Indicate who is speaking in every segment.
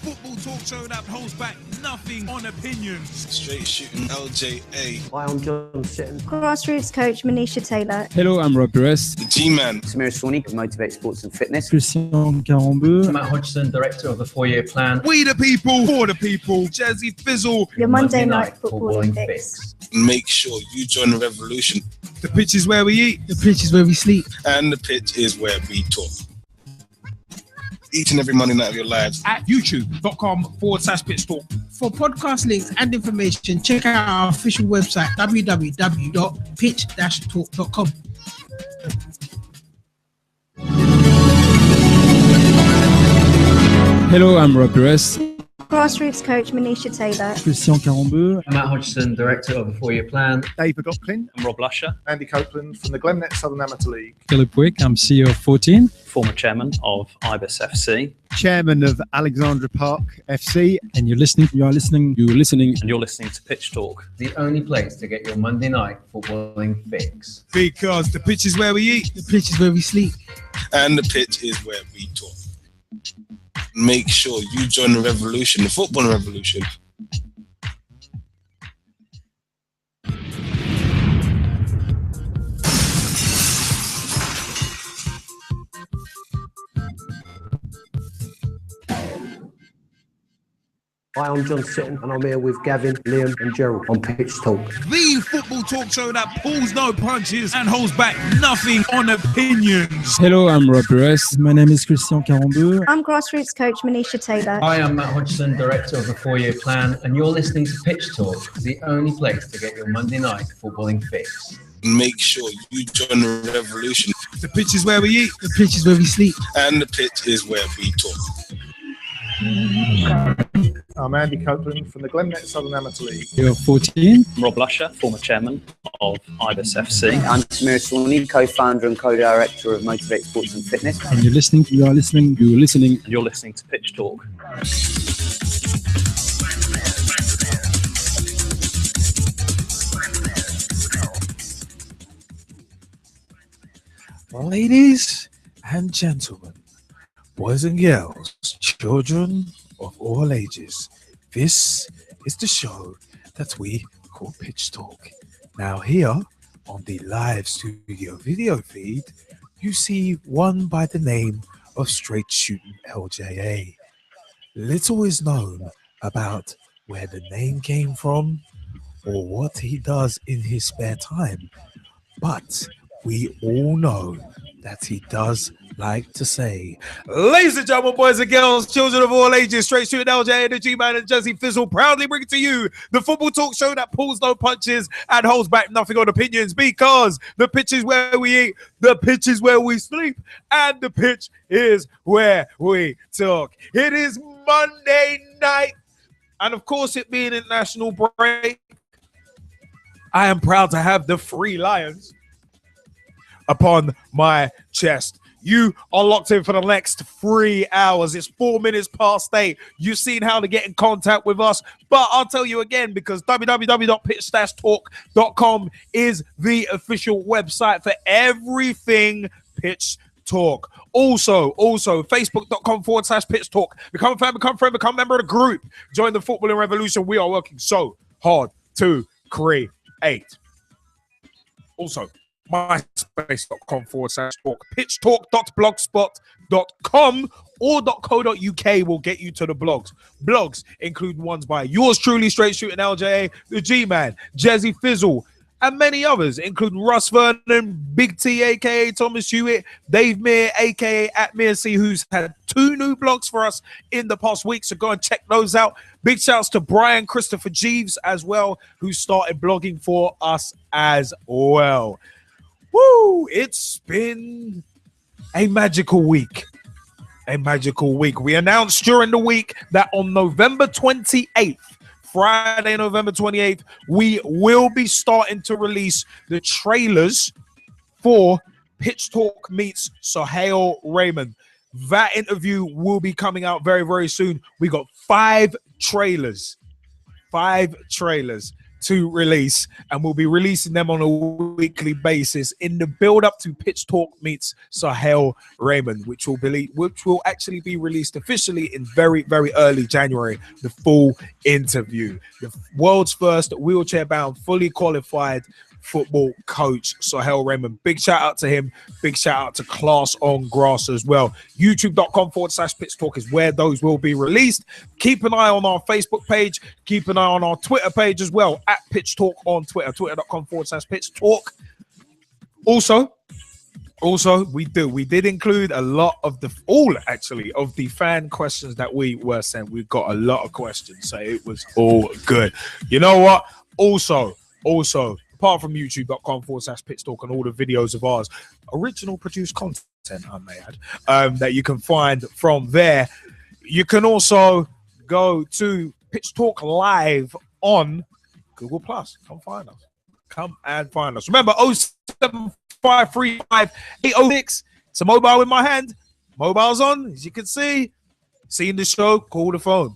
Speaker 1: football talk show that holds back nothing on opinions.
Speaker 2: Straight shooting LJA.
Speaker 3: Hi, I'm John Sitton.
Speaker 4: Grassroots coach Manisha Taylor.
Speaker 5: Hello, I'm Rob Perez.
Speaker 2: The G-Man.
Speaker 3: Samira Sawney, Motivate Sports and Fitness.
Speaker 5: Christian Carambeu.
Speaker 6: Matt Hodgson, Director of the 4-Year Plan.
Speaker 1: We the people, for the people. Jazzy Fizzle.
Speaker 4: Your Monday night footballing fix.
Speaker 2: Make sure you join the revolution.
Speaker 1: The pitch is where we eat.
Speaker 5: The pitch is where we sleep.
Speaker 2: And the pitch is where we talk. Each and every Monday night of your lives.
Speaker 1: At youtube.com/pitch talk.
Speaker 5: For podcast links and information, check out our official website, www.pitch-talk.com. Hello, I'm Rob Perez.
Speaker 4: Grassroots coach Manisha Taylor.
Speaker 5: Christian Carambeu.
Speaker 6: Matt Hodgson, Director of the 4-Year Plan.
Speaker 7: David Gopkin.
Speaker 8: I'm Rob Lusher.
Speaker 7: Andy Copeland from the Glennet Southern Amateur League.
Speaker 5: Philip Wick, I'm CEO of 14.
Speaker 8: Former chairman of Ibis FC.
Speaker 7: Chairman of Alexandra Park FC.
Speaker 5: And you're listening to
Speaker 8: Pitch Talk.
Speaker 6: The only place to get your Monday night footballing fix.
Speaker 1: Because the pitch is where we eat.
Speaker 5: The pitch is where we sleep.
Speaker 2: And the pitch is where we talk. Make sure you join the revolution, the football revolution.
Speaker 3: Hi, I'm John Sitton, and I'm here with Gavin, Liam and Gerald on Pitch Talk.
Speaker 1: The football talk show that pulls no punches and holds back nothing on opinions.
Speaker 5: Hello, I'm Rob Perez. My name is Christian Carambeu.
Speaker 4: I'm grassroots coach Manisha Taylor.
Speaker 6: Hi, I'm Matt Hodgson, Director of the 4-Year Plan, and you're listening to Pitch Talk, the only place to get your Monday night footballing fix.
Speaker 2: Make sure you join the revolution.
Speaker 1: The pitch is where we eat.
Speaker 5: The pitch is where we sleep.
Speaker 2: And the pitch is where we talk.
Speaker 7: I'm Andy Copeland from the Glennet Southern Amateur League.
Speaker 5: You're 14.
Speaker 8: I'm Rob Lusher, former chairman of Ibis FC.
Speaker 3: I'm Samira Sawney, co-founder and co-director of Motivate Sports and Fitness.
Speaker 5: And you're listening to
Speaker 8: Pitch Talk.
Speaker 1: Ladies and gentlemen, boys and girls, children of all ages, this is the show that we call Pitch Talk. Now here on the live studio video feed, you see one by the name of Straight Shooting LJA. Little is known about where the name came from or what he does in his spare time, but we all know that he does like to say, ladies and gentlemen, boys and girls, children of all ages, Straight Shooting LJ and the G-Man and Jazzy Fizzle proudly bring to you the football talk show that pulls no punches and holds back nothing on opinions, because the pitch is where we eat, the pitch is where we sleep, and the pitch is where we talk. It is Monday night, and of course, it being international break, I am proud to have the Three Lions upon my chest. You are locked in for the next 3 hours. It's 4 minutes past 8. You've seen how to get in contact with us, but I'll tell you again, because www.pitch-talk.com is the official website for everything Pitch Talk. Also, facebook.com/Pitch Talk. Become a fan, become a friend, become a member of the group. Join the footballing revolution. We are working so hard to create. Also, myspace.com/talk, pitchtalk.blogspot.com or .co.uk will get you to the blogs. Blogs include ones by yours truly, Straight Shooting LJA, the G-Man, Jazzy Fizzle, and many others, including Russ Vernon, Big T, aka Thomas Hewitt, Dave Meir, aka @MeirC, who's had 2 new blogs for us in the past week, so go and check those out. Big shouts to Brian Christopher Jeeves as well, who started blogging for us as well. Woo! It's been a magical week. We announced during the week that on November 28th, Friday, November 28th, we will be starting to release the trailers for Pitch Talk meets Sohail Raymond. That interview will be coming out very, very soon. We got 5 trailers. to release, and we'll be releasing them on a weekly basis in the build-up to Pitch Talk meets Sahel Raymond, which will actually be released officially in very, very early January. The full interview, the world's first wheelchair-bound, fully qualified football coach, Sahel Raymond. Big shout out to him. Big shout out to Class on Grass as well. YouTube.com/Pitch Talk is where those will be released. Keep an eye on our Facebook page. Keep an eye on our Twitter page as well, at Pitch Talk on Twitter. Twitter.com/Pitch Talk. Also, we did include a lot of the fan questions that we were sent. We've got a lot of questions, so it was all good. You know what? Also, apart from youtube.com/Pitch Talk and all the videos of ours, original produced content, I may add, that you can find from there, you can also go to Pitch Talk Live on Google Plus. Come and find us. Remember, 07535 806. It's a mobile in my hand. Mobile's on, as you can see. Seeing the show, call the phone.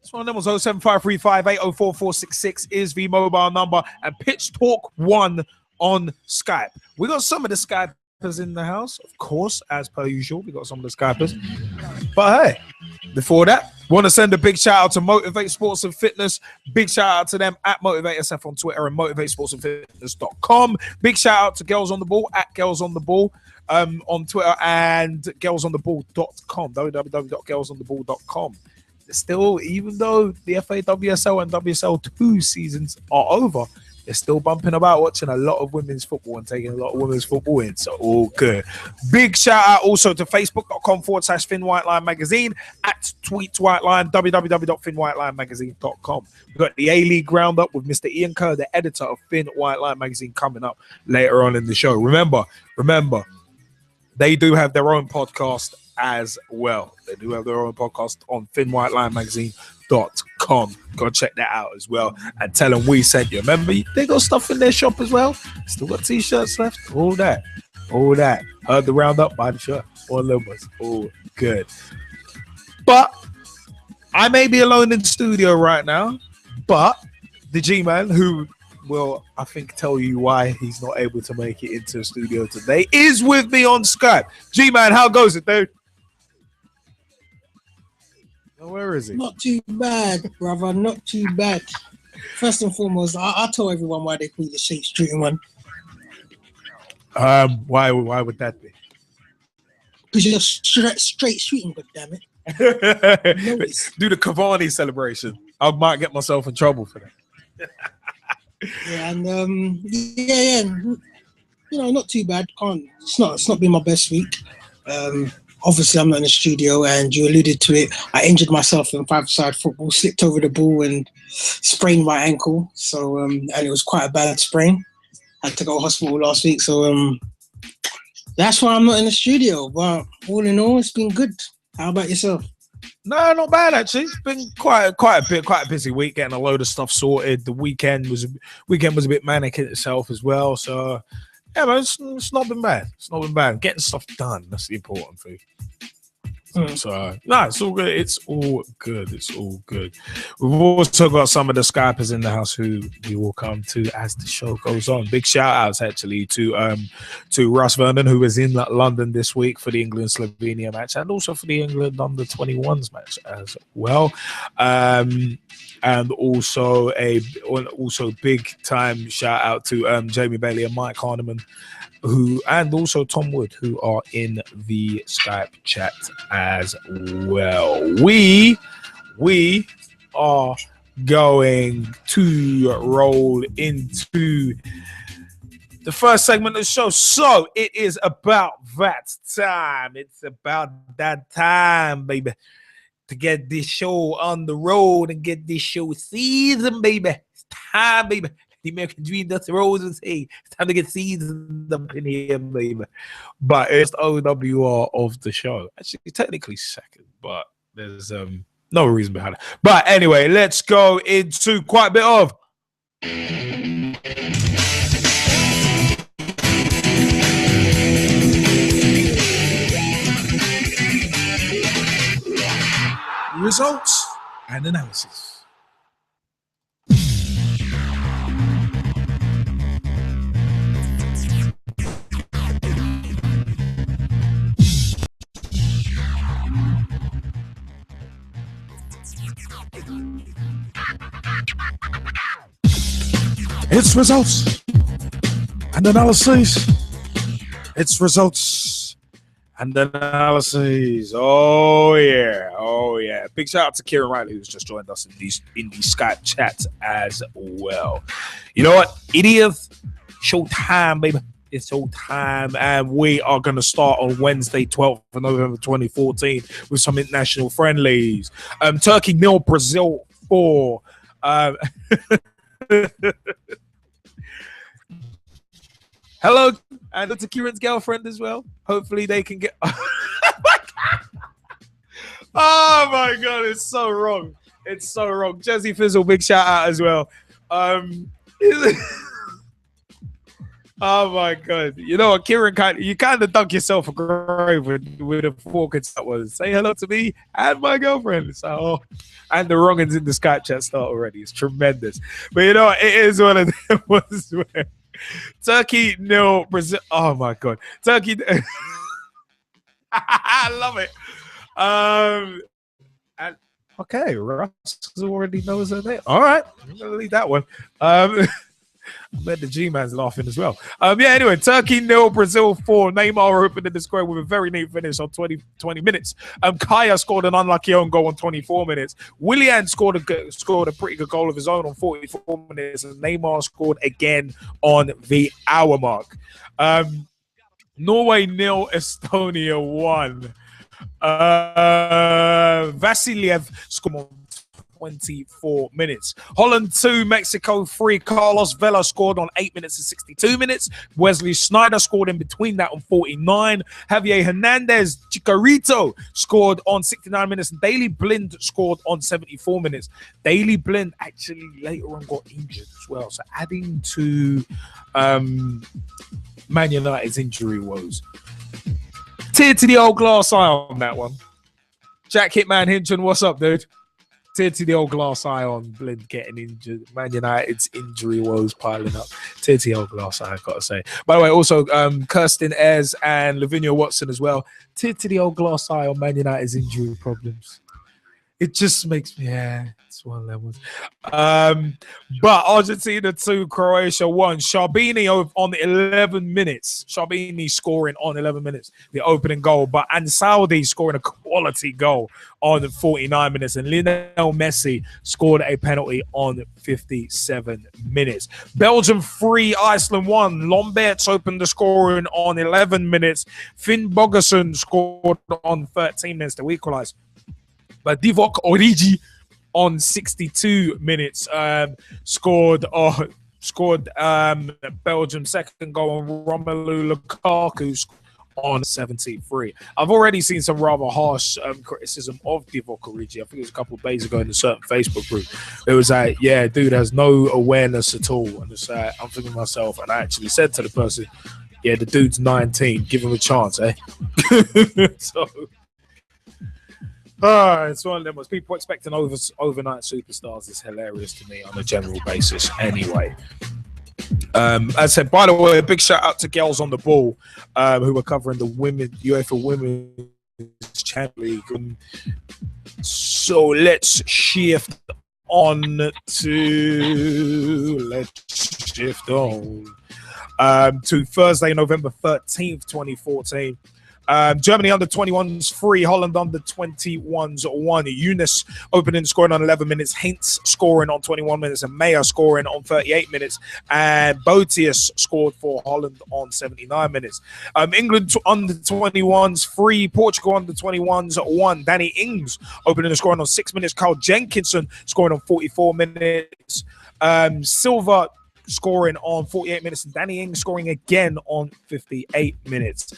Speaker 1: This one of them was 07535 804 is the mobile number, and Pitch Talk 1 on Skype. We got some of the Skypers in the house, of course, as per usual. We got some of the Skypers. But hey, before that, want to send a big shout out to Motivate Sports and Fitness. Big shout out to them at MotivateSF on Twitter and motivatesportsandfitness.com. Big shout out to Girls on the Ball at Girls on the Ball on Twitter and girlsontheball.com, www.girlsontheball.com. Still, even though the FA, WSL, and WSL2 seasons are over, they're still bumping about, watching a lot of women's football and taking a lot of women's football in. So all good. Big shout out also to facebook.com/Finn Whiteline Magazine, at Tweets Whiteline, www.finnwhitelinemagazine.com. We've got the A-League Roundup with Mr. Ian Kerr, the editor of Finn Whiteline Magazine, coming up later on in the show. Remember, they do have their own podcast as well. They do have their own podcast on finnwhitelinemagazine.com. Go check that out as well and tell them we sent you. Remember, they got stuff in their shop as well. Still got t-shirts left. All that. Heard the roundup, buy the shirt. All of us. All good. But I may be alone in the studio right now, but the G-Man, who will, I think, tell you why he's not able to make it into the studio today, is with me on Skype. G-Man, how goes it, dude? Where is he?
Speaker 5: Not too bad, brother. Not too bad. First and foremost, I'll tell everyone why they call it the Shake Street one.
Speaker 1: Why would that be?
Speaker 5: Because you're straight shooting, but damn it.
Speaker 1: Do the Cavani celebration. I might get myself in trouble for that.
Speaker 5: Yeah, and not too bad. It's not been my best week. Obviously, I'm not in the studio, and you alluded to it. I injured myself in five-side football, slipped over the ball and sprained my ankle. So, and it was quite a bad sprain. I had to go to hospital last week. So, that's why I'm not in the studio. But all in all, it's been good. How about yourself?
Speaker 1: No, not bad actually. It's been quite a busy week, getting a load of stuff sorted. The weekend was a bit manic in itself as well. So, yeah, man, it's not been bad. Getting stuff done, that's the important thing. So, no, it's all good. It's all good. We've also got some of the Skypers in the house who we will come to as the show goes on. Big shout outs actually to Russ Vernon, who was in London this week for the England-Slovenia match and also for the England under-21s match as well. And also big time shout out to Jaymie Bailey and Mike Harniman, and also Tom Wood, who are in the Skype chat as well. We are going to roll into the first segment of the show. So it is about that time. It's about that time, baby, to get this show on the road and get this show seasoned, baby. It's time, baby. The American Dream, Dusty Rose, and say it's time to get seasoned up in here, baby. But it's OWR of the show. Actually, technically second, but there's no reason behind it. But anyway, let's go into quite a bit of results and analysis. It's results and analysis. It's results and analysis. Oh yeah, oh yeah. Big shout out to Kieran Riley who's just joined us in the Skype chat as well. You know what? It is showtime, baby. It's showtime, and we are going to start on Wednesday, 12th of November 2014 with some international friendlies. Turkey 0, Brazil 4. Hello, and to Kieran's girlfriend as well. Hopefully they can get... Oh my God, it's so wrong. It's so wrong. Jesse Fizzle, big shout out as well. Oh my God! You know what, Kieran? You kind of dug yourself a grave with a fork and that was say hello to me and my girlfriend. So, and the wrongins in the Skype chat start already. It's tremendous. But you know what? It is one of them ones where Turkey 0, Brazil. Oh my God, Turkey. I love it. And okay, Russ already knows her name. All right, I'm gonna leave that one. I bet the G-Man's laughing as well. Yeah, anyway, Turkey 0, Brazil 4. Neymar opened in the square with a very neat finish on 20 minutes. Kaya scored an unlucky own goal on 24 minutes. Willian scored a pretty good goal of his own on 44 minutes. And Neymar scored again on the hour mark. Norway 0, Estonia 1. Vasiliev scored on 24 minutes. Holland 2, Mexico 3. Carlos Vela scored on 8 minutes and 62 minutes. Wesley Sneijder scored in between that on 49. Javier Hernandez Chicharito scored on 69 minutes. And Daley Blind scored on 74 minutes. Daley Blind actually later on got injured as well. So adding to Man United's injury woes. Tear to the old glass eye on that one. Jack Hitman Hinton, what's up, dude? Tear to the old glass eye on Blind getting injured. Man United's injury woes piling up. Tear to the old glass eye, I've got to say. By the way, also Kirsten Ayres and Lavinia Watson as well. Tear to the old glass eye on Man United's injury problems. It just makes me, yeah, it's one of them ones. But Argentina 2, Croatia 1. Sharbini on 11 minutes. Sharbini scoring on 11 minutes, the opening goal. But Ansaldi scoring a quality goal on 49 minutes. And Lionel Messi scored a penalty on 57 minutes. Belgium 3, Iceland 1. Lomberts opened the scoring on 11 minutes. Finn Bogason scored on 13 minutes to equalise. But Divock Origi on 62 minutes scored Belgium's second goal, and Romelu Lukaku on 73. I've already seen some rather harsh criticism of Divock Origi. I think it was a couple of days ago in a certain Facebook group. It was like, yeah, dude has no awareness at all. And it's like, I'm thinking to myself, and I actually said to the person, yeah, the dude's 19. Give him a chance, eh? So... it's one of them. People expecting overnight superstars is hilarious to me on a general basis. Anyway, as I said, by the way, a big shout out to Girls on the Ball who were covering the UEFA Women's Champions League. So let's shift on to Thursday, November 13th, 2014. Germany under 21s 3, Holland under 21s 1. Eunice opening scoring on 11 minutes, Hintz scoring on 21 minutes, and Meyer scoring on 38 minutes, and Boetius scored for Holland on 79 minutes. England under 21s 3, Portugal under 21s 1. Danny Ings opening the scoring on 6 minutes, Carl Jenkinson scoring on 44 minutes, Silva scoring on 48 minutes, and Danny Ings scoring again on 58 minutes.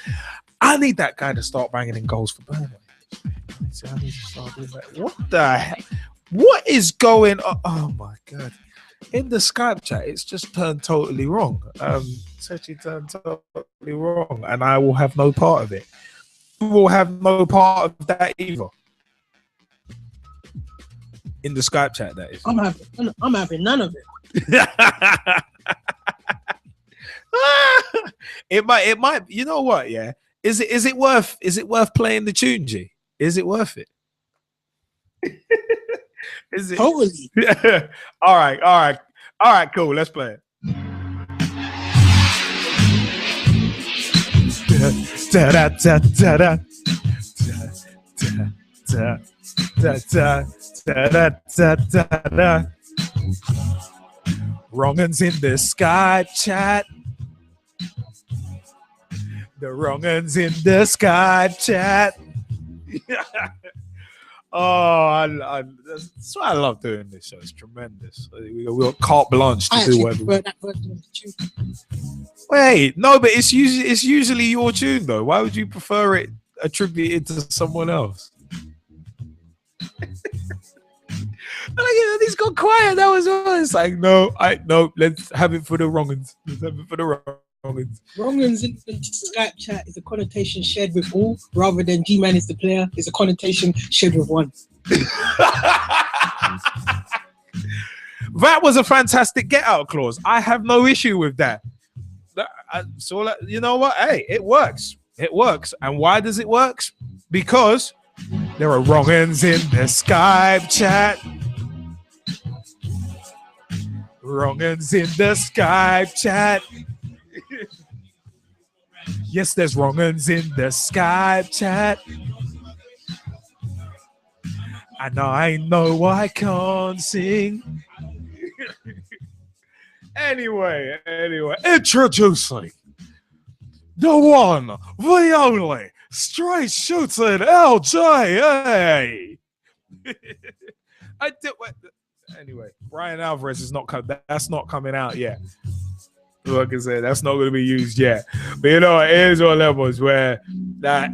Speaker 1: I need that guy to start banging in goals for Vernon. I need to start doing that. What the heck? What is going on? Oh my God. In the Skype chat, it's just turned totally wrong. It's actually turned totally wrong, and I will have no part of it. You will have no part of that either. In the Skype chat, that is.
Speaker 5: I'm having none of it.
Speaker 1: It might. You know what? Yeah. Is it worth playing the tune, G? Is it worth it? Is it
Speaker 5: totally?
Speaker 1: All right, cool. Let's play it. Da da da da da. Da da da da da da da. Wrong uns in the Skype chat. The wrong uns in the Skype chat. That's why I love doing this show. It's tremendous. We got carte blanche to do whatever. Wait, no, but it's usually your tune though. Why would you prefer it attributed to someone else? He's got quiet. That was all. It's like no. Let's have it for the wrong uns. Let's have it for the wrong uns.
Speaker 5: Wrong uns in the Skype chat is a connotation shared with all, rather than G-Man is the player. Is a connotation shared with one.
Speaker 1: That was a fantastic get-out clause. I have no issue with that. So you know what? Hey, it works. It works. And why does it work? Because there are wrong uns in the Skype chat. Wrong uns in the Skype chat. Yes, there's wrong uns in the Skype chat. And I know I can't sing. Anyway, introducing the one, the only, straight shooting LJA. Anyway, Brian Alvarez is not coming. That's not coming out yet. Like I said, that's not going to be used yet. But you know, it is on levels where that.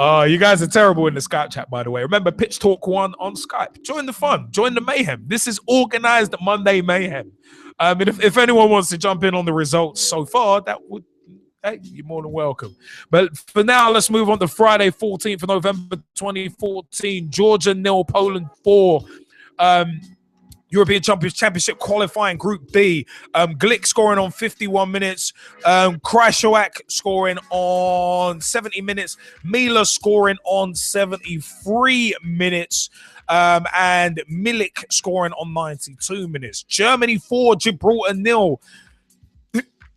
Speaker 1: You guys are terrible in the Skype chat, by the way. Remember, Pitch Talk 1 on Skype. Join the fun. Join the mayhem. This is organized Monday mayhem. And if anyone wants to jump in on the results so far, hey, you're more than welcome. But for now, let's move on to Friday, 14th of November, 2014. Georgia 0, Poland 4. European Championship qualifying Group B. Glick scoring on 51 minutes. Krychowiak scoring on 70 minutes. Mila scoring on 73 minutes. And Milik scoring on 92 minutes. Germany 4, Gibraltar 0.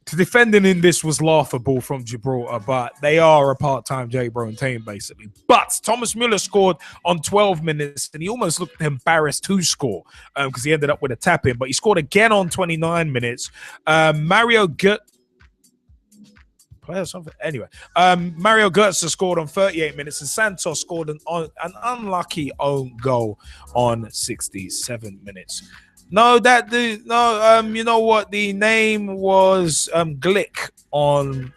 Speaker 1: The defending in this was laughable from Gibraltar, but they are a part-time J. Brown team, basically. But Thomas Müller scored on 12 minutes, and he almost looked embarrassed to score because he ended up with a tap-in. But he scored again on 29 minutes. Mario Götze scored on 38 minutes, and Santos scored an unlucky own goal on 67 minutes. You know what? The name was Glick on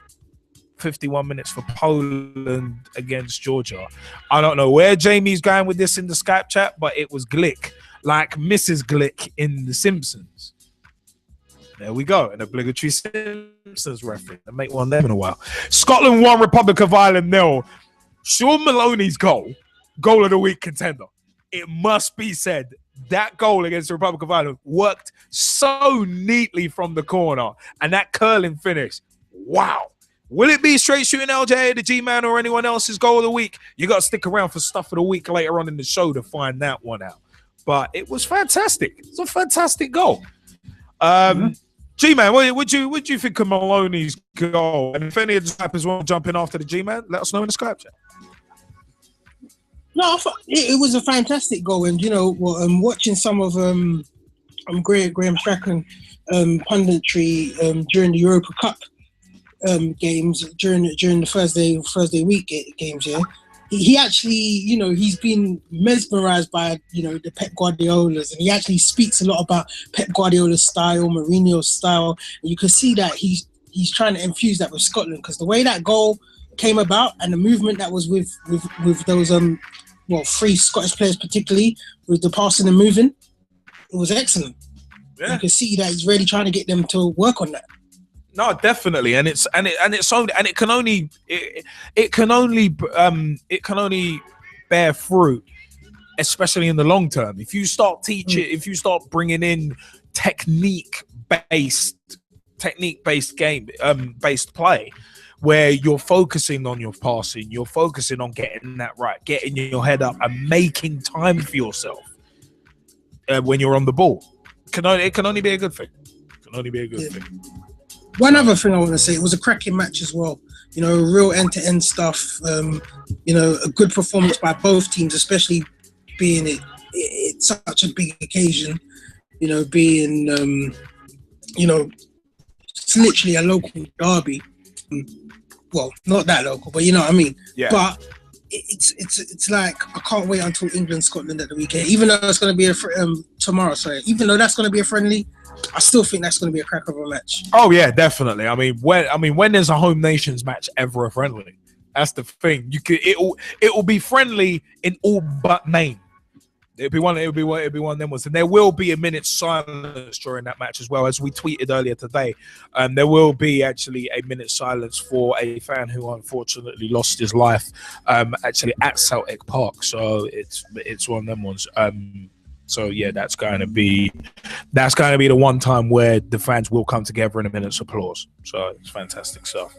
Speaker 1: 51 minutes for Poland against Georgia. I don't know where Jamie's going with this in the Skype chat, but it was Glick, like Mrs. Glick in The Simpsons. There we go, an obligatory Simpsons reference. I make one of them in a while. Scotland 1, Republic of Ireland 0. Sean Maloney's goal of the week contender. It must be said, that goal against the Republic of Ireland worked so neatly from the corner, and that curling finish, wow. Will it be straight shooting LJ, the G-Man, or anyone else's goal of the week? You got to stick around for stuff of the week later on in the show to find that one out. But it was fantastic. It's a fantastic goal. G-Man, what do you think of Maloney's goal? And if any of the Skypers want to jump in after the G-Man, let us know in the Skype chat.
Speaker 5: No, I thought it was a fantastic goal, and watching some of Graham Strachan punditry during the Europa Cup games during the Thursday week games. Yeah, he actually, he's been mesmerized by the Pep Guardiolas, and he actually speaks a lot about Pep Guardiola's style, Mourinho's style. And you can see that he's trying to infuse that with Scotland, because the way that goal came about and the movement that was with those three Scottish players, particularly with the passing and moving, it was excellent. Yeah. You can see that he's really trying to get them to work on that.
Speaker 1: No, definitely, and it can only bear fruit, especially in the long term. If you start teaching, if you start bringing in technique-based game, based play, where you're focusing on your passing, you're focusing on getting that right, getting your head up and making time for yourself when you're on the ball. It can only be a good thing. It can only be a good thing.
Speaker 5: One other thing I want to say, it was a cracking match as well. You know, real end-to-end stuff. You know, a good performance by both teams, especially being it's such a big occasion. You know, being you know, it's literally a local derby. Well, not that local, but you know what I mean.
Speaker 1: Yeah.
Speaker 5: But it's like I can't wait until England Scotland at the weekend. Even though it's going to be tomorrow. Sorry, even though that's going to be a friendly, I still think that's going to be a crack of a match.
Speaker 1: Oh yeah, definitely. I mean, when there's a home nations match ever a friendly, that's the thing. It will be friendly in all but name. It'll be one of them ones, and there will be a minute's silence during that match as well, as we tweeted earlier today. There will be actually a minute's silence for a fan who unfortunately lost his life, actually at Celtic Park. So it's one of them ones. So yeah, that's going to be the one time where the fans will come together in a minute's applause. So it's fantastic stuff.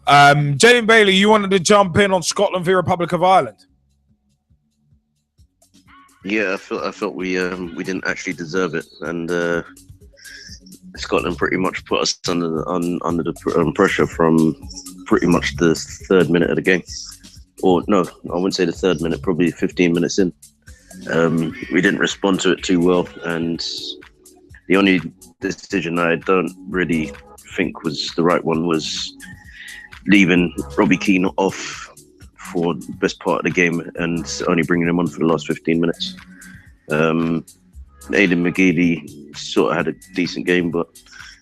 Speaker 1: Jaymie Bailey, you wanted to jump in on Scotland v Republic of Ireland.
Speaker 9: Yeah, I felt we didn't actually deserve it, and Scotland pretty much put us under the pressure from pretty much the third minute of the game. Or no, I wouldn't say the third minute, probably 15 minutes in. We didn't respond to it too well, and the only decision I don't really think was the right one was leaving Robbie Keane off for the best part of the game and only bringing him on for the last 15 minutes. Aidan McGeady sort of had a decent game, but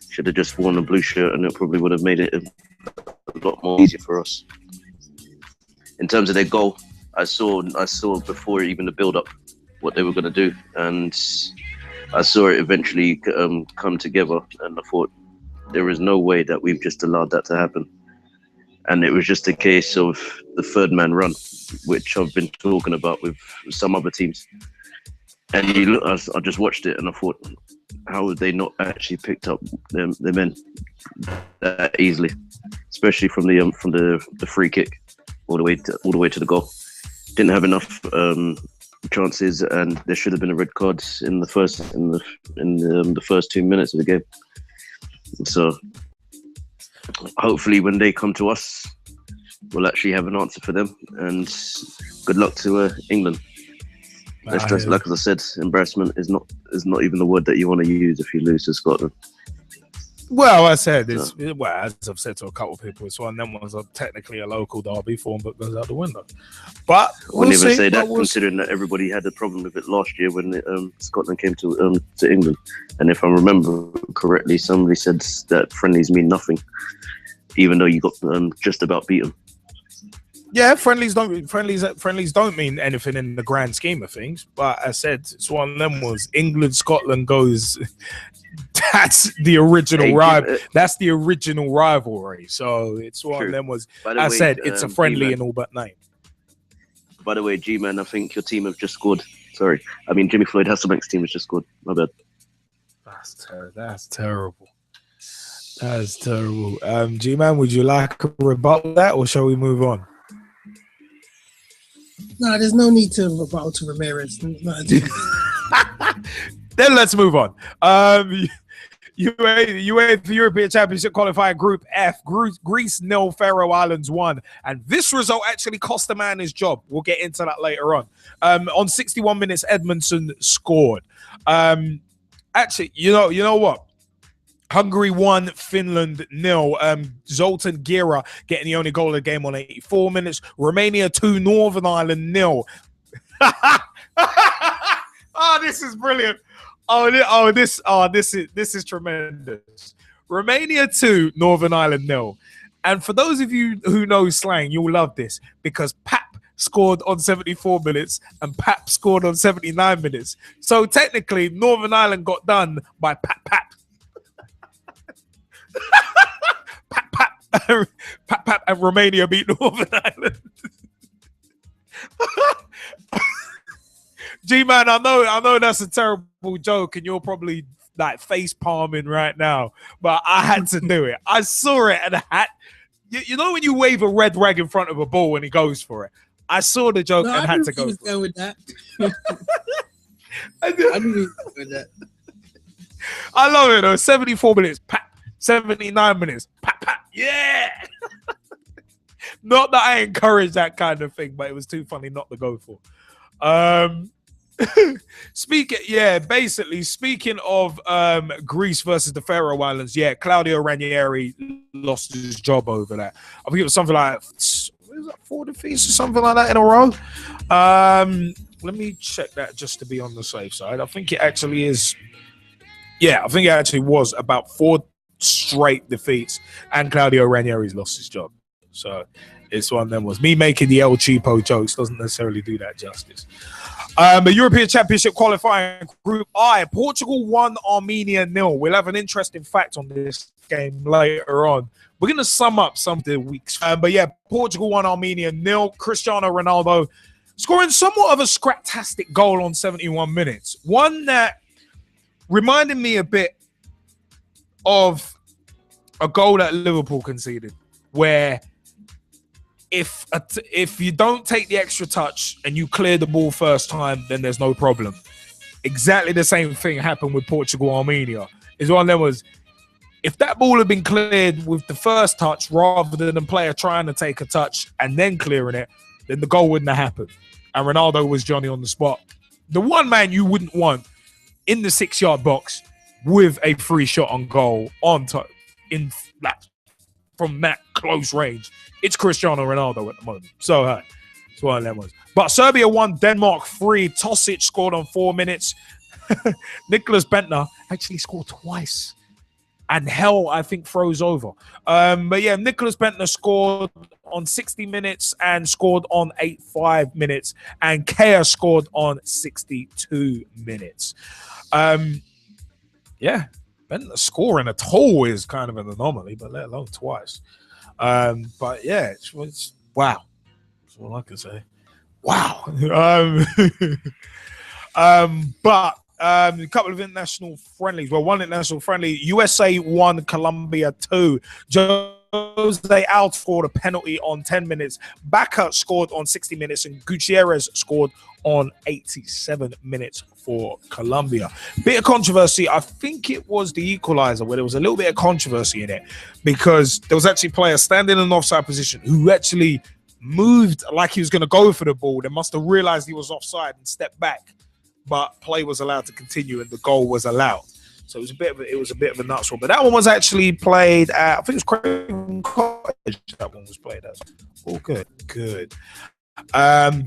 Speaker 9: should have just worn a blue shirt and it probably would have made it a lot more easier for us. In terms of their goal, I saw before even the build-up what they were going to do, and I saw it eventually come together, and I thought there is no way that we've just allowed that to happen. And it was just a case of the third man run, which I've been talking about with some other teams. And I just watched it and I thought, how would they not actually picked up the men that easily, especially from the free kick all the way to the goal. Didn't have enough chances, and there should have been a red card in the first 2 minutes of the game. So hopefully when they come to us, we'll actually have an answer for them, and good luck to England. Like I said, embarrassment is not even the word that you want to use if you lose to Scotland.
Speaker 1: Well, as I've said to a couple of people, it's one of them ones are technically a local derby form, but goes out the window. But
Speaker 9: I wouldn't even say that, considering that everybody had a problem with it last year when Scotland came to England. And if I remember correctly, somebody said that friendlies mean nothing, even though you got just about beaten.
Speaker 1: Yeah, friendlies don't mean anything in the grand scheme of things. But as I said, it's one of them was England, Scotland goes. That's the original That's the original rivalry. So it's one of them was. I said it's a friendly in all but name.
Speaker 9: By the way, G-Man, I think your team have just scored. Sorry, I mean Jimmy Floyd Hasselbank's team has just scored. My bad.
Speaker 1: That's terrible. That's terrible. G-Man, would you like to rebuttal that, or shall we move on?
Speaker 5: No, there's no need to rebuttal to Ramirez.
Speaker 1: Then let's move on. UEFA European Championship qualifier Group F. Greece 0, Faroe Islands 1. And this result actually cost the man his job. We'll get into that later on. On 61 minutes, Edmondson scored. Actually, you know what? Hungary 1, Finland 0. Zoltan Gira getting the only goal of the game on 84 minutes. Romania 2, Northern Ireland 0. Oh, this is brilliant. This is tremendous. Romania 2, Northern Ireland 0. And for those of you who know slang, you'll love this because Pap scored on 74 minutes and Pap scored on 79 minutes. So technically, Northern Ireland got done by Pap. Pap and Romania beat Northern Ireland. G-Man, I know that's a terrible joke and you're probably like face palming right now, but I had to do it. I saw it and I had, you know when you wave a red rag in front of a ball and he goes for it? I saw the joke and had to go.
Speaker 5: Go with that.
Speaker 1: I
Speaker 5: knew he was going with that.
Speaker 1: I love it though. 74 minutes, Pap 79 minutes. Pat, pat. Yeah. Not that I encourage that kind of thing, but it was too funny not to go for. Speaking of Greece versus the Faroe Islands, Claudio Ranieri lost his job over that. I think it was something like 4 defeats or something like that in a row. Let me check that just to be on the safe side. I think it actually is. Yeah, I think it actually was about 4 straight defeats, and Claudio Ranieri's lost his job. So it's one of them. Was me making the El Cheapo jokes doesn't necessarily do that justice. The European Championship qualifying Group I, Portugal 1, Armenia 0. We'll have an interesting fact on this game later on. We're going to sum up some of the weeks. Portugal 1, Armenia 0. Cristiano Ronaldo scoring somewhat of a scraptastic goal on 71 minutes. One that reminded me a bit of a goal that Liverpool conceded, where if you don't take the extra touch and you clear the ball first time, then there's no problem. Exactly the same thing happened with Portugal-Armenia. Is one of them was, if that ball had been cleared with the first touch rather than the player trying to take a touch and then clearing it, then the goal wouldn't have happened. And Ronaldo was Johnny on the spot. The one man you wouldn't want in the 6-yard box with a free shot on goal from that close range, it's Cristiano Ronaldo at the moment. So it's one of them ones. But Serbia 1, Denmark 3. Tosic scored on 4 minutes. Nicholas Bentner actually scored twice. And hell, I think, froze over. Nicholas Bentner scored on 60 minutes and scored on 85 minutes. And Kea scored on 62 minutes. Bentner scoring at all is kind of an anomaly, but let alone twice. It's wow. That's all I can say. Wow. A couple of international friendlies. Well, one international friendly. USA 1, Colombia 2. Jose Alto scored a penalty on 10 minutes. Baca scored on 60 minutes. And Gutierrez scored on 87 minutes for Colombia. Bit of controversy. I think it was the equalizer where there was a little bit of controversy in it because there was actually a player standing in an offside position who actually moved like he was going to go for the ball. They must have realized he was offside and stepped back. But play was allowed to continue and the goal was allowed. So it was a bit of a nuts one. But that one was actually played at, I think it was Craven Cottage. That one was played at. Oh, good.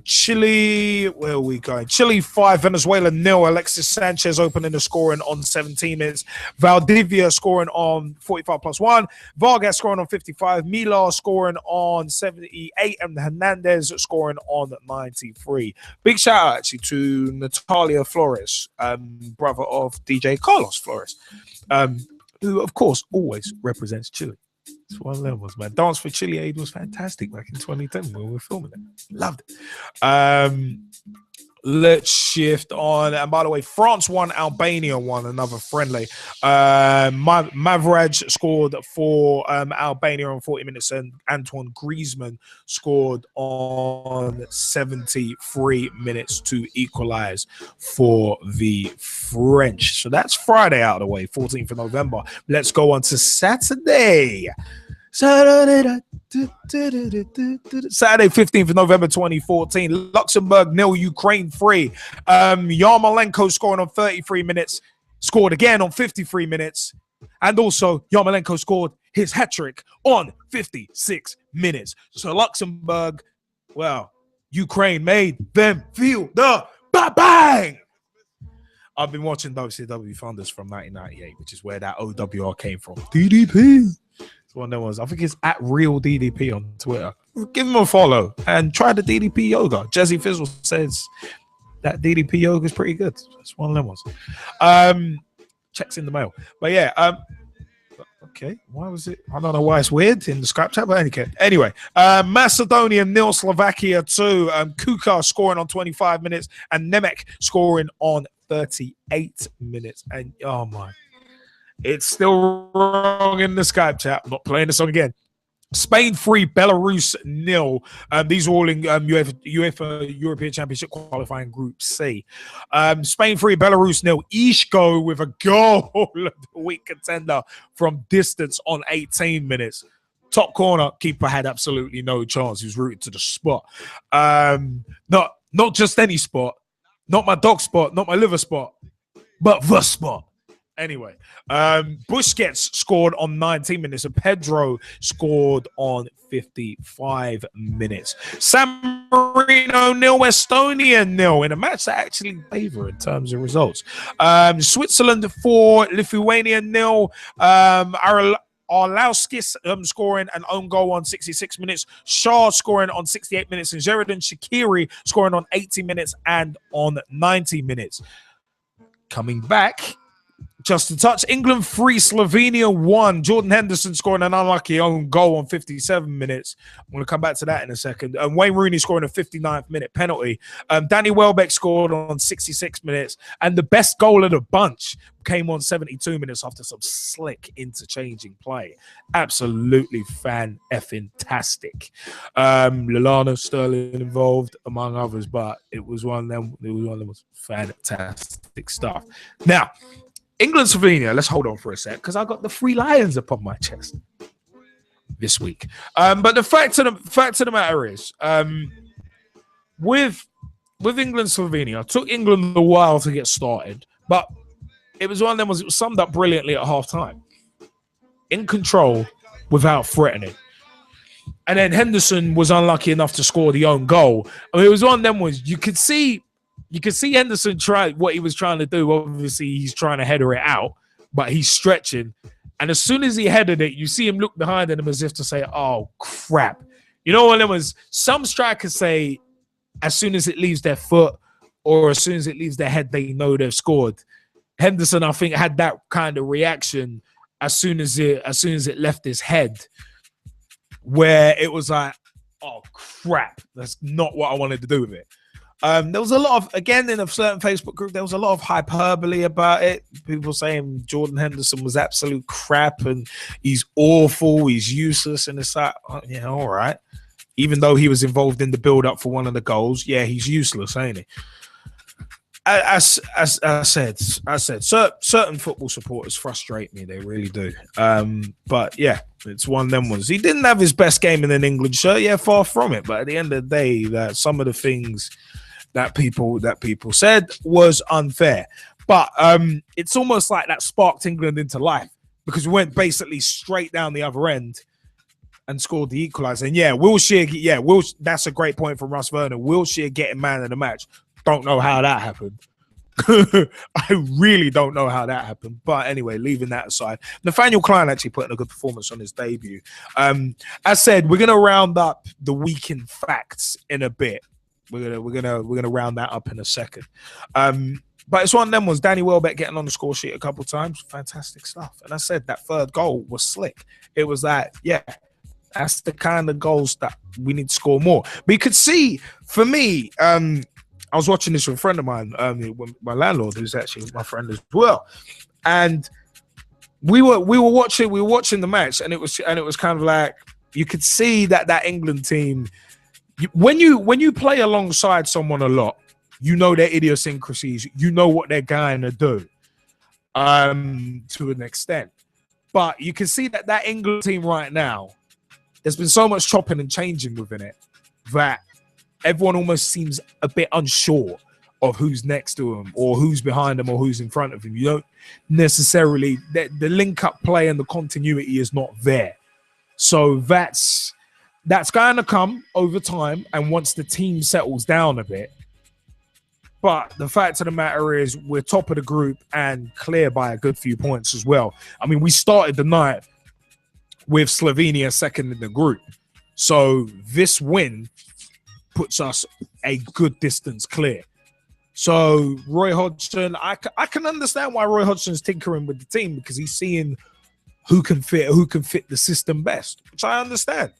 Speaker 1: Chile, where are we going? Chile 5, Venezuela 0. Alexis Sanchez opening the scoring on 17 minutes. Valdivia scoring on 45 plus 1. Vargas scoring on 55. Milar scoring on 78. And Hernandez scoring on 93. Big shout out actually to Natalia Flores, brother of DJ Carlos Flores, who of course always represents Chile. It's one of them ones, man. Dance for Chile Aid was fantastic back in 2010 when we were filming it. Loved it. Let's shift on. And by the way, France 1, Albania 1, another friendly. Mavraj scored for Albania on 40 minutes, and Antoine Griezmann scored on 73 minutes to equalize for the French. So that's Friday out of the way, 14th of November. Let's go on to Saturday. Saturday, 15th of November 2014. Luxembourg 0, Ukraine 3. Yarmolenko scoring on 33 minutes, scored again on 53 minutes. And also, Yarmolenko scored his hat-trick on 56 minutes. So Luxembourg, well, Ukraine made them feel the bang. I've been watching WCW Thunders from 1998, which is where that OWR came from. DDP. One of them was, I think it's at Real DDP on Twitter. Give him a follow and try the DDP yoga. Jesse Fizzle says that DDP yoga is pretty good. It's one of them ones. Checks in the mail. But okay. Why was it? I don't know why it's weird in the scrap chat, but anyway. Macedonia 0, Slovakia 2. Kuka scoring on 25 minutes and Nemec scoring on 38 minutes. And oh my. It's still wrong in the Skype chat. I'm not playing the song again. Spain 3, Belarus 0. These are all in UEFA European Championship qualifying Group C. Spain 3, Belarus 0. Ishko with a goal of the week contender from distance on 18 minutes. Top corner, keeper had absolutely no chance. He was rooted to the spot. Not just any spot, not my dog spot, not my liver spot, but the spot. Anyway, Busquets scored on 19 minutes and Pedro scored on 55 minutes. San Marino 0, Estonia 0 in a match that actually favor in terms of results. Switzerland 4, Lithuania 0. Arlauskis scoring an own goal on 66 minutes. Shah scoring on 68 minutes. And Sheridan Shaqiri scoring on 80 minutes and on 90 minutes. Coming back, just a touch. England 3, Slovenia 1. Jordan Henderson scoring an unlucky own goal on 57 minutes. I'm going to come back to that in a second. Wayne Rooney scoring a 59th minute penalty. Danny Welbeck scored on 66 minutes. And the best goal of the bunch came on 72 minutes after some slick interchanging play. Absolutely fan-effing-tastic. Lallana, Sterling involved, among others, but it was one of them. It was one of them fantastic stuff. Now, England, Slovenia, let's hold on for a sec because I got the 3 Lions upon my chest this week. But the fact of the matter is, with England, Slovenia, it took England a while to get started, but it was one of them. It was summed up brilliantly at halftime. In control, without threatening. And then Henderson was unlucky enough to score the own goal. I mean, it was one of them was you could see Henderson try what he was trying to do. Obviously, he's trying to header it out, but he's stretching. And as soon as he headed it, you see him look behind him as if to say, oh, crap. You know what it was? Some strikers say as soon as it leaves their foot or as soon as it leaves their head, they know they've scored. Henderson, I think, had that kind of reaction as soon as it left his head, where it was like, oh, crap. That's not what I wanted to do with it. There was a lot of, again, in a certain Facebook group, there was a lot of hyperbole about it. People saying Jordan Henderson was absolute crap and he's awful, he's useless. And it's like, oh, yeah, all right. Even though he was involved in the build-up for one of the goals, yeah, he's useless, ain't he? As I said, certain football supporters frustrate me. They really do. But yeah, it's one of them ones. He didn't have his best game in an England shirt. Yeah, far from it. But at the end of the day, that some of the things that people said was unfair. But it's almost like that sparked England into life because we went basically straight down the other end and scored the equaliser. And yeah, Wilshere. That's a great point from Russ Vernon. Wilshere getting man of the match. Don't know how that happened. I really don't know how that happened. But anyway, leaving that aside, Nathaniel Klein actually put in a good performance on his debut. As said, we're gonna round up the week in facts in a bit. We're gonna round that up in a second. But it's one of them was Danny Welbeck getting on the score sheet a couple of times. Fantastic stuff. And I said that third goal was slick. It was that, yeah, that's the kind of goals that we need to score more. But you could see, for me, I was watching this with a friend of mine, my landlord, who's actually my friend as well, and we were watching the match, and it was kind of like you could see that England team, when you play alongside someone a lot, you know their idiosyncrasies, you know what they're going to do, to an extent, but you can see that England team right now, there's been so much chopping and changing within it that everyone almost seems a bit unsure of who's next to him or who's behind him or who's in front of him. You don't necessarily, the link-up play and the continuity is not there. So that's going to come over time and once the team settles down a bit. But the fact of the matter is we're top of the group and clear by a good few points as well. I mean, we started the night with Slovenia second in the group. So this win puts us a good distance clear. So Roy Hodgson, I can understand why Roy Hodgson's tinkering with the team because he's seeing who can fit the system best, which I understand.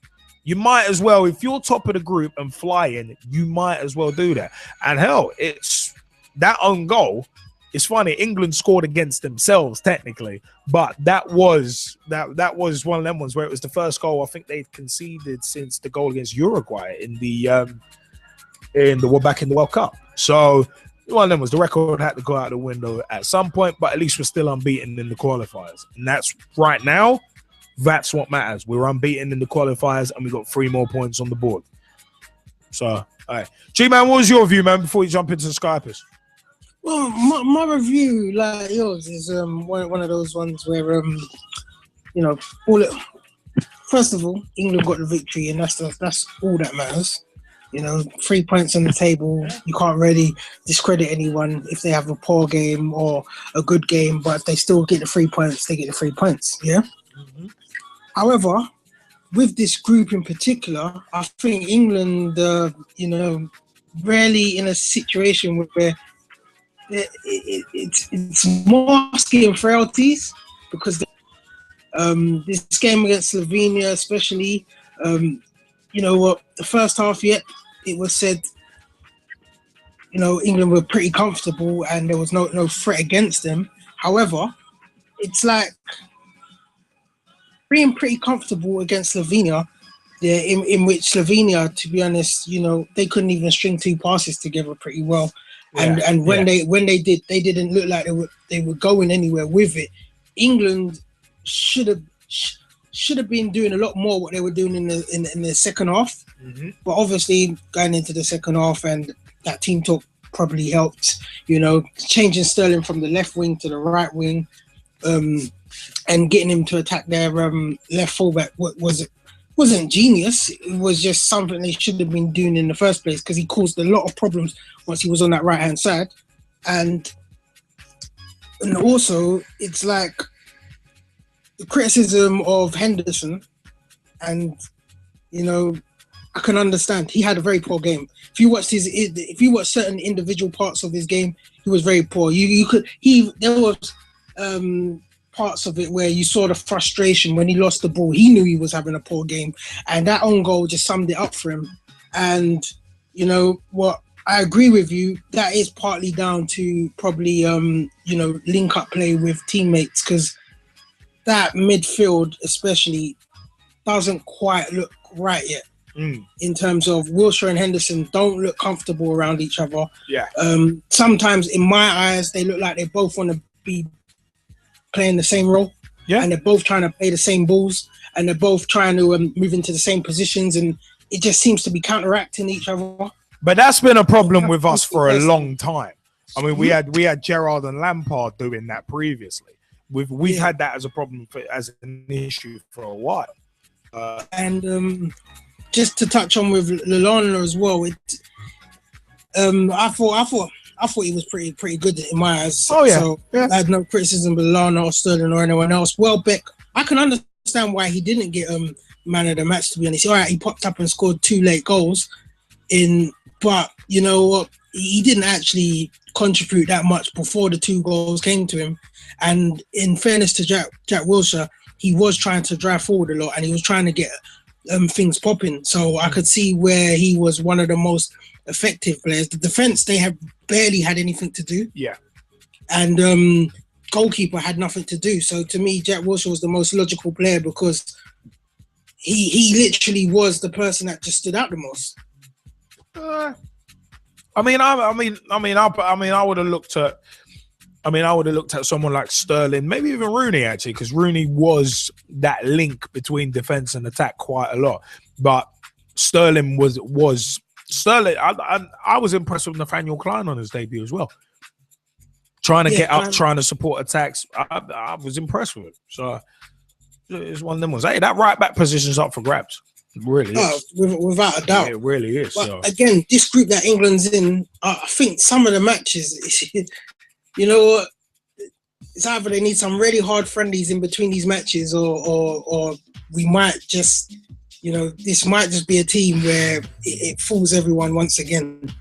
Speaker 1: You might as well, if you're top of the group and flying, you might as well do that. And hell, it's that own goal it's funny. England scored against themselves technically, but that was one of them ones where it was the first goal I think they'd conceded since the goal against Uruguay in the back in the World Cup. So one of them was the record had to go out the window at some point, but at least we're still unbeaten in the qualifiers, and that's right now. That's what matters. We're unbeaten in the qualifiers, and we got 3 more points on the board. So, all right, G-Man, what was your view, man? Before you jump into the Skypers.
Speaker 5: Well, my review, like yours, is one of those ones where first of all, England got the victory, and that's all that matters. 3 points on the table. You can't really discredit anyone if they have a poor game or a good game, but if they still get the 3 points, they get the 3 points. Yeah. Mm-hmm. However, with this group in particular, I think England, rarely in a situation where it's masking frailties, because this game against Slovenia, especially, the first half yet it was said, England were pretty comfortable and there was no threat against them. However, it's like being pretty comfortable against Slovenia, in which Slovenia, to be honest, they couldn't even string 2 passes together pretty well. Yeah, and when they did, they didn't look like they were going anywhere with it. England should have been doing a lot more what they were doing in the second half. Mm-hmm. But obviously going into the second half, and that team talk probably helped, changing Sterling from the left wing to the right wing, and getting him to attack their left fullback wasn't genius. It was just something they should have been doing in the first place, because he caused a lot of problems once he was on that right hand side. And also it's like the criticism of Henderson, and I can understand. He had a very poor game. If you watch certain individual parts of his game, he was very poor. There was parts of it where you saw the frustration when he lost the ball. He knew he was having a poor game, and that own goal just summed it up for him. And what, I agree with you, that is partly down to probably link up play with teammates, because that midfield especially doesn't quite look right yet. In terms of Wilshere and Henderson don't look comfortable around each other. Yeah. Sometimes in my eyes, they look like they both want to be playing the same role. Yeah. And they're both trying to play the same balls, and they're both trying to move into the same positions, and it just seems to be counteracting each other.
Speaker 1: But that's been a problem with us for a long time. I mean, we had Gerrard and Lampard doing that previously. We've had that as a problem as an issue for a while.
Speaker 5: Just to touch on with Lallana as well, I thought he was pretty good in my eyes. Oh yeah. So I had no criticism of Lallana or Sterling or anyone else. Welbeck, I can understand why he didn't get man of the match, to be honest. All right, he popped up and scored 2 late goals but you know what? He didn't actually contribute that much before the 2 goals came to him. And in fairness to Jack Wilshere, he was trying to drive forward a lot, and he was trying to get things popping. So I could see where he was one of the most effective players. The defense, they have barely had anything to do. Yeah. And goalkeeper had nothing to do. So to me, Jack Wilshere was the most logical player, because he literally was the person that just stood out the most.
Speaker 1: I would have looked at someone like Sterling, maybe even Rooney, actually, because Rooney was that link between defense and attack quite a lot. But Sterling was Sterling. I was impressed with Nathaniel Klein on his debut as well. Trying to get up, trying to support attacks. I was impressed with it. So it's one of them ones. Hey, that right back position's up for grabs. It really is.
Speaker 5: Without a doubt.
Speaker 1: Yeah, it really is.
Speaker 5: But again, this group that England's in, I think some of the matches, you know what? It's either they need some really hard friendlies in between these matches, or we might just, this might just be a team where it fools everyone once again.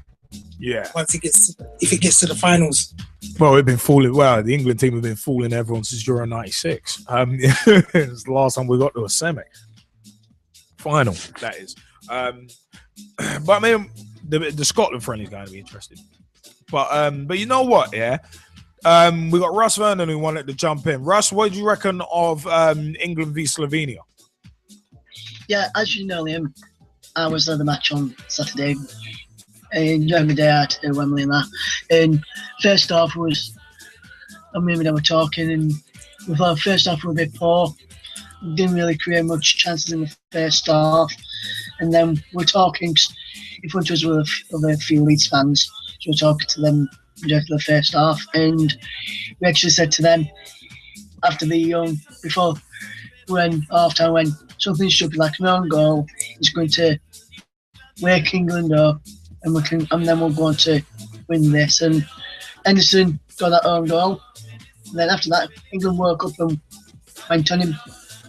Speaker 1: Yeah.
Speaker 5: If it gets to the finals.
Speaker 1: Well, we've been fooling. Well, the England team have been fooling everyone since Euro '96. It's the last time we got to a semi final. That is. But I mean, the Scotland friendly is going to be interesting. But you know what? Yeah. We got Russ Vernon who wanted to jump in. Russ, what do you reckon of England v Slovenia?
Speaker 10: Yeah, as you know, Liam, I was at the match on Saturday. Enjoying my day out at Wembley and that. And first half was, I remember they were talking, and we thought first half we were a bit poor. Didn't really create much chances in the first half. And then we're talking in front of us with a few Leeds fans. So we're talking to them after the first half. And we actually said to them after before when half time, when something should be like an own goal is going to wake England up, and then we'll go on to win this. And Henderson got that own goal. And then after that, England woke up and went on him.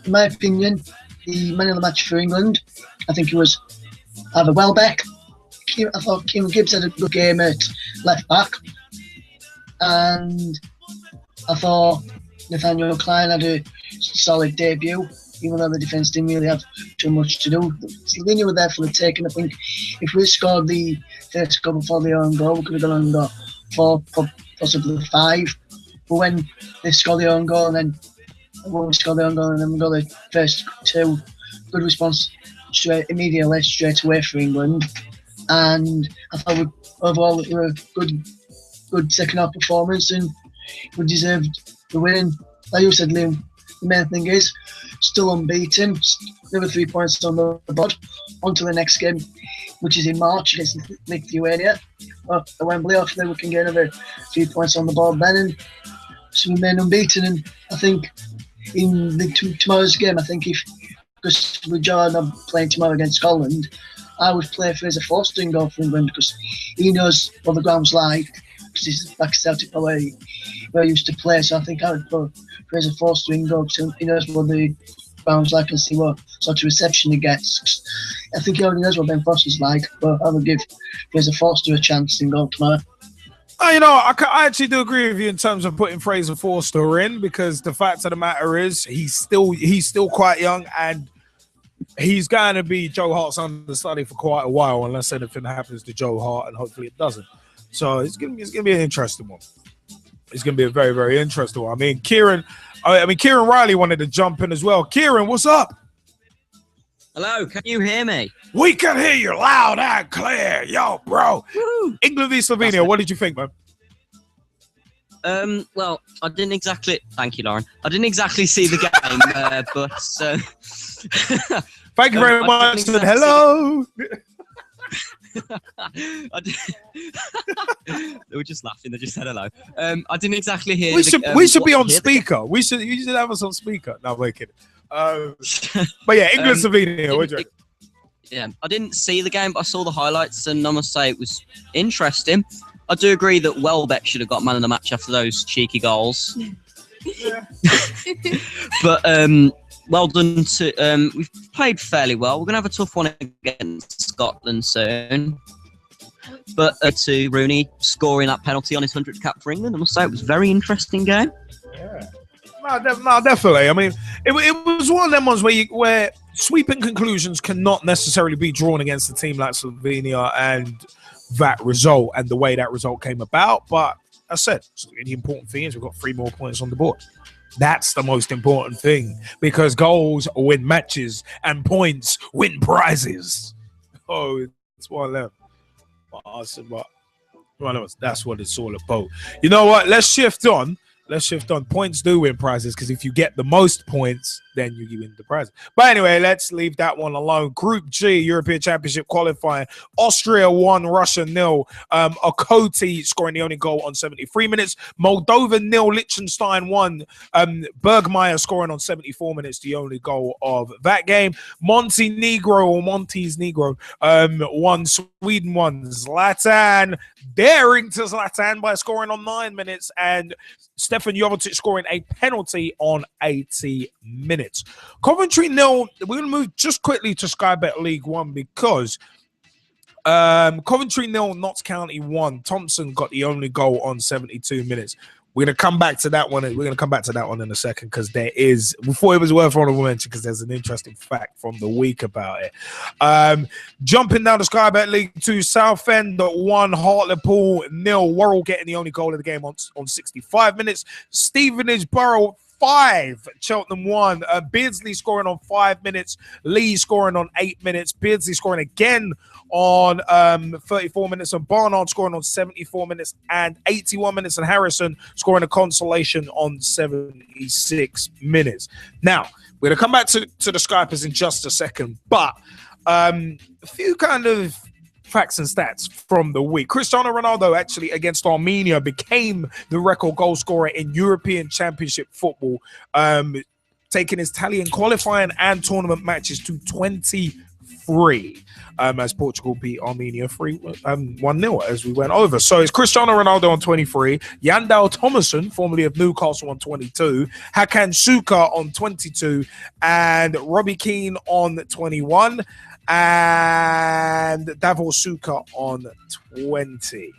Speaker 10: In my opinion, the man of the match for England, I think it was either Welbeck. I thought Kim Gibbs had a good game at left back, and I thought Nathaniel Klein had a solid debut, even though the defence didn't really have too much to do. Slovenia were there for the taking. I think if we scored the first goal before the own goal, we could have gone on and got 4, possibly 5. But when they scored the own goal, and then when we scored the own goal, and then we got the first 2, good response immediately straight away for England. And I thought overall it were a good second half performance, and we deserved the win. Like you said, Liam, the main thing is still unbeaten, another 3 points on the board. On to the next game, which is in March against Lithuania at Wembley. Hopefully we can get another 3 points on the board then, and so remain unbeaten. And I think in tomorrow's game, I think because with Jordan playing tomorrow against Scotland, I would play Fraser Forster in goal for England, because he knows what the ground's like, because he's back at Celtic where he used to play. So I think I would put Fraser Forster in goal, because he knows what the ground's like and see what sort of reception he gets. I think he already knows what Ben Foster's like, but I would give Fraser Forster a chance in goal tomorrow.
Speaker 1: I actually do agree with you in terms of putting Fraser Forster in, because the fact of the matter is he's still quite young, and he's going to be Joe Hart's understudy for quite a while, unless anything happens to Joe Hart, and hopefully it doesn't. So it's gonna be an interesting one. It's gonna be a very, very interesting one. Kieran Riley wanted to jump in as well. Kieran, what's up?
Speaker 11: Hello, can you hear me?
Speaker 1: We can hear you loud and clear, yo, bro. Woo. England v Slovenia. What did you think, man?
Speaker 11: Well, I didn't exactly. Thank you, Lauren. I didn't exactly see the game, but.
Speaker 1: Thank you very much. Hello.
Speaker 11: They were just laughing. They just said hello. I didn't exactly hear.
Speaker 1: We should be on speaker. You should have us on speaker. No, we're kidding. But yeah, England Slovenia. What do you reckon?
Speaker 11: Yeah, I didn't see the game, but I saw the highlights, and I must say it was interesting. I do agree that Welbeck should have got man of the match after those cheeky goals.
Speaker 1: Yeah.
Speaker 11: But well done to we've played fairly well. We're gonna have a tough one against Scotland soon. But to Rooney scoring that penalty on his 100th cap for England, I must say it was a very interesting game.
Speaker 1: Yeah. No, definitely. It was one of them ones where sweeping conclusions cannot necessarily be drawn against a team like Slovenia and that result and the way that result came about. But as I said, the important thing is we've got 3 more points on the board. That's the most important thing, because goals win matches and points win prizes. Oh, it's one of them. That's what it's all about. You know what? Let's shift on. Points do win prizes, because if you get the most points, then you win the prize. But anyway, let's leave that one alone. Group G, European Championship qualifying. Austria 1, Russia 0. Okoti scoring the only goal on 73 minutes. Moldova 0, Liechtenstein 1. Bergmeier scoring on 74 minutes, the only goal of that game. Montenegro 1, Sweden 1. Zlatan daring to Zlatan by scoring on 9 minutes, and Stefan Jovetic scoring a penalty on 80 minutes. Coventry 0. We're going to move just quickly to Sky Bet League 1, because Coventry 0, Notts County 1. Thompson got the only goal on 72 minutes. We're gonna come back to that one. We're gonna come back to that one in a second because there is. We thought it was worth honorable mention because there's an interesting fact from the week about it. Jumping down the Sky Bet League 2, Southend 1, Hartlepool 0. Worrell getting the only goal of the game on 65 minutes. Stevenage Borough 5, Cheltenham 1. Beardsley scoring on 5 minutes. Lee scoring on 8 minutes. Beardsley scoring again on 34 minutes, and Barnard scoring on 74 minutes and 81 minutes, and Harrison scoring a consolation on 76 minutes. Now, we're going to come back to the Skypers in just a second, but a few kind of facts and stats from the week. Cristiano Ronaldo actually against Armenia became the record goal scorer in European Championship football, taking his tally in qualifying and tournament matches to 23. As Portugal beat Armenia 1-0 as we went over. So it's Cristiano Ronaldo on 23, Yandel Thomason, formerly of Newcastle, on 22, Hakan Suka on 22, and Robbie Keane on 21, and Davor Suka on 20.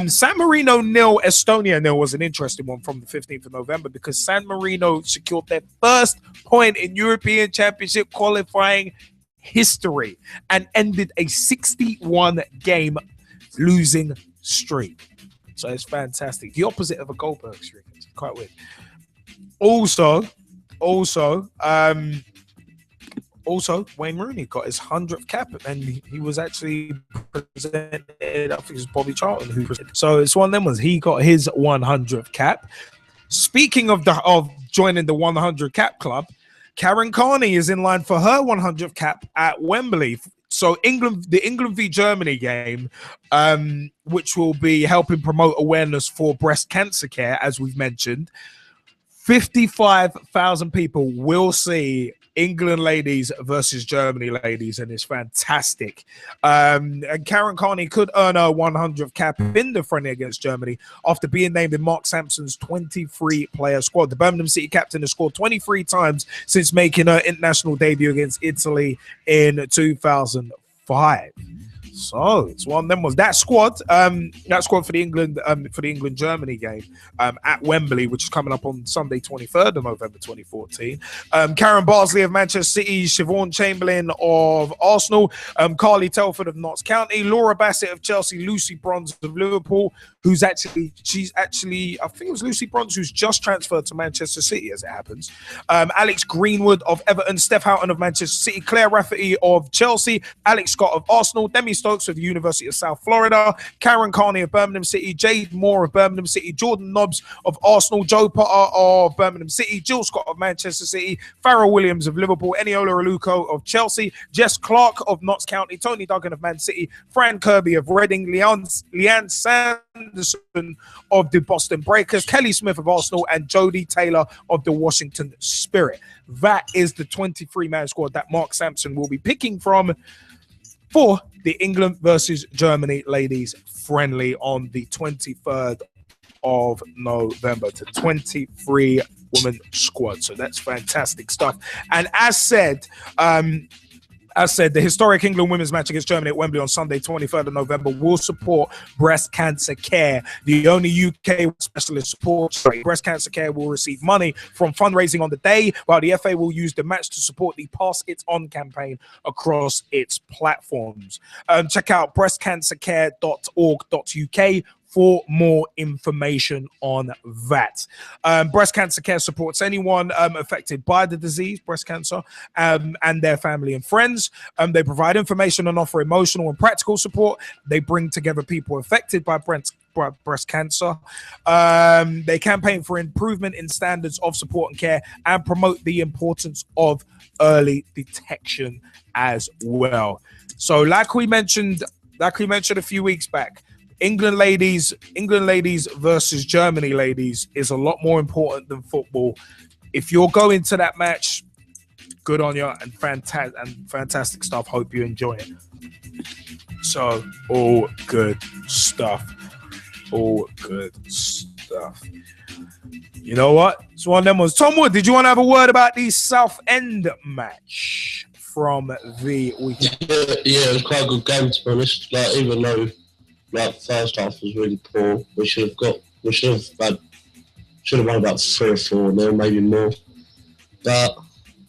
Speaker 1: San Marino 0, Estonia 0 was an interesting one from the 15th of November because San Marino secured their first point in European Championship qualifying history and ended a 61-game losing streak. So it's fantastic. The opposite of a Goldberg streak. It's quite weird. Also, Wayne Rooney got his 100th cap, and he was actually presented. I think it was Bobby Charlton who presented. So it's one of them ones. He got his 100th cap. Speaking of joining the 100 cap club, Karen Carney is in line for her 100th cap at Wembley. So the England v Germany game, which will be helping promote awareness for breast cancer care, as we've mentioned. 55,000 people will see England ladies versus Germany ladies, and it's fantastic. And Karen Carney could earn her 100th cap in the friendly against Germany after being named in Mark Sampson's 23-player squad. The Birmingham City captain has scored 23 times since making her international debut against Italy in 2005. So it's one of them was that squad for the England Germany game at Wembley, which is coming up on Sunday 23rd of November 2014. Karen Barsley of Manchester City, Siobhan Chamberlain of Arsenal, Carly Telford of Notts County, Laura Bassett of Chelsea, Lucy Bronze of Liverpool, she's actually I think it was Lucy Bronze who's just transferred to Manchester City as it happens. Alex Greenwood of Everton, Steph Houghton of Manchester City, Claire Rafferty of Chelsea, Alex Scott of Arsenal, Demi Stokes of the University of South Florida, Karen Carney of Birmingham City, Jade Moore of Birmingham City, Jordan Nobbs of Arsenal, Joe Potter of Birmingham City, Jill Scott of Manchester City, Farrell Williams of Liverpool, Eniola Aluko of Chelsea, Jess Clark of Notts County, Tony Duggan of Man City, Fran Kirby of Reading, Leanne Sanderson of the Boston Breakers, Kelly Smith of Arsenal, and Jodie Taylor of the Washington Spirit. That is the 23-man squad that Mark Sampson will be picking from for the England versus Germany ladies friendly on the 23rd of November. To 23-woman squad. So that's fantastic stuff. And as said, the historic England women's match against Germany at Wembley on Sunday, 23rd of November, will support breast cancer care. The only UK specialist support breast cancer care will receive money from fundraising on the day, while the FA will use the match to support the Pass It On campaign across its platforms. Check out breastcancercare.org.uk for more information on that. Breast cancer care supports anyone affected by the disease, breast cancer, and their family and friends. They provide information and offer emotional and practical support. They bring together people affected by breast cancer. They campaign for improvement in standards of support and care and promote the importance of early detection as well. So like we mentioned a few weeks back, England ladies versus Germany ladies is a lot more important than football. If you're going to that match, good on you, and fantastic stuff. Hope you enjoy it. So all good stuff. You know what? It's one of them ones. Tom Wood, did you want to have a word about the Southend match from the weekend?
Speaker 12: Yeah, it was quite a good game, to be honest. Like, even though first half was really poor, we should have had should have won about 3 or 4 nil, maybe more. But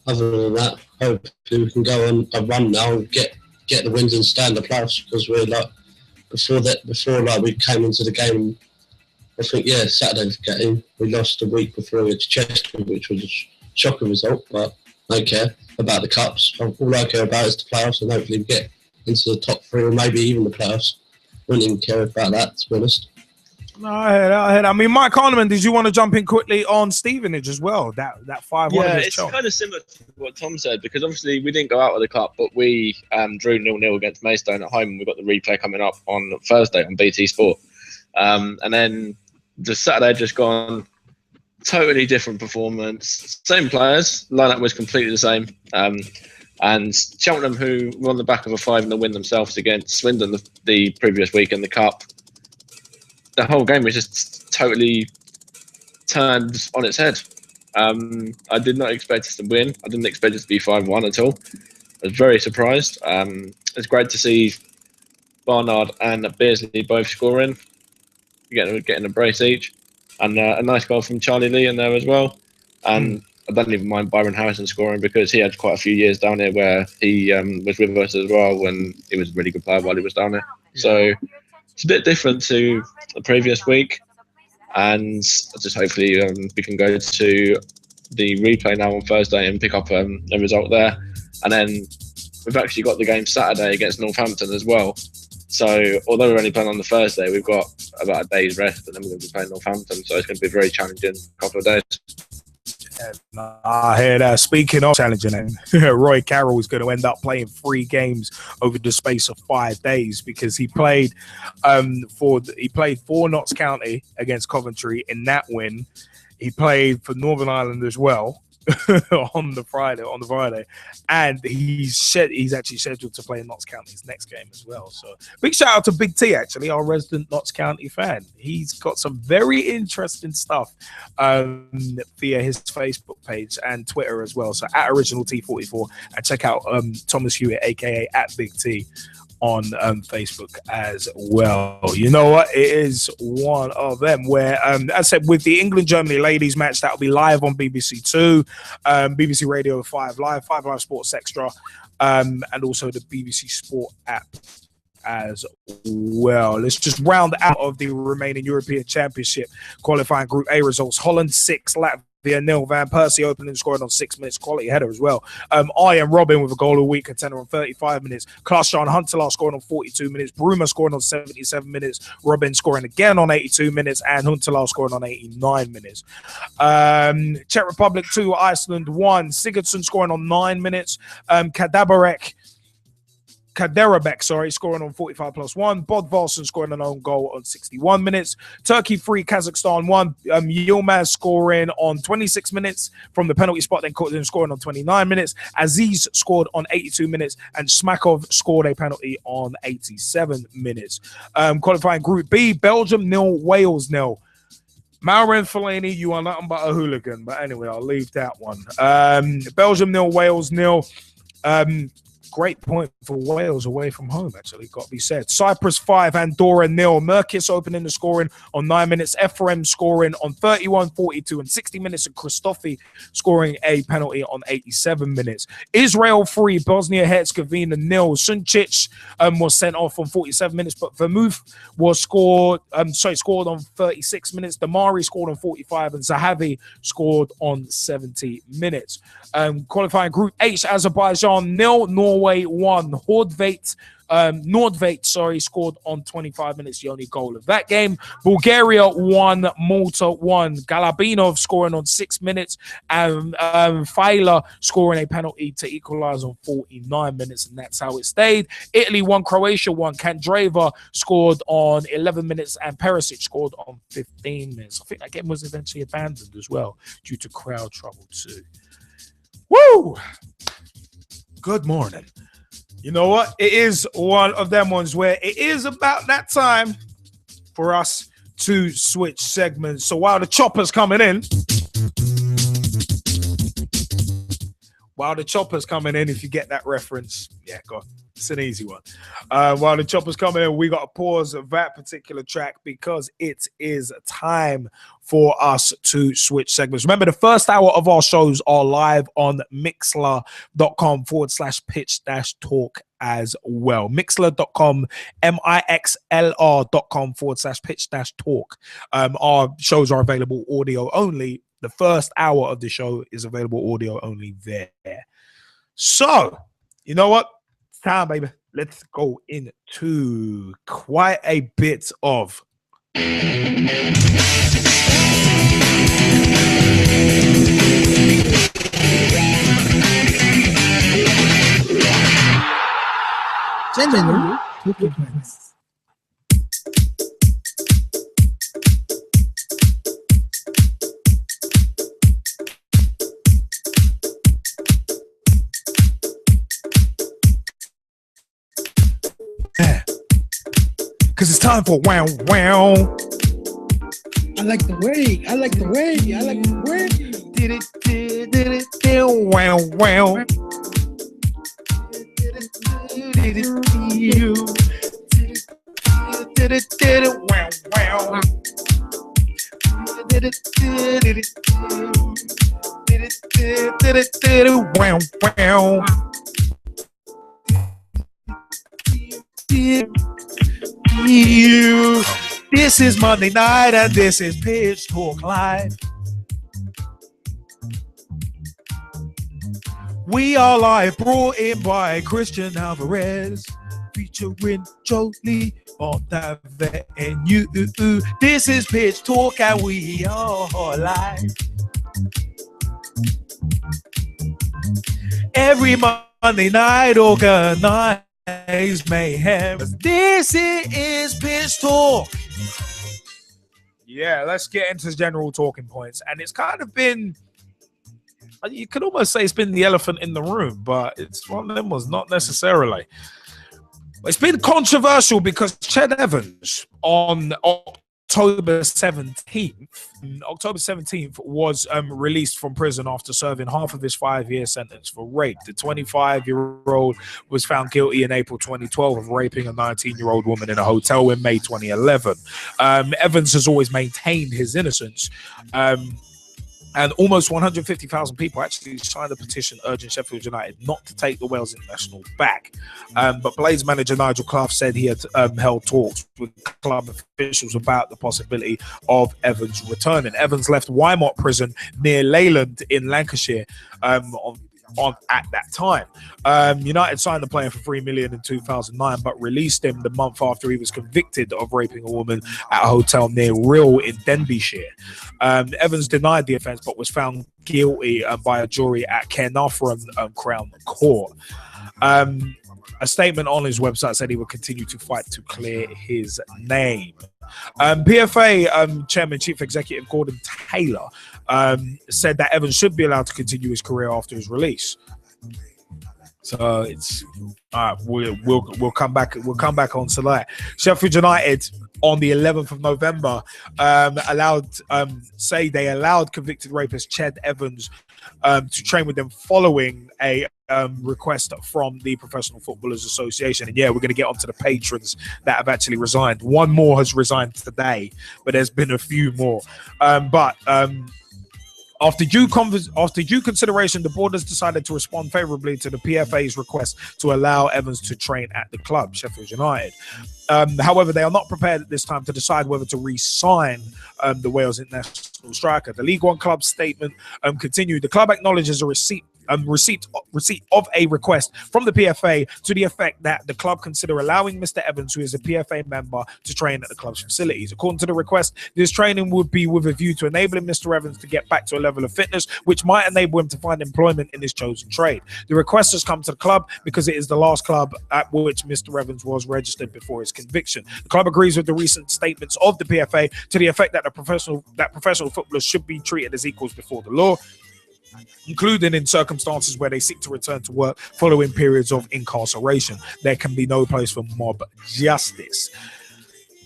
Speaker 12: other than that, hopefully we can go on a run now and get the wins and stay in the playoffs, because we're like before we came into the game. I think Saturday's game we lost a week before against Chester, which was a shocking result. But I don't care about the cups. All I care about is the playoffs, and hopefully we get into the top 3 or maybe even the playoffs. Wouldn't even care about that, to be honest.
Speaker 1: No, I heard. I mean, Mike Harniman, did you want to jump in quickly on Stevenage as well? That 5-1.
Speaker 13: Yeah, it's kind of similar to what Tom said, because obviously we didn't go out of the cup, but we drew 0-0 against Maidstone at home, and we've got the replay coming up on Thursday on BT Sport. And then the Saturday just gone, totally different performance. Same players, lineup was completely the same. And Cheltenham, who were on the back of a 5-0 win themselves against Swindon the previous week in the cup, the whole game was just totally turned on its head. I did not expect us to win. I didn't expect it to be 5-1 at all. I was very surprised. It's great to see Barnard and Beardsley both scoring, getting a brace each, and a nice goal from Charlie Lee in there as well. And I don't even mind Byron Harrison scoring, because he had quite a few years down here where he was with us as well when he was a really good player while he was down here. So it's a bit different to the previous week, and just hopefully we can go to the replay now on Thursday and pick up a result there. And then we've actually got the game Saturday against Northampton as well. So although we're only playing on the Thursday, we've got about a day's rest, and then we're going to be playing Northampton. So it's going to be a very challenging couple of days.
Speaker 1: I hear that. Speaking of challenging, Roy Carroll is going to end up playing 3 games over the space of 5 days, because he played for Notts County against Coventry in that win. He played for Northern Ireland as well on the Friday, and he's actually scheduled to play in Notts County's next game as well. So big shout out to Big T, actually, our resident Notts County fan. He's got some very interesting stuff via his Facebook page and Twitter as well. So at Original T44, and check out Thomas Hewitt, aka at Big T, on Facebook as well. You know what? It is one of them where, as I said, with the England-Germany ladies match, that will be live on BBC 2, BBC Radio 5 Live, 5 Live Sports Extra, and also the BBC Sport app as well. Let's just round out of the remaining European Championship qualifying Group A results. Holland 6, Latvia 0. Van Persie opening scoring on 6 minutes, quality header as well. Ian Robin with a goal of the week contender on 35 minutes. Klaas-Jan Huntelaar scoring on 42 minutes. Bruma scoring on 77 minutes. Robin scoring again on 82 minutes, and Huntelaar scoring on 89 minutes. Czech Republic 2, Iceland 1. Sigurdsson scoring on 9 minutes. Kaderabek, scoring on 45+1. Bodvarsson scoring an own goal on 61 minutes. Turkey 3, Kazakhstan 1. Yilmaz scoring on 26 minutes from the penalty spot, then scoring on 29 minutes. Aziz scored on 82 minutes, and Smakov scored a penalty on 87 minutes. Qualifying Group B, Belgium 0, Wales 0. Marouane Fellaini, you are nothing but a hooligan. But anyway, I'll leave that one. Belgium 0, Wales 0. Great point for Wales away from home, actually, got to be said. Cyprus 5, Andorra 0. Merkis opening the scoring on 9 minutes. Ephraim scoring on 31, 42, and 60 minutes. And Christofi scoring a penalty on 87 minutes. Israel 3, Bosnia-Herzegovina 0. Suncic was sent off on 47 minutes, but Vermouth was scored on 36 minutes. Damari scored on 45, and Zahavi scored on 70 minutes. Qualifying Group H, Azerbaijan 0, Norway 1. Nordveit, scored on 25 minutes, the only goal of that game. Bulgaria 1, Malta 1. Galabinov scoring on 6 minutes, and Feiler scoring a penalty to equalise on 49 minutes, and that's how it stayed. Italy 1, Croatia 1. Kandreva scored on 11 minutes, and Perisic scored on 15 minutes. I think that game was eventually abandoned as well due to crowd trouble too. Woo! Good morning. You know what? It is one of them ones where it is about that time for us to switch segments. So while the chopper's coming in, if you get that reference, yeah, go on. It's an easy one. While the chopper's coming in, we got to pause that particular track because it is time for us to switch segments. Remember, the first hour of our shows are live on mixler.com/pitch-talk as well. Mixler.com, mixlr.com/pitch-talk. Our shows are available audio only. The first hour of the show is available audio only there. So, you know what? It's time, baby. Let's go into quite a bit of
Speaker 5: General talking points.
Speaker 1: Because it's time for wow wow.
Speaker 5: I like the way. I like the way. I like the way.
Speaker 1: Did it wow wow. Did it you. Did it wow wow. Did it wow wow. You. This is Monday night and this is Pitch Talk Live. We are live, brought in by Christian Alvarez, featuring Jolie on that vet and you. This is Pitch Talk and we are live. Every Monday night, organized mayhem. This is Pitch Talk. Yeah, let's get into general talking points. And it's kind of been, you could almost say it's been the elephant in the room, but it's one of them was not necessarily. It's been controversial because Ched Evans on October 17th was released from prison after serving half of his 5-year sentence for rape. The 25-year-old was found guilty in April 2012 of raping a 19-year-old woman in a hotel in May 2011. Evans has always maintained his innocence. And almost 150,000 people actually signed a petition urging Sheffield United not to take the Wales international back. But Blades manager Nigel Clough said he had held talks with club officials about the possibility of Evans returning. Evans left Wymont prison near Leyland in Lancashire at that time. United signed the player for $3 million in 2009, but released him the month after he was convicted of raping a woman at a hotel near Rhyl in Denbighshire. Evans denied the offence, but was found guilty by a jury at Caernarfon Crown Court. A statement on his website said he would continue to fight to clear his name. PFA Chairman Chief Executive Gordon Taylor said that Evans should be allowed to continue his career after his release. So it's we'll come back onto that. Sheffield United on the 11th of November allowed convicted rapist Ched Evans to train with them following a request from the Professional Footballers Association. And yeah, we're going to get onto the patrons that have actually resigned. One more has resigned today, but there's been a few more. After due consideration, the board has decided to respond favourably to the PFA's request to allow Evans to train at the club, Sheffield United. However, they are not prepared at this time to decide whether to re-sign the Wales international striker. The League One club statement continued. The club acknowledges a receipt of a request from the PFA to the effect that the club consider allowing Mr. Evans, who is a PFA member, to train at the club's facilities. According to the request, this training would be with a view to enabling Mr. Evans to get back to a level of fitness which might enable him to find employment in his chosen trade. The request has come to the club because it is the last club at which Mr. Evans was registered before his conviction. The club agrees with the recent statements of the PFA to the effect that professional footballers should be treated as equals before the law, including in circumstances where they seek to return to work following periods of incarceration. There can be no place for mob justice.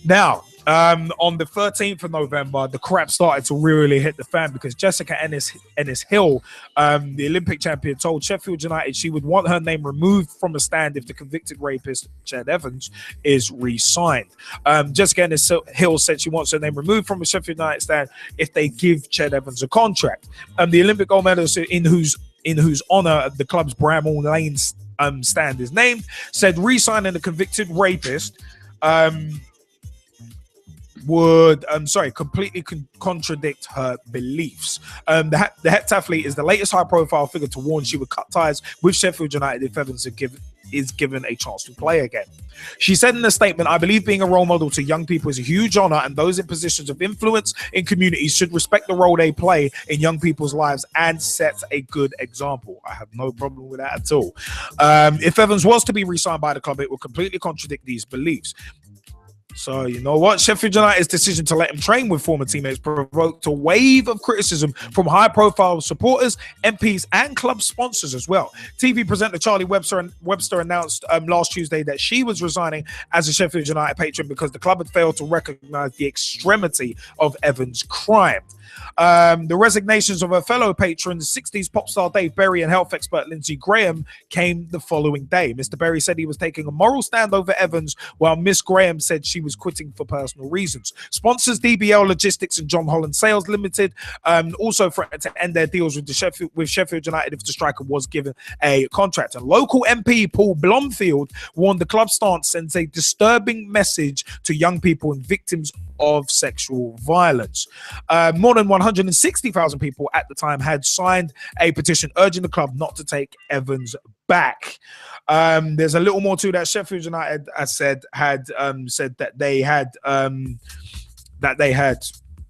Speaker 1: Now, On the 13th of November, the crap started to really hit the fan because Jessica Ennis-Hill, the Olympic champion, told Sheffield United she would want her name removed from a stand if the convicted rapist, Ched Evans, is re-signed. Jessica Ennis-Hill said she wants her name removed from a Sheffield United stand if they give Ched Evans a contract. The Olympic gold medalist, in whose honour the club's Bramall Lane stand is named, said re-signing the convicted rapist would completely contradict her beliefs. The heptathlete is the latest high-profile figure to warn she would cut ties with Sheffield United if Evans is given a chance to play again. She said in a statement, "I believe being a role model to young people is a huge honor, and those in positions of influence in communities should respect the role they play in young people's lives and set a good example." I have no problem with that at all. If Evans was to be re-signed by the club, it would completely contradict these beliefs. So, you know what? Sheffield United's decision to let him train with former teammates provoked a wave of criticism from high-profile supporters, MPs, and club sponsors as well. TV presenter Charlie Webster announced last Tuesday that she was resigning as a Sheffield United patron because the club had failed to recognise the extremity of Evans' crime. The resignations of her fellow patrons, 60s pop star Dave Berry and health expert Lindsey Graham, came the following day. Mr. Berry said he was taking a moral stand over Evans, while Miss Graham said she was quitting for personal reasons. Sponsors DBL Logistics and John Holland Sales Limited also threatened to end their deals with Sheffield United if the striker was given a contract. And local MP Paul Blomfield warned the club stance sends a disturbing message to young people and victims of sexual violence. More than 160,000 people at the time had signed a petition urging the club not to take Evans back. There's a little more to that. Sheffield United, as said that they had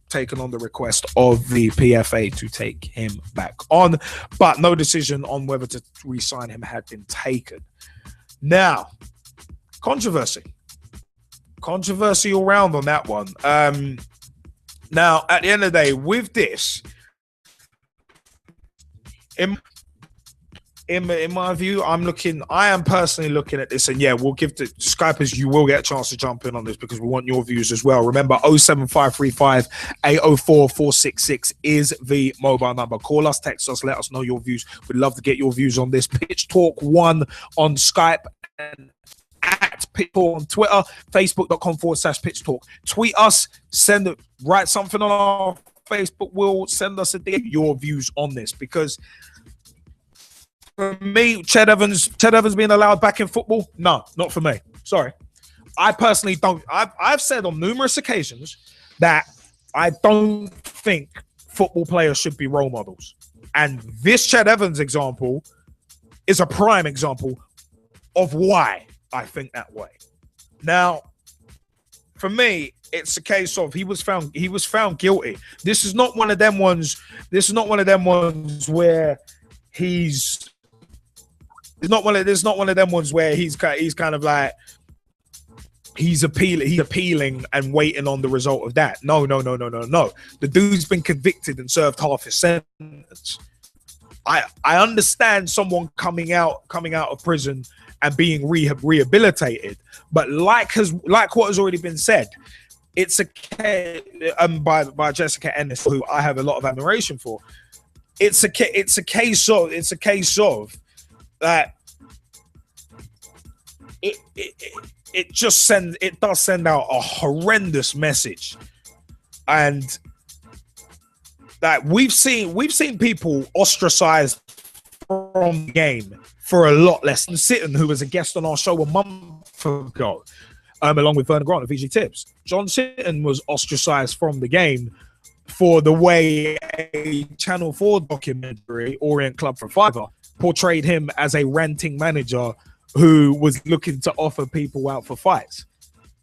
Speaker 1: taken on the request of the PFA to take him back on, but no decision on whether to re-sign him had been taken. Now, controversy all round on that one. Now, at the end of the day, with this, in my view, I am personally looking at this, and yeah, we'll give the Skypers, you will get a chance to jump in on this because we want your views as well. Remember, 07535 804 466 is the mobile number. Call us, text us, let us know your views. We'd love to get your views on this. Pitch Talk 1 on Skype and at Pitch Talk on Twitter, facebook.com/Pitch Talk. Tweet us, write something on our Facebook. We'll send us your views on this, because for me, Ched Evans being allowed back in football, no, not for me. Sorry. I personally don't. I've said on numerous occasions that I don't think football players should be role models. And this Ched Evans example is a prime example of why I think that way. Now, for me, it's a case of he was found guilty. This is not one of them ones. Where he's not one of them ones where he's kind of like he's appealing and waiting on the result of that. No. The dude's been convicted and served half his sentence. I understand someone coming out of prison and being rehabilitated, but like what has already been said, it's a case by Jessica Ennis, who I have a lot of admiration for. It's a case of that it does send out a horrendous message, and that we've seen people ostracized from the game for a lot less than Sitton, who was a guest on our show a month ago, along with Vernon Grant of VG Tips. John Sitton was ostracized from the game for the way a Channel 4 documentary, Orient Club for Fiver, portrayed him as a ranting manager who was looking to offer people out for fights.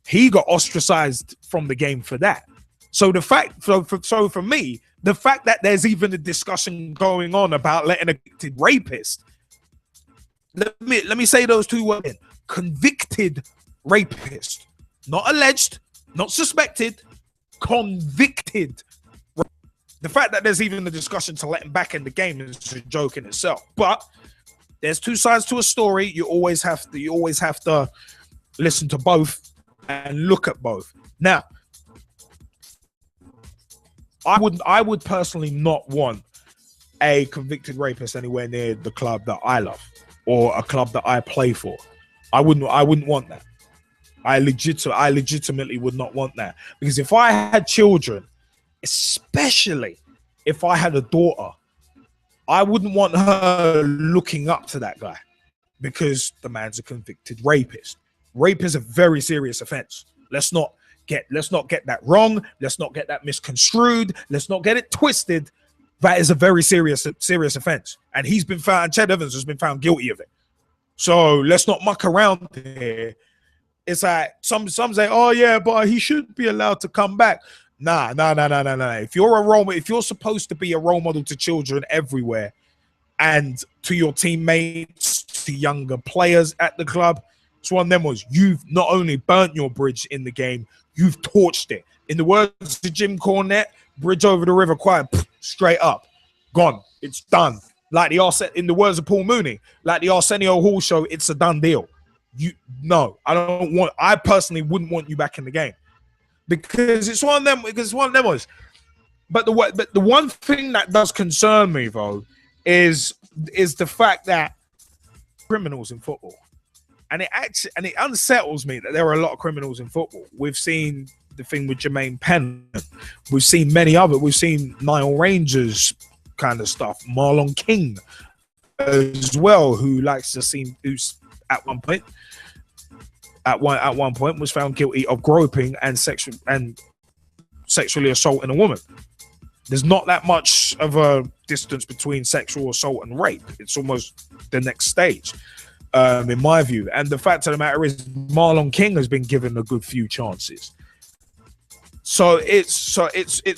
Speaker 1: He got ostracized from the game for that. So for me, the fact that there's even a discussion going on about letting a convicted rapist, let me say those two words again: convicted rapist, not alleged, not suspected, convicted. The fact that there's even a discussion to let him back in the game is a joke in itself. But there's two sides to a story. You always have to listen to both and look at both. Now, I would personally not want a convicted rapist anywhere near the club that I love or a club that I play for. I wouldn't want that. I legitimately would not want that, because if I had children, especially if I had a daughter, I wouldn't want her looking up to that guy because the man's a convicted rapist. Rape is a very serious offense. Let's not get that wrong. Let's not get that misconstrued. Let's not get it twisted. That is a very serious offense, and he's been found. Ched Evans has been found guilty of it. So let's not muck around here. It's like some say, "Oh yeah, but he should be allowed to come back." Nah. If you're supposed to be a role model to children everywhere, and to your teammates, to younger players at the club, it's one of them was you've not only burnt your bridge in the game, you've torched it. In the words of Jim Cornette, bridge over the river quiet, straight up, gone. It's done. Like in the words of Paul Mooney, like the Arsenio Hall show, it's a done deal. I personally wouldn't want you back in the game, because it's one of them. Was. But the one thing that does concern me though is the fact that criminals in football, and it unsettles me that there are a lot of criminals in football. We've seen the thing with Jermaine Pennant. We've seen many other. We've seen Nile Rangers kind of stuff. Marlon King as well, who likes to seem who's at one point was found guilty of groping and sexually assaulting a woman. There's not that much of a distance between sexual assault and rape. It's almost the next stage, in my view. And the fact of the matter is, Marlon King has been given a good few chances. So it's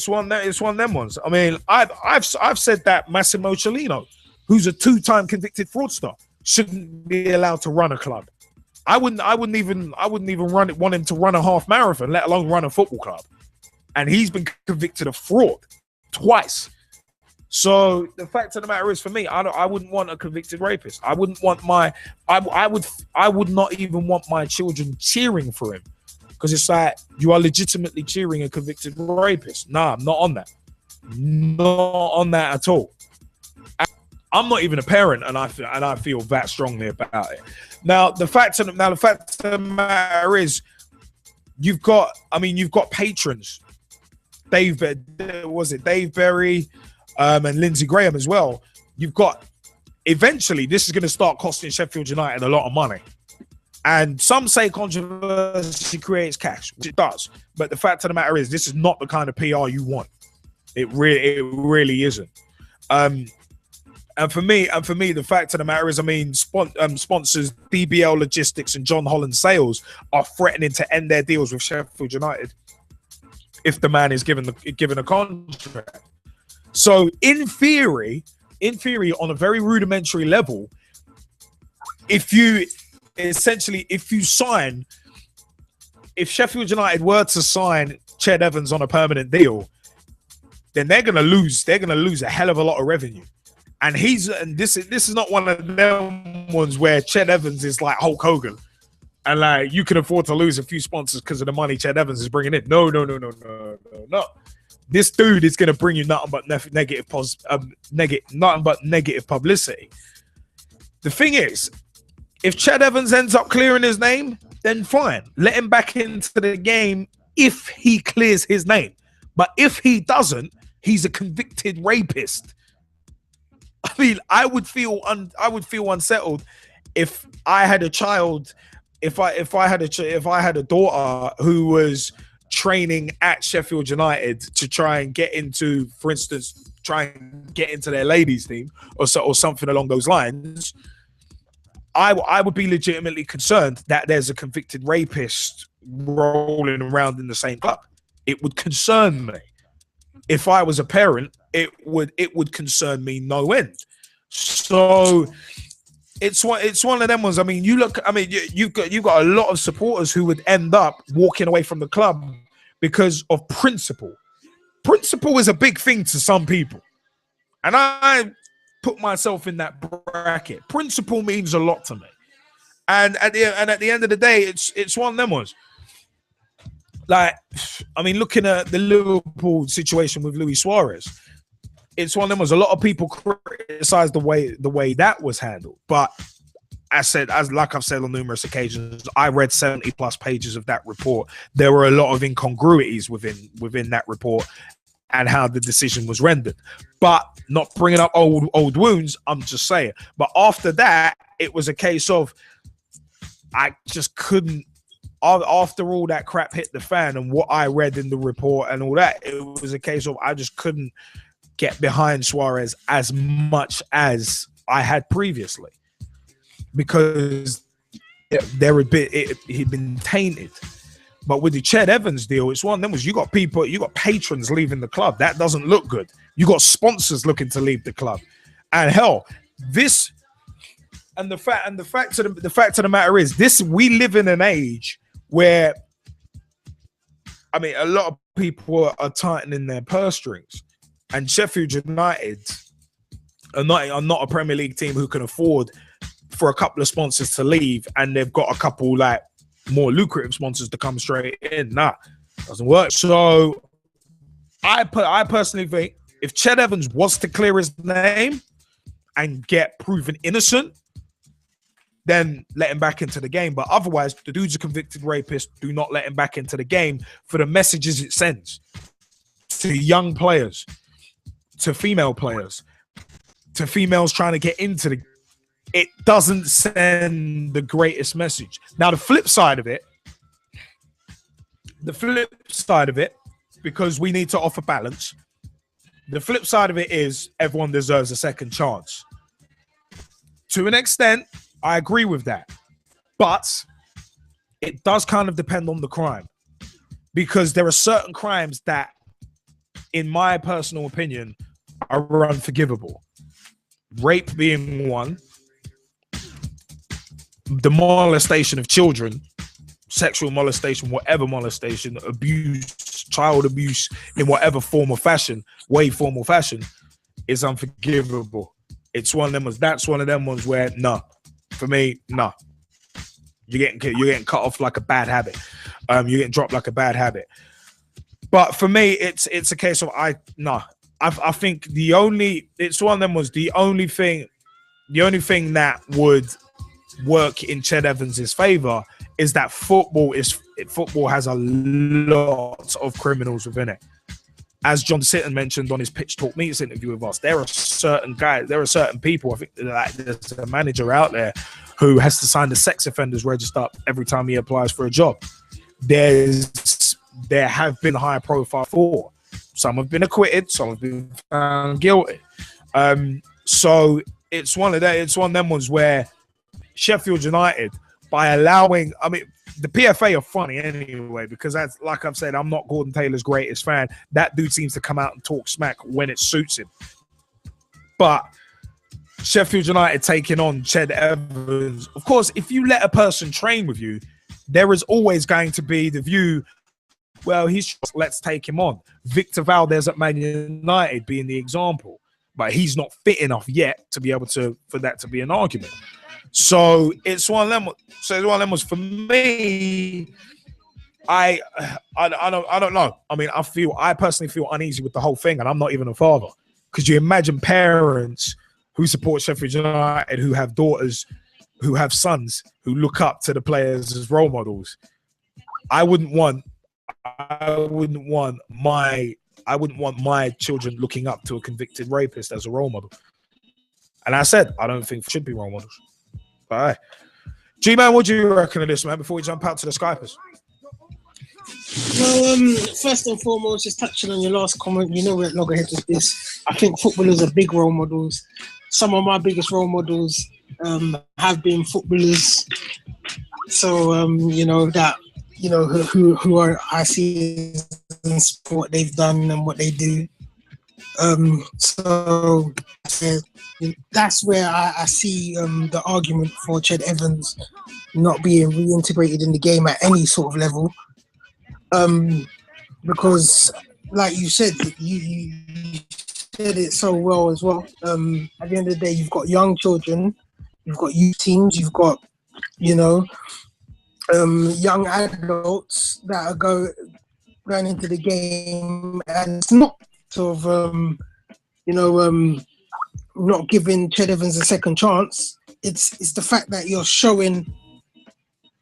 Speaker 1: one of them ones. I mean, I've said that Massimo Cellino, who's a 2-time convicted fraudster, shouldn't be allowed to run a club. I wouldn't even want him to run a half marathon, let alone run a football club. And he's been convicted of fraud twice. So the fact of the matter is, for me, I wouldn't want a convicted rapist. I wouldn't want I would not even want my children cheering for him, because it's like, you are legitimately cheering a convicted rapist. Nah, I'm not on that. Not on that at all. I'm not even a parent, and I feel that strongly about it. Now, the fact of the matter is, you've got patrons. Dave Berry, and Lindsey Graham as well. You've got, eventually, this is going to start costing Sheffield United a lot of money. And some say controversy creates cash, which it does. But the fact of the matter is, this is not the kind of PR you want. It really isn't. And for me, the fact of the matter is, I mean, sponsors DBL Logistics and John Holland Sales are threatening to end their deals with Sheffield United if the man is given a contract. So in theory, on a very rudimentary level, if Sheffield United were to sign Ched Evans on a permanent deal, then they're gonna lose a hell of a lot of revenue. And this is not one of them ones where Ched Evans is like Hulk Hogan, and like you can afford to lose a few sponsors because of the money Ched Evans is bringing in. No. This dude is going to bring you nothing but negative publicity. The thing is, if Ched Evans ends up clearing his name, then fine. Let him back into the game if he clears his name. But if he doesn't, he's a convicted rapist. I mean, I would feel unsettled if I had a child, if I had a daughter who was training at Sheffield United to try and get into, for instance, their ladies team or something along those lines. I would be legitimately concerned that there's a convicted rapist rolling around in the same club. It would concern me. If I was a parent, it would concern me no end. So it's one of them ones. I mean, you've got a lot of supporters who would end up walking away from the club because of principle. Principle is a big thing to some people, and I put myself in that bracket. Principle means a lot to me, and at the end of the day, it's one of them ones. Like, I mean, looking at the Liverpool situation with Luis Suarez, it's one of them. Was a lot of people criticized the way that was handled, but I've said on numerous occasions, I read 70+ pages of that report. There were a lot of incongruities within that report and how the decision was rendered. But not bringing up old wounds, I'm just saying. But after that, it was a case of I just couldn't. After all that crap hit the fan and what I read in the report and all that, it was a case of I just couldn't get behind Suarez as much as I had previously, because he'd been tainted. But with the Ched Evans deal, it's one of them was you got patrons leaving the club. That doesn't look good. You got sponsors looking to leave the club, and hell, this and the fact of the matter is this: we live in an age where, I mean, a lot of people are tightening their purse strings, and Sheffield United are not a Premier League team who can afford for a couple of sponsors to leave, and they've got a couple like more lucrative sponsors to come straight in. Nah, doesn't work. So I personally think if Ched Evans was to clear his name and get proven innocent, then let him back into the game. But otherwise, the dude's a convicted rapist. Do not let him back into the game for the messages it sends to young players, to female players, to females trying to get into the. It doesn't send the greatest message. Now, the flip side of it, because we need to offer balance, the flip side of it is everyone deserves a second chance. To an extent, I agree with that. But it does kind of depend on the crime, because there are certain crimes that, in my personal opinion, are unforgivable. Rape being one. The molestation of children, sexual molestation, whatever molestation, abuse, child abuse in whatever form or fashion, is unforgivable. It's one of them. That's one of them ones where for me, you're getting cut off like a bad habit. You're getting dropped like a bad habit. But for me, it's a case of I think it's one of them was the only thing that would work in Ched Evans's favor is that football has a lot of criminals within it. As John Sitton mentioned on his Pitch Talk Meets interview with us, there are certain people, I think there's a manager out there who has to sign the sex offenders register every time he applies for a job. There have been high profile for. Some have been acquitted, some have been found guilty. So it's one of them ones where Sheffield United, by allowing, I mean, the PFA are funny anyway, because that's, like I've said, I'm not Gordon Taylor's greatest fan. That dude seems to come out and talk smack when it suits him. But Sheffield United taking on Ched Evans, of course, if you let a person train with you, there is always going to be the view, well, let's take him on. Victor Valdez at Man United being the example, but he's not fit enough yet to be able to, for that to be an argument. So it's one of them. So it's one of them was for me. I don't know. I mean, I personally feel uneasy with the whole thing, and I'm not even a father. Because you imagine parents who support Sheffield United, who have daughters, who have sons, who look up to the players as role models. I wouldn't want my children looking up to a convicted rapist as a role model. And I said, I don't think should be role models. Bye. G-Man, what do you reckon of this, man, before we jump out to the Skypers?
Speaker 5: Well, first and foremost, just touching on your last comment, you know we're at loggerheads with this. I think footballers are big role models. Some of my biggest role models have been footballers. So, who are I see in sport they've done and what they do. So that's where I see the argument for Ched Evans not being reintegrated in the game at any sort of level. Because, like you said, you said it so well as well. At the end of the day, you've got young children, you've got youth teams, you've got, young adults that going into the game, and it's not sort of not giving Ched Evans a second chance. It's the fact that you're showing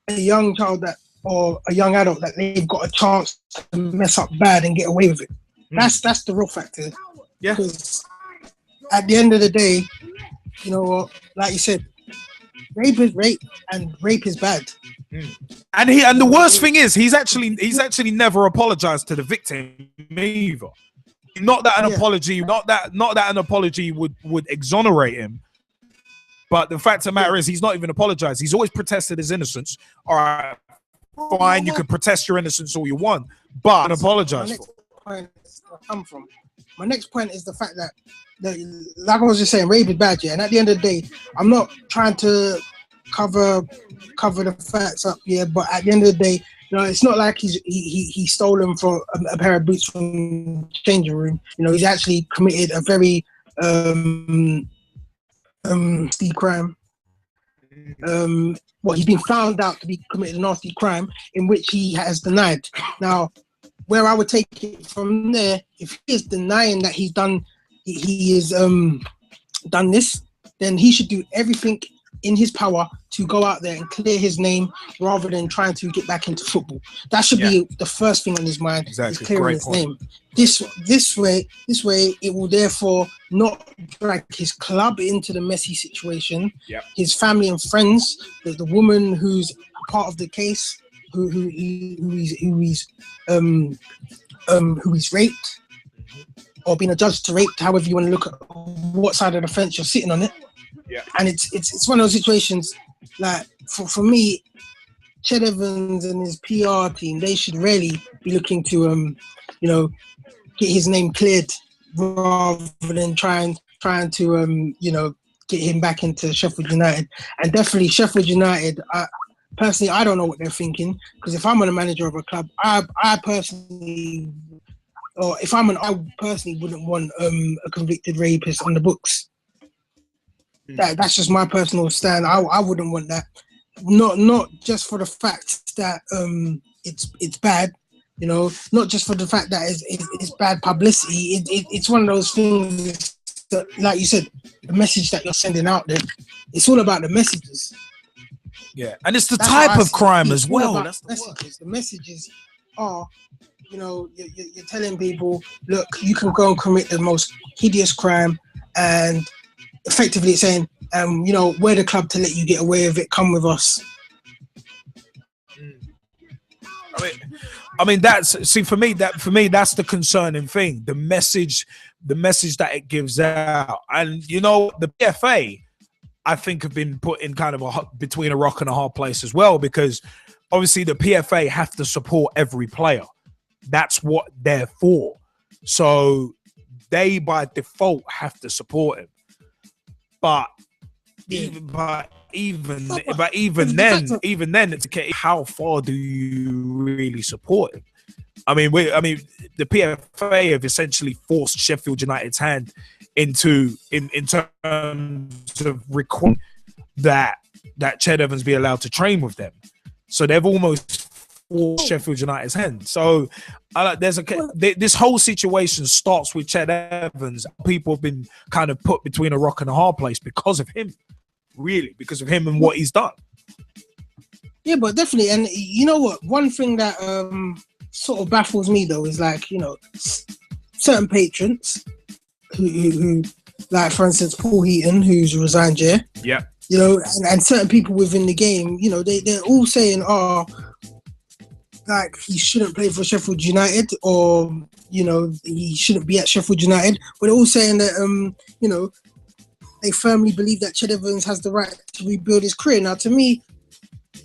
Speaker 5: a young child or a young adult that they've got a chance to mess up bad and get away with it. That's the real factor.
Speaker 1: Yeah.
Speaker 5: Because at the end of the day, you know what, like you said, rape is rape and rape is bad.
Speaker 1: And the worst thing is he's actually never apologized to the victim either. Not that an apology, not that an apology would exonerate him. But the fact of the matter is he's not even apologized. He's always protested his innocence. All right, fine, you can protest your innocence all you want, but apologize for it.
Speaker 5: My next point is the fact that, like I was just saying, rape is bad, yeah. And at the end of the day, I'm not trying to cover the facts up, yeah. But at the end of the day, you know, it's not like he's stolen for a pair of boots from the changing room. You know, he's actually committed a very nasty crime. He's been found out to be committed a nasty crime in which he has denied. Now, where I would take it from there, if he is denying that he's done this, then he should do everything in his power to go out there and clear his name rather than trying to get back into football. That should be the first thing on his mind.
Speaker 1: Exactly.
Speaker 5: Is clearing his name. This way, it will therefore not drag his club into the messy situation.
Speaker 1: Yep.
Speaker 5: His family and friends, the woman who's part of the case, who he's raped or been adjudged to rape, however you want to look at what side of the fence you're sitting on it.
Speaker 1: Yeah.
Speaker 5: And it's one of those situations, like for me, Ched Evans and his PR team, they should really be looking to get his name cleared rather than trying to get him back into Sheffield United. And definitely Sheffield United, personally, I don't know what they're thinking, because if I'm a manager of a club, I personally wouldn't want a convicted rapist on the books. That's just my personal stand. I wouldn't want that. Not just for the fact that it's bad, you know, not just for the fact that it's bad publicity. It's one of those things that, like you said, the message that you're sending out there, it's all about the messages.
Speaker 1: Yeah, and it's the type of crime as well.
Speaker 5: That's the messages are, you know, you're telling people, look, you can go and commit the most hideous crime, and effectively it's saying, we're the club to let you get away with it. Come with us.
Speaker 1: I mean, for me, that's the concerning thing. The message that it gives out, and you know, the PFA, I think, have been put in kind of between a rock and a hard place as well, because obviously the PFA have to support every player. That's what they're for. So they by default have to support him. But even then, it's okay. How far do you really support him? I mean, the PFA have essentially forced Sheffield United's hand in terms of requiring that Ched Evans be allowed to train with them. So they've almost forced Sheffield United's hand. So this whole situation starts with Ched Evans. People have been kind of put between a rock and a hard place because of him, really, because of him and what he's done.
Speaker 5: Yeah, but definitely. And you know what? One thing that sort of baffles me though is, like, you know, certain patrons who like, for instance, Paul Heaton, who's resigned, yeah, you know, and certain people within the game, you know, they're all saying, like, he shouldn't play for Sheffield United, or, you know, he shouldn't be at Sheffield United. But they're all saying that, you know, they firmly believe that Ched Evans has the right to rebuild his career. Now, to me,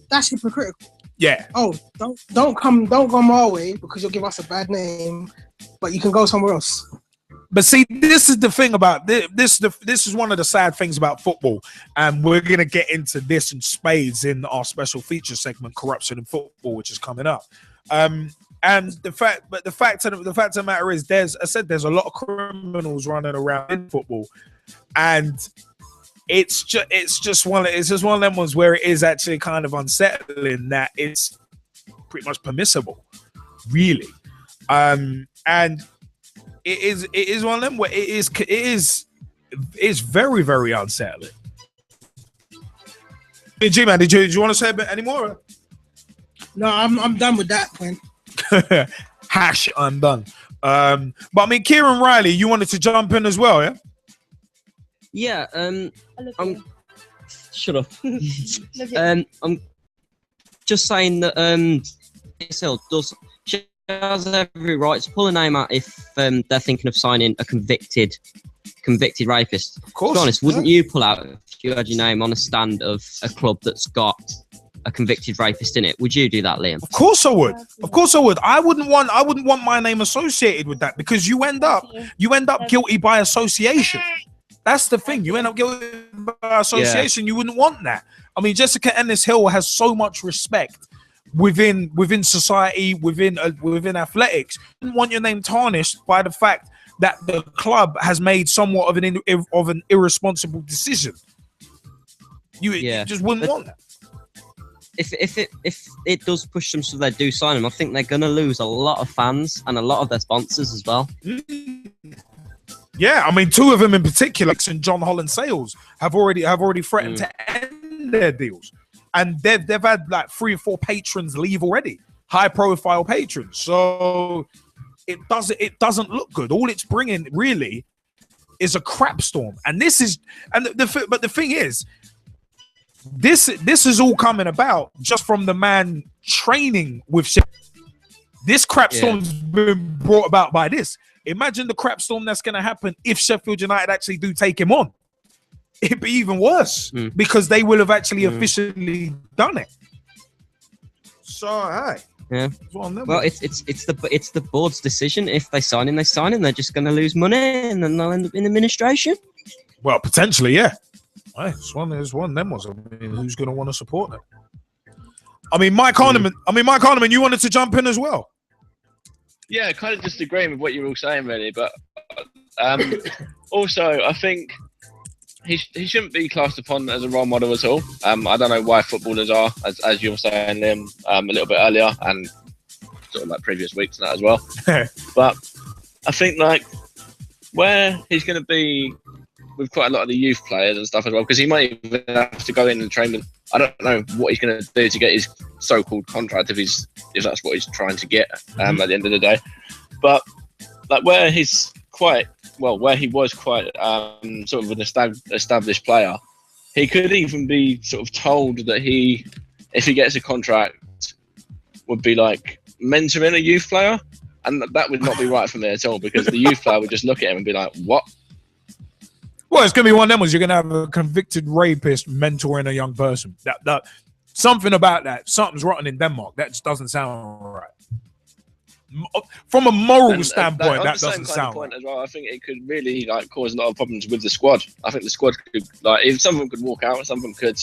Speaker 5: that's hypocritical.
Speaker 1: Yeah.
Speaker 5: Oh, don't come our way because you'll give us a bad name, but you can go somewhere else.
Speaker 1: But see, this is the thing about this is one of the sad things about football, and we're gonna get into this in spades in our special feature segment, Corruption in Football, which is coming up. And the fact of the matter is, there's a lot of criminals running around in football, and it's just one of them ones where it is actually kind of unsettling that it's pretty much permissible, really. And it is one of them where it's very, very unsettling. Hey, G-Man, do you want to say a bit any more?
Speaker 5: No, I'm done with that point.
Speaker 1: Hash, I'm done. But I mean, Kieran Riley, you wanted to jump in as well, yeah?
Speaker 11: Yeah. Shut up. I'm just saying that ESL she has every right to pull a name out if they're thinking of signing a convicted rapist. Of course. To be honest, wouldn't you pull out if you had your name on a stand of a club that's got a convicted rapist in it? Would you do that, Liam?
Speaker 1: Of course I would. Of course I would. I wouldn't want my name associated with that, because you end up guilty by association. That's the thing. You end up guilty by association. Yeah. You wouldn't want that. I mean, Jessica Ennis-Hill has so much respect within society, within athletics. You wouldn't want your name tarnished by the fact that the club has made somewhat of an irresponsible decision. You just wouldn't want that.
Speaker 11: If it does push them so they do sign him, I think they're going to lose a lot of fans and a lot of their sponsors as well.
Speaker 1: Yeah, I mean, two of them in particular, and John Holland Sales, have already threatened to end their deals, and they've had like 3 or 4 patrons leave already, high-profile patrons. So it doesn't look good. All it's bringing really is a crap storm, but the thing is, this is all coming about just from the man training with Sheffield. This crap storm's been brought about by this. Imagine the crap storm that's going to happen if Sheffield United actually do take him on. It'd be even worse because they will have actually officially done it. So, hey.
Speaker 11: Yeah. Well, it's the board's decision. If they sign him, they sign him. They're just going to lose money and then they'll end up in administration.
Speaker 1: Well, potentially, yeah. Hey, it's one of them ones. I mean, who's going to want to support them? I mean, Mike Harniman, you wanted to jump in as well.
Speaker 13: Yeah, kind of just agreeing with what you're all saying, really. But also, I think he shouldn't be classed upon as a role model at all. I don't know why footballers are, as you were saying, Liam, a little bit earlier, and sort of like previous weeks and that as well. But I think like where he's going to be with quite a lot of the youth players and stuff as well, because he might even have to go in and train with. I don't know what he's going to do to get his so-called contract if that's what he's trying to get at the end of the day. But like where he was quite sort of an established player, he could even be sort of told that if he gets a contract, would be like mentoring a youth player, and that would not be right for me at all, because the youth player would just look at him and be like, "What?"
Speaker 1: Well, it's going to be one of them ones. You're going to have a convicted rapist mentoring a young person. That something about that. Something's rotten in Denmark. That just doesn't sound right. From a moral standpoint, that doesn't sound right.
Speaker 13: As well, I think it could really like cause a lot of problems with the squad. I think the squad could if some of them could walk out, some of them could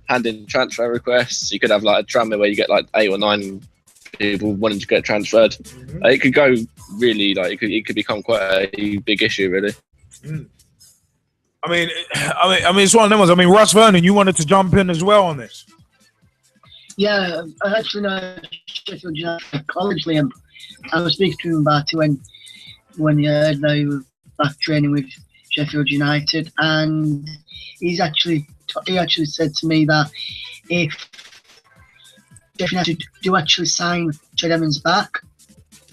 Speaker 13: hand in transfer requests. You could have like a tramway where you get like 8 or 9 people wanting to get transferred. It could go really it could become quite a big issue, really.
Speaker 1: I mean, it's one of them ones. I mean, Russ Vernon, you wanted to jump in as well on this.
Speaker 10: Yeah, I actually know Sheffield United college, Liam. I was speaking to him about it when he heard that he was back training with Sheffield United, and he actually said to me that if Sheffield United do actually sign Ched Evans back,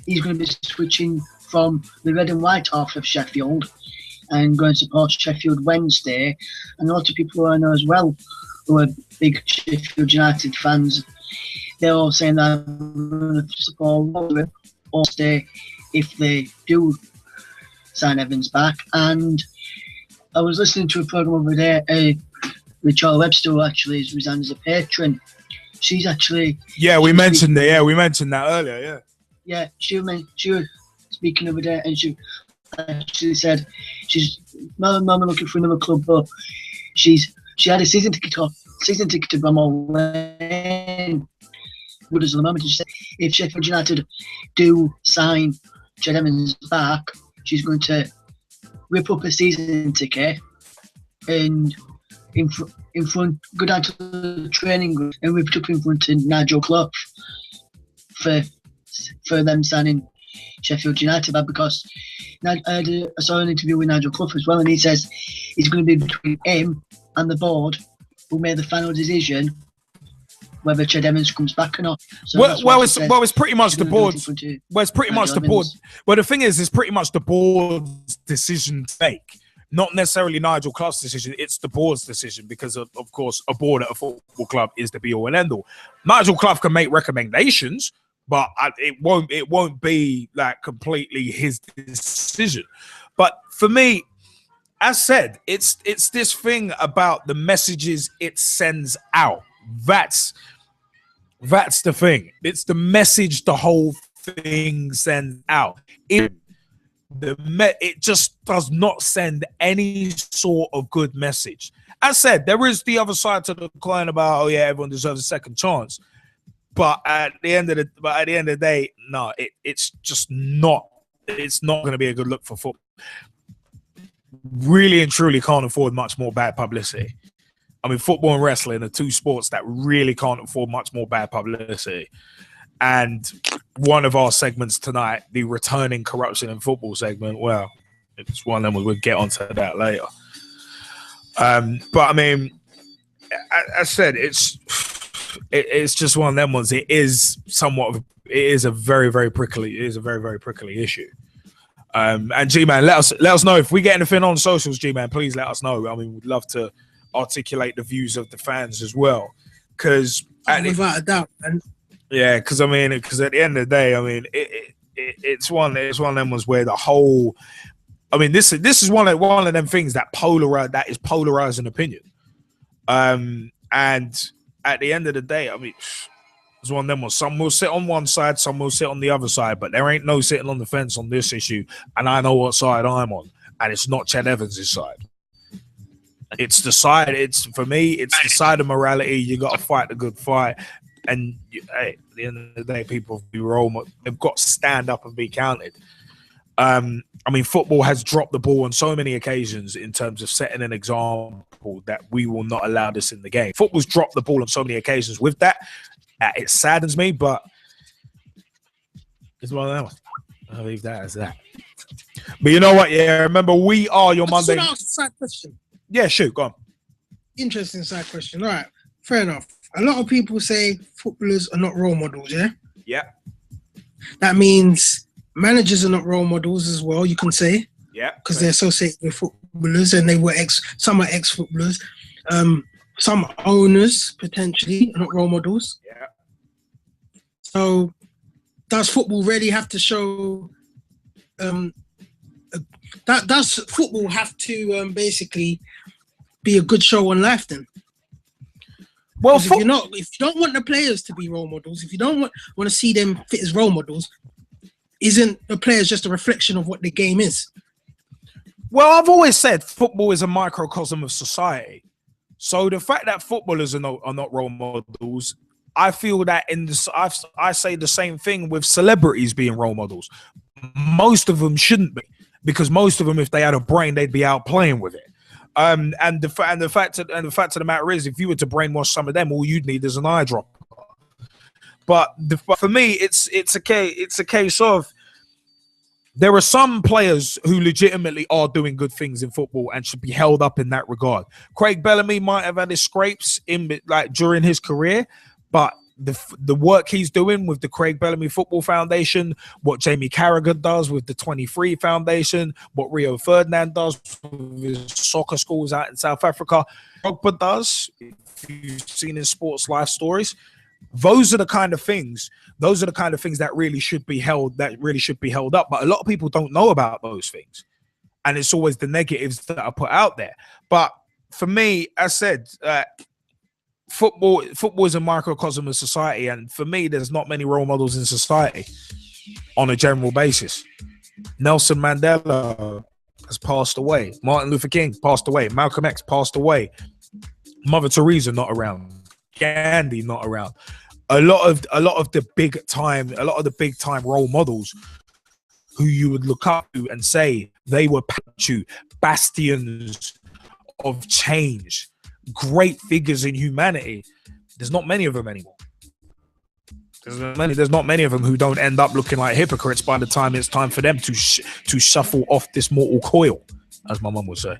Speaker 10: he's going to be switching from the red and white half of Sheffield and going to support Sheffield Wednesday. And a lot of people who I know as well who are big Sheffield United fans, they're all saying that they're going to support Wednesday if they do sign Evans back. And I was listening to a programme over there with Charlie Webster, who actually has resigned as a patron. She's actually...
Speaker 1: Yeah, we mentioned that. Yeah, we mentioned that earlier, yeah.
Speaker 10: Yeah, she was speaking over there, and she actually said she's not looking for another club, but she had a season ticket to Bramall Lane. What is at the moment? She said if Sheffield United do sign Ched Evans back, she's going to rip up a season ticket and in front, go down to the training ground and rip it up in front of Nigel Clough for them signing Sheffield United had, because I saw an interview with Nigel Clough as well, and he says it's going to be between him and the board who made the final decision whether Ched Evans comes back or not. So
Speaker 5: it's pretty much the board. Well, it's pretty much the board. Well, the thing is, it's pretty much the board's decision to make. Not necessarily Nigel Clough's decision, it's the board's decision, because of course a board at a football club is the be all and end all. Nigel Clough can make recommendations, but it won't be like completely his decision. But for me, as said, it's this thing about the messages it sends out. That's the thing. It's the message the whole thing sends out. It just does not send any sort of good message. As said, there is the other side to the coin about, oh yeah, everyone deserves a second chance. But at the end of the day, no, it's just not. It's not going to be a good look for football. Really and truly can't afford much more bad publicity. I mean, football and wrestling are two sports that really can't afford much more bad publicity. And one of our segments tonight, the returning corruption in football segment, well, it's one of them. We'll get onto that later. But I mean, I said it's just one of them ones. It is a very, very prickly issue. And G-Man, let us know if we get anything on socials. G-Man, please let us know. I mean, we'd love to articulate the views of the fans as well, because without a doubt. And yeah, because at the end of the day, I mean, it's one of them ones where the whole, I mean, this is one of them things that is polarizing opinion. And at the end of the day, I mean, it's one of them ones. Some will sit on one side, some will sit on the other side, but there ain't no sitting on the fence on this issue. And I know what side I'm on, and it's not Ched Evans' side. It's the side. For me, it's the side of morality. You got to fight the good fight. And hey, at the end of the day, people they've got to stand up and be counted. I mean, football has dropped the ball on so many occasions in terms of setting an example that we will not allow this in the game. Football's dropped the ball on so many occasions with that. It saddens me, but it's one of them. I'll leave that as that. But you know what? Yeah, remember, we are your Monday. I just want to ask a side question. Yeah, shoot, go on. Interesting side question. All right, fair enough. A lot of people say footballers are not role models, yeah? Yeah. That means managers are not role models as well, you can say.
Speaker 2: Yeah.
Speaker 5: Because they're associated with footballers and they were some are ex-footballers. Some owners, potentially, are not role models.
Speaker 2: Yeah.
Speaker 5: So does football really have to show... does football have to basically be a good show on life then? Well, if you don't want the players to be role models, if you don't want to see them fit as role models, isn't the players just a reflection of what the game is?
Speaker 1: Well, I've always said football is a microcosm of society. So the fact that footballers are not role models, I feel that I say the same thing with celebrities being role models. Most of them shouldn't be, because most of them, if they had a brain, they'd be out playing with it. And the fact of the matter is, if you were to brainwash some of them, all you'd need is an eye drop. But for me, it's a case of there are some players who legitimately are doing good things in football and should be held up in that regard. Craig Bellamy might have had his scrapes during his career, but the work he's doing with the Craig Bellamy Football Foundation, what Jamie Carragher does with the 23 Foundation, what Rio Ferdinand does with his soccer schools out in South Africa, Drogba does, if you've seen his sports life stories, those are the kind of things that really should be held up. But a lot of people don't know about those things, and it's always the negatives that are put out there. But for me, as I said, football is a microcosm of society, and for me, there's not many role models in society on a general basis. Nelson Mandela has passed away. Martin Luther King passed away. Malcolm X passed away. Mother Teresa not around. Gandhi not around. A lot of the big time role models who you would look up to and say they were bastions of change, great figures in humanity. There's not many of them anymore. There's not many of them who don't end up looking like hypocrites by the time it's time for them to shuffle off this mortal coil, as my mum would say.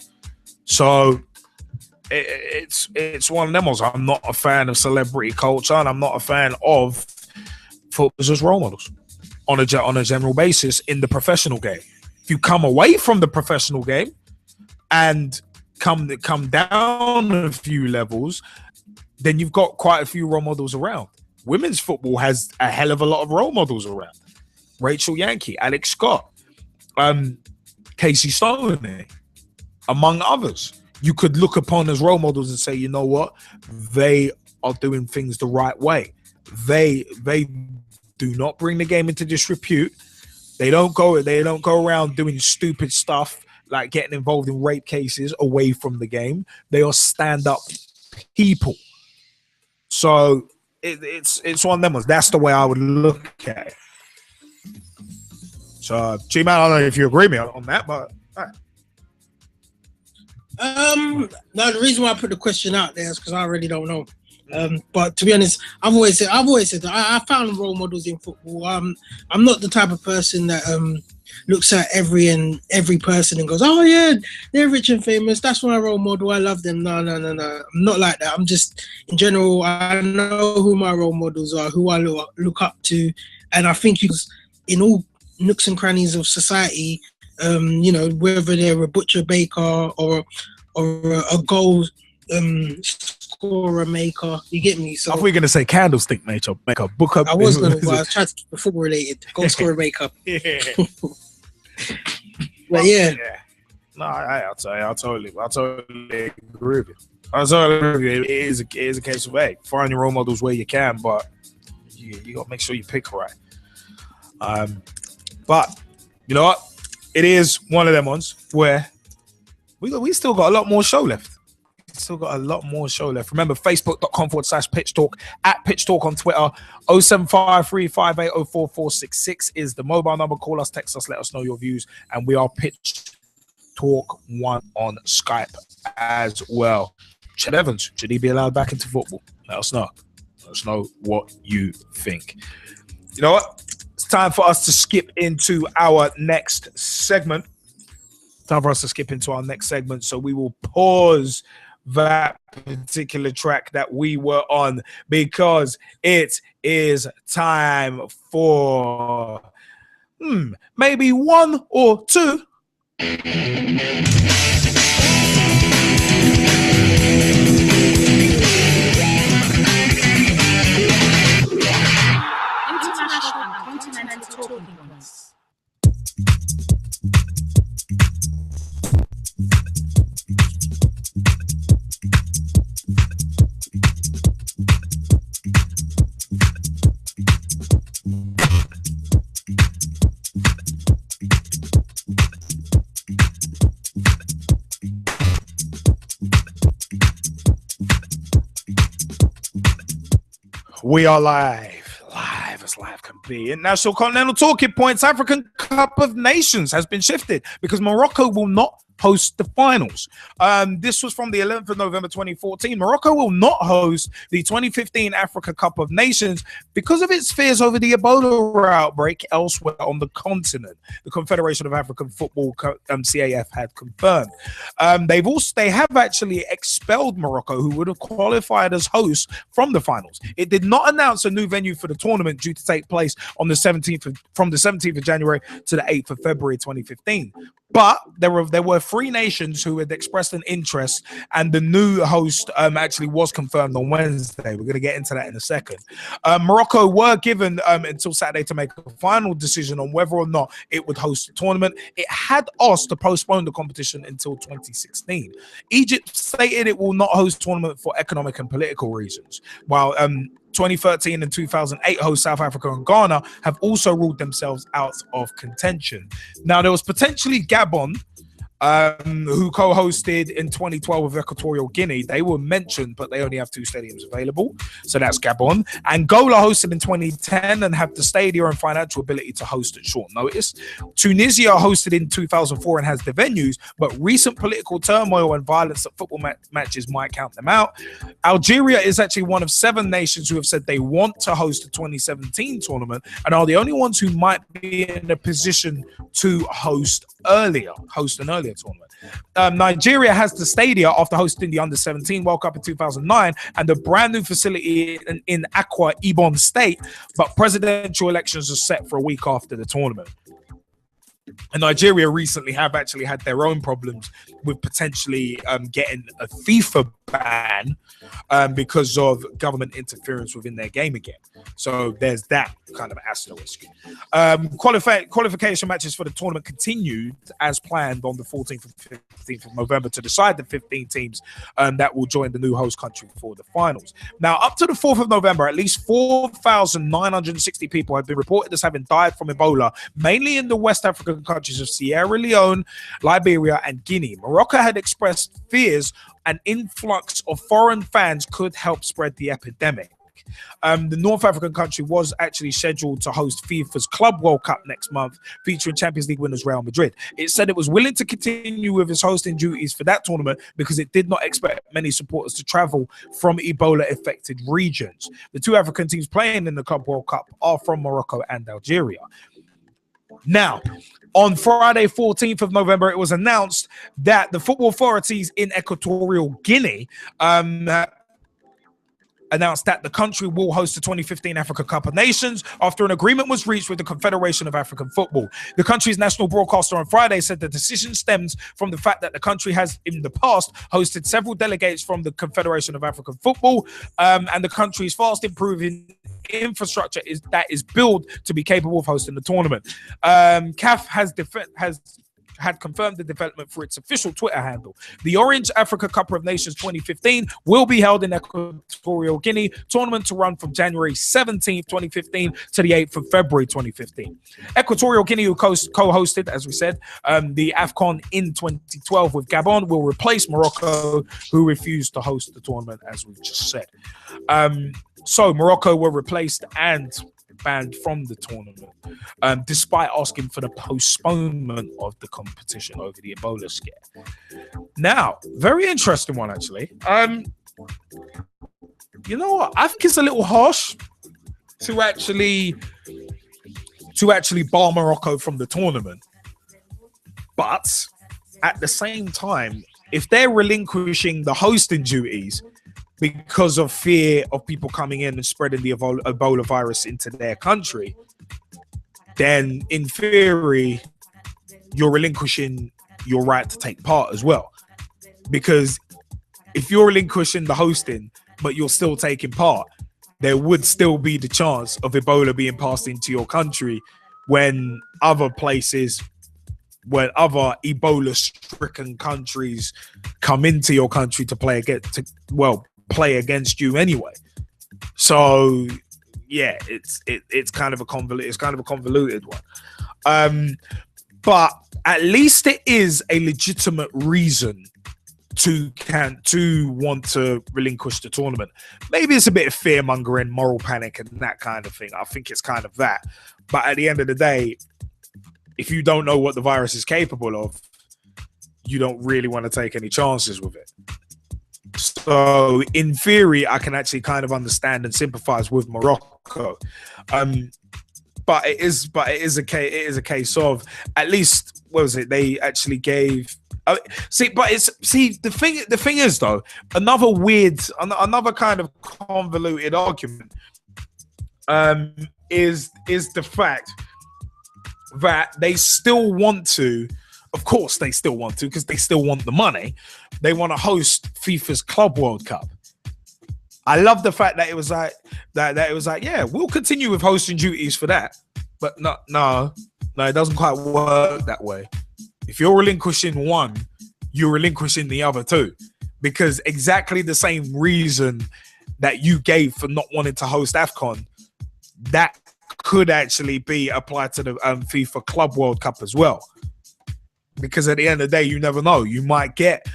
Speaker 1: So it's one of them. Also, I'm not a fan of celebrity culture, and I'm not a fan of footballers as role models on a general basis in the professional game. If you come away from the professional game and come down a few levels, then you've got quite a few role models around. Women's football has a hell of a lot of role models around. Rachel Yankee, Alex Scott, Casey Stoney, among others. You could look upon as role models and say, you know what? They are doing things the right way. They do not bring the game into disrepute. They don't go around doing stupid stuff like getting involved in rape cases away from the game. They are stand-up people. So it's one of them ones. That's the way I would look at it. So, G-Man, I don't know if you agree with me on that, but all right.
Speaker 5: No, the reason why I put the question out there is because I really don't know. But to be honest, I've always said that I found role models in football. I'm not the type of person that looks at every person and goes, oh yeah, they're rich and famous, that's my role model, I love them. No. I'm not like that. I'm just, in general, I know who my role models are, who I look up to, and I think in all nooks and crannies of society, whether they're a butcher, baker, or a goal scorer maker, you get me? So
Speaker 1: I thought we were gonna say candlestick maker, book up.
Speaker 5: I was gonna, but I was trying to keep it football related. Goal scorer maker.
Speaker 1: Yeah.
Speaker 5: But yeah.
Speaker 1: No, I'll totally agree with you. It is a case of, hey, find your role models where you can, but you got to make sure you pick right. But you know what? It is one of them ones where we still got a lot more show left. Remember, facebook.com/Pitch Talk, at Pitch Talk on Twitter. 07535804466 is the mobile number. Call us, text us, let us know your views. And we are Pitch Talk 1 on Skype as well. Chet Evans, should he be allowed back into football? Let us know. Let us know what you think. You know what? It's time for us to skip into our next segment. So we will pause that particular track that we were on because it is time for maybe one or two
Speaker 14: international and continental talking points.
Speaker 1: We are live as live can be. International Continental Talking Points African Cup of Nations has been shifted because Morocco will not host the finals. This was from the 11th of November 2014. Morocco will not host the 2015 Africa Cup of Nations because of its fears over the Ebola outbreak elsewhere on the continent. The Confederation of African Football, CAF, had confirmed. They have actually expelled Morocco, who would have qualified as hosts from the finals. It did not announce a new venue for the tournament due to take place on the 17th of January to the 8th of February 2015. But there were 3 nations who had expressed an interest, and the new host actually was confirmed on Wednesday. We're going to get into that in a second. Morocco were given until Saturday to make a final decision on whether or not it would host the tournament. It had asked to postpone the competition until 2016. Egypt stated it will not host the tournament for economic and political reasons, while 2013 and 2008 host South Africa and Ghana have also ruled themselves out of contention. Now, there was potentially Gabon who co-hosted in 2012 with Equatorial Guinea. They were mentioned, but they only have 2 stadiums available. So that's Gabon. Angola hosted in 2010 and have the stadium and financial ability to host at short notice. Tunisia hosted in 2004 and has the venues, but recent political turmoil and violence at football matches might count them out. Algeria is actually one of 7 nations who have said they want to host the 2017 tournament and are the only ones who might be in a position to host an earlier tournament. Nigeria has the stadia after hosting the Under-17 World Cup in 2009 and a brand new facility in Akwa Ibom State, but presidential elections are set for a week after the tournament. And Nigeria recently have actually had their own problems with potentially getting a FIFA ban because of government interference within their game again. So there's that kind of asterisk. Qualification matches for the tournament continued as planned on the 14th and 15th of November to decide the 15 teams that will join the new host country for the finals. Now, up to the 4th of November, at least 4,960 people have been reported as having died from Ebola, mainly in the West African countries of Sierra Leone, Liberia, and Guinea. Morocco had expressed fears an influx of foreign fans could help spread the epidemic. The North African country was actually scheduled to host FIFA's Club World Cup next month, featuring Champions League winners Real Madrid. It said it was willing to continue with its hosting duties for that tournament because it did not expect many supporters to travel from Ebola-affected regions. The 2 African teams playing in the Club World Cup are from Morocco and Algeria. Now, on Friday, 14th of November, it was announced that the football authorities in Equatorial Guinea announced that the country will host the 2015 Africa Cup of Nations after an agreement was reached with the Confederation of African Football. The country's national broadcaster on Friday said the decision stems from the fact that the country has in the past hosted several delegates from the Confederation of African Football, and the country is fast improving infrastructure is built to be capable of hosting the tournament. CAF had confirmed the development for its official Twitter handle. The Orange Africa Cup of Nations 2015 will be held in Equatorial Guinea, tournament to run from January 17th, 2015 to the 8th of February 2015. Equatorial Guinea, who co-hosted, as we said, the Afcon in 2012 with Gabon, will replace Morocco, who refused to host the tournament, as we've just said. So Morocco were replaced and banned from the tournament, despite asking for the postponement of the competition over the Ebola scare. Now, very interesting one, actually. You know what? I think it's a little harsh to actually bar Morocco from the tournament. But at the same time, if they're relinquishing the hosting duties because of fear of people coming in and spreading the Ebola virus into their country, then in theory, you're relinquishing your right to take part as well. Because if you're relinquishing the hosting, but you're still taking part, there would still be the chance of Ebola being passed into your country when other places, when other Ebola-stricken countries come into your country to play against you anyway. So yeah, it's kind of a convoluted one. But at least it is a legitimate reason to want to relinquish the tournament. Maybe it's a bit of fear mongering, moral panic, and that kind of thing. I think it's kind of that. But at the end of the day, if you don't know what the virus is capable of, you don't really want to take any chances with it. So in theory, I can actually kind of understand and sympathize with Morocco. But it is a case of, at least, what was it? They actually gave. The thing is though, another kind of convoluted argument is the fact that they still want to. Of course, they still want to, because they still want the money. They want to host FIFA's Club World Cup. I love the fact that it was like yeah, we'll continue with hosting duties for that, but no, it doesn't quite work that way. If you're relinquishing one, you're relinquishing the other two, because exactly the same reason that you gave for not wanting to host Afcon, that could actually be applied to the FIFA Club World Cup as well. because at the end of the day, you never know. You might get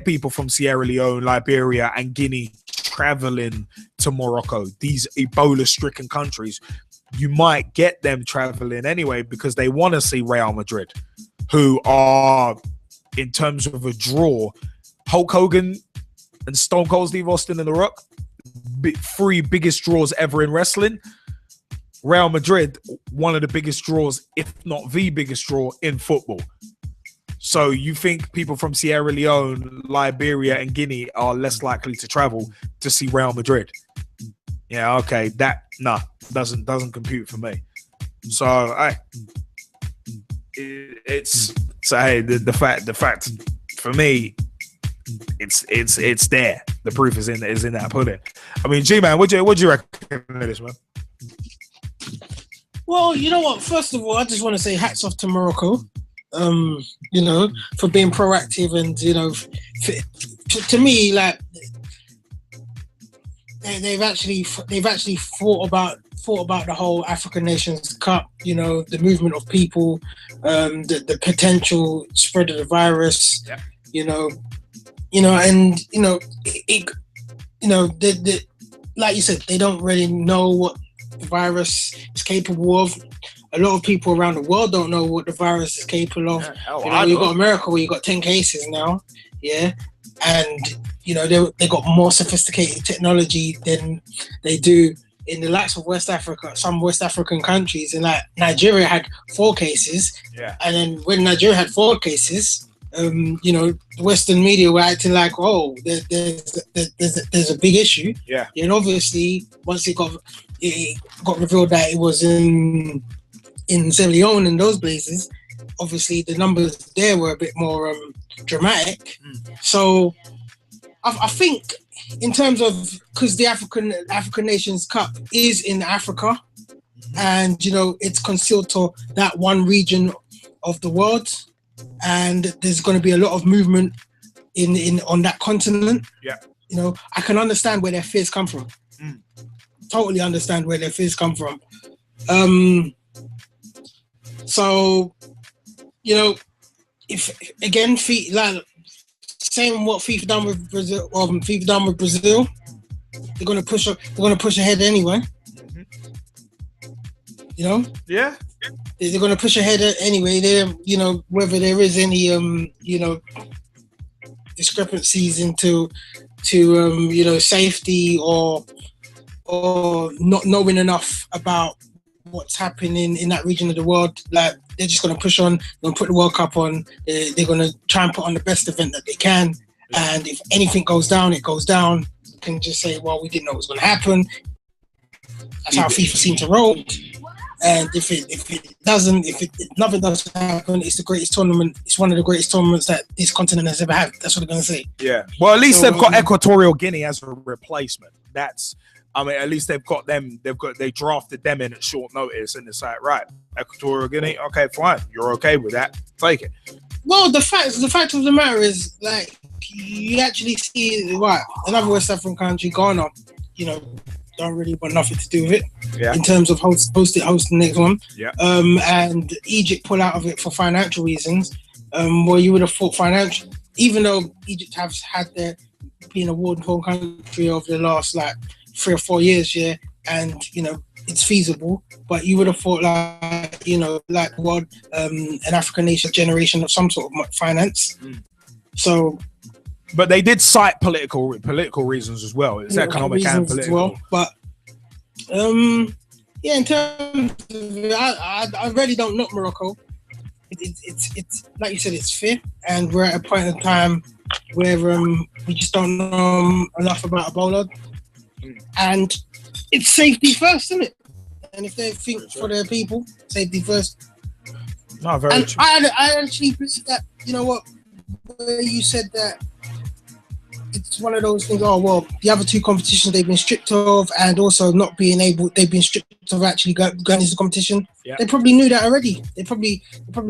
Speaker 1: people from Sierra Leone, Liberia, and Guinea traveling to Morocco. These Ebola-stricken countries, you might get them traveling anyway because they want to see Real Madrid, who are, in terms of a draw, Hulk Hogan and Stone Cold Steve Austin and The Rock, three biggest draws ever in wrestling. Real Madrid, one of the biggest draws, if not the biggest draw in football. So you think people from Sierra Leone, Liberia, and Guinea are less likely to travel to see Real Madrid? Yeah, okay, doesn't compute for me. So the fact for me, it's there. The proof is in that pudding. I mean, G-Man, what do you reckon of this, man?
Speaker 5: Well, you know what? First of all, I just want to say hats off to Morocco, you know, for being proactive and, you know, to me, like, they've actually thought about the whole African Nations Cup, you know, the movement of people, the potential spread of the virus, you know, and like you said, they don't really know what the virus is capable of. A lot of people around the world don't know what the virus is capable of. You've got America where you've got 10 cases now, and you know they got more sophisticated technology than they do in the likes of West Africa, some West African countries. And like Nigeria had 4 cases, and then when Nigeria had 4 cases, you know, the Western media were acting like, oh, there's a big issue. And obviously, once it got revealed that it was in Sierra Leone and those places, obviously the numbers there were a bit more dramatic. So I think in terms of, because the African Nations Cup is in Africa, and you know it's concealed to that one region of the world, and there's going to be a lot of movement on that continent. You know, I can understand where their fears come from. Totally understand where their fears come from. So, you know, if again, like same what FIFA done with Brazil, they're gonna push ahead anyway. You know, they're gonna push ahead anyway. They're, you know, whether there is any you know, discrepancies into you know, safety or not knowing enough about what's happening in that region of the world, like they're just going to push on, going to put the World Cup on. They're going to try and put on the best event that they can. And if anything goes down, it goes down. You can just say, well, we didn't know it was going to happen. That's how FIFA seems to roll. And if nothing does happen, it's the greatest tournament. It's one of the greatest tournaments that this continent has ever had. That's what they're going to say.
Speaker 1: Well, at least they've got Equatorial Guinea as a replacement. I mean, at least they drafted them in at short notice, and it's like, right, Equatorial Guinea, okay, fine, you're okay with that, take it.
Speaker 5: Well, the fact of the matter is, like, you actually see, right, another West African country, Ghana, you know, don't really want nothing to do with it in terms of hosting the next one. And Egypt pull out of it for financial reasons. Well, you would have thought financial, even though Egypt has had their being a war-torn country over the last like 3 or 4 years, and you know it's feasible, but you would have thought, like, you know, like what an African nation generation of some sort of finance. So,
Speaker 1: but they did cite political reasons as well. It's economic and political as well.
Speaker 5: But in terms of, I really don't knock Morocco. It's like you said, it's fair, and we're at a point in time where we just don't know enough about Ebola. And it's safety first, isn't it? And if they think for their people, safety first.
Speaker 1: No, very true.
Speaker 5: I actually believe that, you know what, where you said that it's one of those things, oh, well, the other 2 competitions they've been stripped of, and also not being able, they've been stripped of actually going into the competition. They probably knew that already. They probably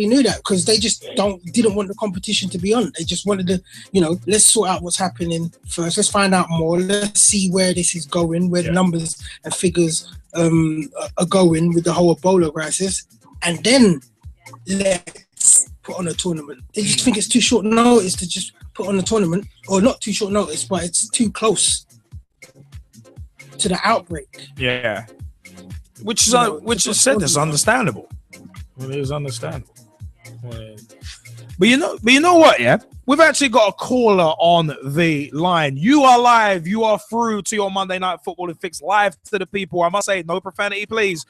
Speaker 5: knew that because they just didn't want the competition to be on. They just wanted to, you know, let's sort out what's happening first. Let's find out more. Let's see where this is going, where the numbers and figures are going with the whole Ebola crisis, and then let's put on a tournament. They just think it's too short notice to just put on a tournament, or not too short notice, but it's too close to the outbreak.
Speaker 1: Yeah, which is said is understandable. It is understandable. But you know what? Yeah, we've actually got a caller on the line. You are live. You are through to your Monday Night Footballing Fix, live to the people. I must say, no profanity, please.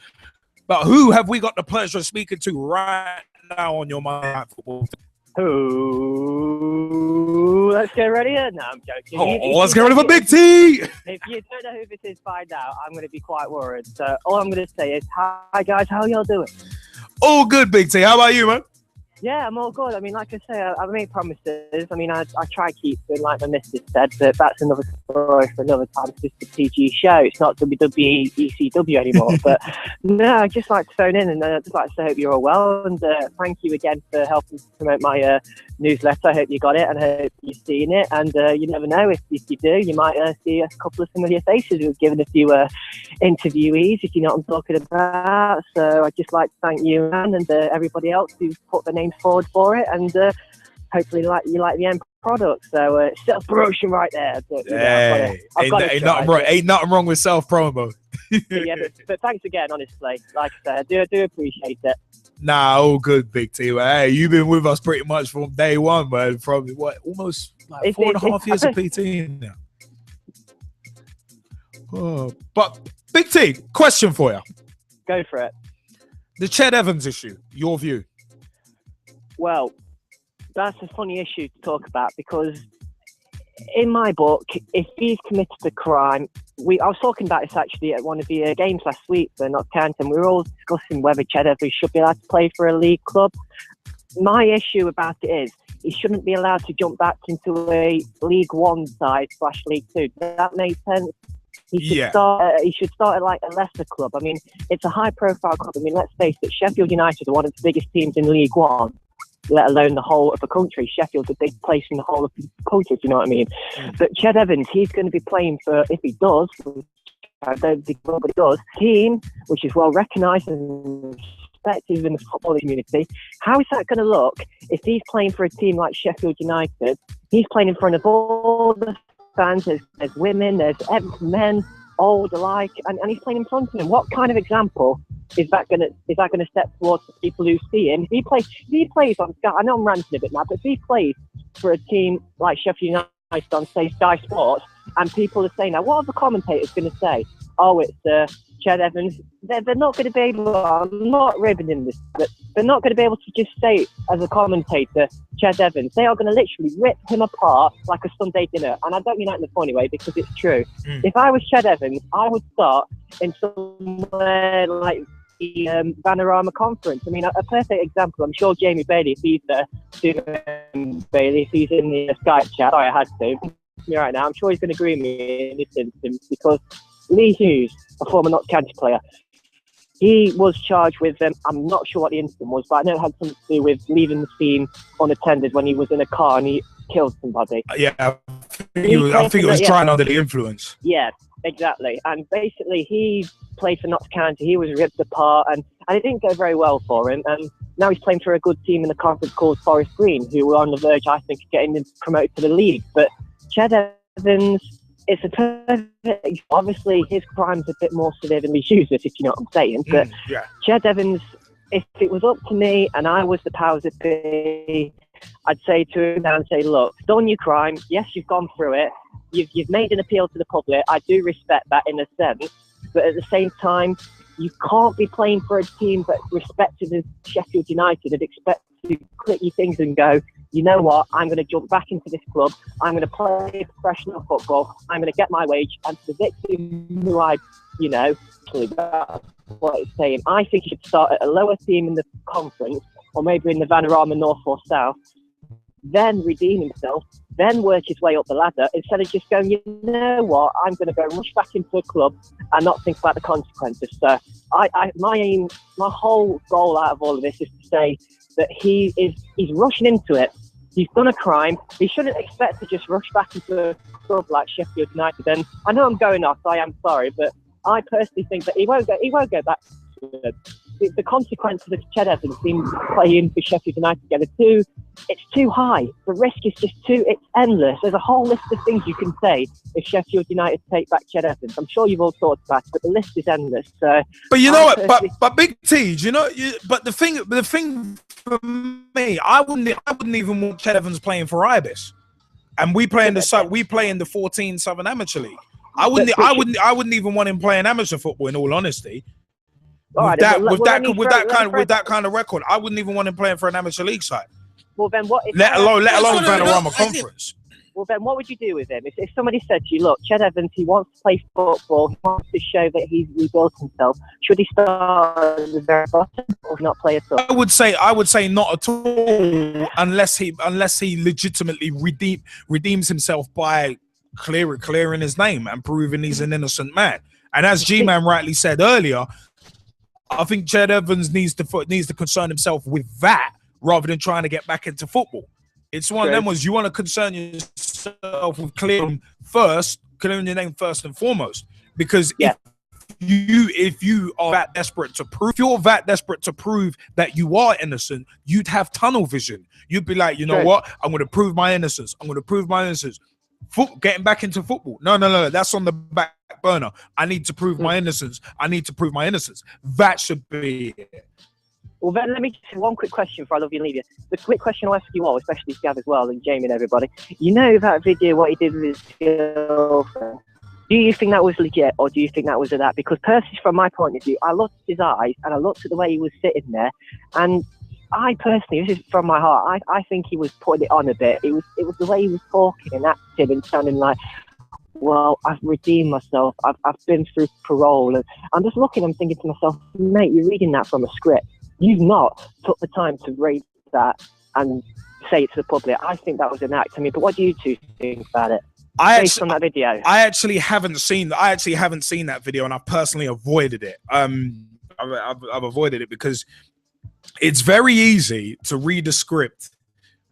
Speaker 1: But who have we got the pleasure of speaking to right now on your Monday Night Football Fix?
Speaker 15: Ooh, let's get ready. No, I'm joking.
Speaker 1: Let's get rid of a big T.
Speaker 15: If you don't know who this is by now, I'm going to be quite worried. So all I'm going to say is, hi guys, how y'all doing?
Speaker 1: All good, Big T. How about you, man?
Speaker 15: Yeah, I'm all good. I mean, like I say, I made promises. I mean, I try to keep it like my missus said, but that's another story for another time. It's just a PG show. It's not WWE, ECW anymore. But no, I'd just like to phone in and I'd just like to say I hope you're all well. And thank you again for helping promote my newsletter. I hope you got it and I hope you've seen it. And you never know, if you do, you might see a couple of familiar faces who've given a few interviewees, if you know what I'm talking about. So I'd just like to thank you, man, and everybody else who's put their names forward for it, and hopefully you like the end product. So it's self-promotion right there. But,
Speaker 1: hey, ain't nothing wrong with self-promo.
Speaker 15: Yeah, but thanks again, honestly. Like I said, I do appreciate it.
Speaker 1: Nah, all good, Big T. Hey, you've been with us pretty much from day one, man. From almost like 4.5 years of PT now. But Big T, question for you.
Speaker 15: Go for it.
Speaker 1: The Ched Evans issue, your view?
Speaker 15: Well, that's a funny issue to talk about because in my book, if he's committed a crime, I was talking about this actually at one of the games last week for Northampton. We were all discussing whether Ched Evans should be allowed to play for a league club. My issue about it is he shouldn't be allowed to jump back into a League One side / League Two. Does that make sense? He should start at like a lesser club. I mean, it's a high-profile club. I mean, let's face it, Sheffield United are one of the biggest teams in League One, let alone the whole of the country. Sheffield's a big place in the whole of the country, if you know what I mean. But Ched Evans, he's going to be playing for, if he does, I don't think nobody does, team which is well recognised and respected in the football community. How is that going to look if he's playing for a team like Sheffield United? He's playing in front of all the fans, there's women, there's men, old alike, and he's playing in front of them. What kind of example is that going to step towards the people who see him? If he plays on Sky, I know I'm ranting a bit now, but if he plays for a team like Sheffield United on, say, Sky Sports, and people are saying, now, what are the commentators going to say? Oh, it's Ched Evans. They're not going to be able, I'm not ribbing in this, but they're not going to be able to just say, as a commentator, Ched Evans. They are going to literally rip him apart like a Sunday dinner. And I don't mean that in a funny way, because it's true. If I was Ched Evans, I would start in somewhere like the Panorama Conference. I mean, a perfect example, I'm sure Jaymie Bailey, if he's there, Bailey, if he's in the Skype chat, sorry, I had to, right now, I'm sure he's going to agree with me in this instance, because Lee Hughes, a former Notts County player, he was charged with, I'm not sure what the incident was, but I know it had something to do with leaving the scene unattended when he was in a car and he killed somebody.
Speaker 1: Yeah, I think it was trying under the influence.
Speaker 15: Yeah, exactly. And basically, he played for Notts County. He was ripped apart, and it didn't go very well for him. And now he's playing for a good team in the conference called Forest Green, who were on the verge, I think, of getting him promoted to the league. But Ched Evans, it's a perfect, obviously his crime's a bit more severe than Lee Hughes, if you know what I'm saying. But Ched Evans, if it was up to me and I was the powers that be, I'd say to him now and say, look, done your crime. Yes, you've gone through it. You've made an appeal to the public. I do respect that in a sense. But at the same time, you can't be playing for a team that's respected as Sheffield United and expect to click your things and go, you know what, I'm going to jump back into this club. I'm going to play professional football. I'm going to get my wage. And for the victim who that's what it's saying. I think he should start at a lower team in the conference, or maybe in the Vanarama North or South, then redeem himself, then work his way up the ladder, instead of just going, you know what, I'm going to go rush back into a club and not think about the consequences. So my whole goal out of all of this is to say that he's rushing into it. He's done a crime. He shouldn't expect to just rush back into a club like Sheffield United. And I know I'm going off, so I am sorry, but I personally think that he won't go back to the consequences of Ched Evans being playing for Sheffield United together too, it's too high. The risk is just it's endless. There's a whole list of things you can say if Sheffield United take back Ched Evans. I'm sure you've all thought about it, but the list is endless. So,
Speaker 1: but you know what? But Big T, you know, but the thing for me, I wouldn't even want Ched Evans playing for Ibis, and we play in the 14 Southern Amateur League. I wouldn't even want him playing amateur football. In all honesty. With that kind of record, I wouldn't even want him playing for an amateur league side.
Speaker 15: Well, then what?
Speaker 1: Let alone Vanarama Conference.
Speaker 15: Well, then what would you do with him? If somebody said to you, look, Ched Evans, he wants to play football, he wants to show that he's rebuilt himself, should he start at the very bottom or not play at all?
Speaker 1: I would say not at all, unless he legitimately redeems himself by clearing his name and proving he's an innocent man. And as G-Man rightly said earlier, I think Ched Evans needs to concern himself with that rather than trying to get back into football. It's one of them ones you want to concern yourself with clearing your name first and foremost. Because if you are that desperate to prove that you are innocent, you'd have tunnel vision. You'd be like, you know what? I'm going to prove my innocence. Getting back into football. No. That's on the back burner. I need to prove my innocence. That should be it.
Speaker 15: Well, then let me just one quick question before I love you and leave you. The quick question I'll ask you all, especially Gav as well, and Jamie and everybody. You know that video, what he did with his girlfriend? Do you think that was legit, or do you think that was that? Because personally, from my point of view, I looked at his eyes and I looked at the way he was sitting there, and I personally, this is from my heart, I think he was putting it on a bit. It was the way he was talking and acting and sounding like, well, I've redeemed myself. I've been through parole. And I'm just looking, I'm thinking to myself, mate, you're reading that from a script. You've not took the time to read that and say it to the public. I think that was an act. I mean, but what do you two think about it? Based on that video? I
Speaker 1: actually haven't seen that video, and I've personally avoided it. I've avoided it because it's very easy to read a script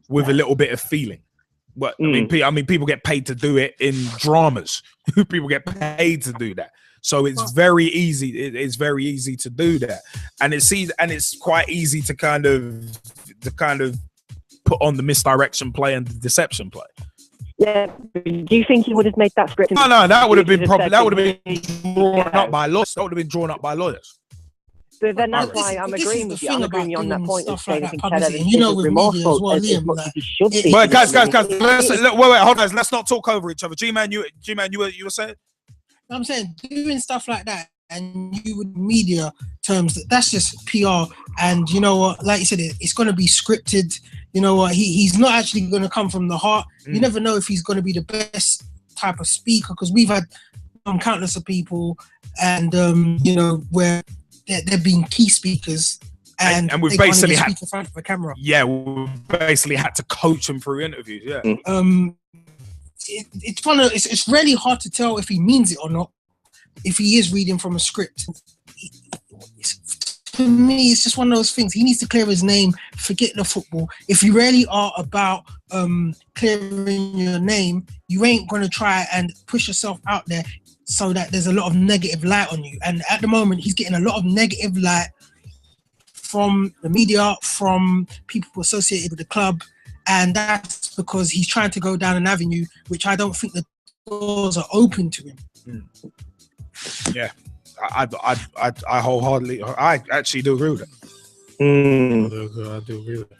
Speaker 1: with a little bit of feeling. But I mean, people get paid to do it in dramas. People get paid to do that, so it's very easy. It's very easy to do that, and it's quite easy to kind of put on the misdirection play and the deception play.
Speaker 15: Yeah. Do you think he would have made that script?
Speaker 1: No, that would have been drawn up by lawyers. That would have been drawn up by lawyers.
Speaker 15: But then that's why I'm agreeing with you. I'm agreeing with you on that point.
Speaker 5: You know, with media as well, Liam.
Speaker 1: Wait, guys, wait, hold on. Let's not talk over each other. G-Man, you were saying?
Speaker 5: I'm saying doing stuff like that, and you would media terms, that's just PR. And you know what? Like you said, it's going to be scripted. You know what? He's not actually going to come from the heart. You never know if he's going to be the best type of speaker, because we've had countless of people, and you know, where they've been key speakers, and we've basically had in front of the camera.
Speaker 1: Yeah, we basically had to coach him through interviews. Yeah.
Speaker 5: It's really hard to tell if he means it or not, if he is reading from a script. For me, it's just one of those things. He needs to clear his name, forget the football. If you really are about clearing your name, you ain't going to try and push yourself out there so that there's a lot of negative light on you. And at the moment, he's getting a lot of negative light from the media, from people associated with the club. And that's because he's trying to go down an avenue which I don't think the doors are open to him.
Speaker 1: Yeah, I wholeheartedly, I actually do agree with that. I do agree with that.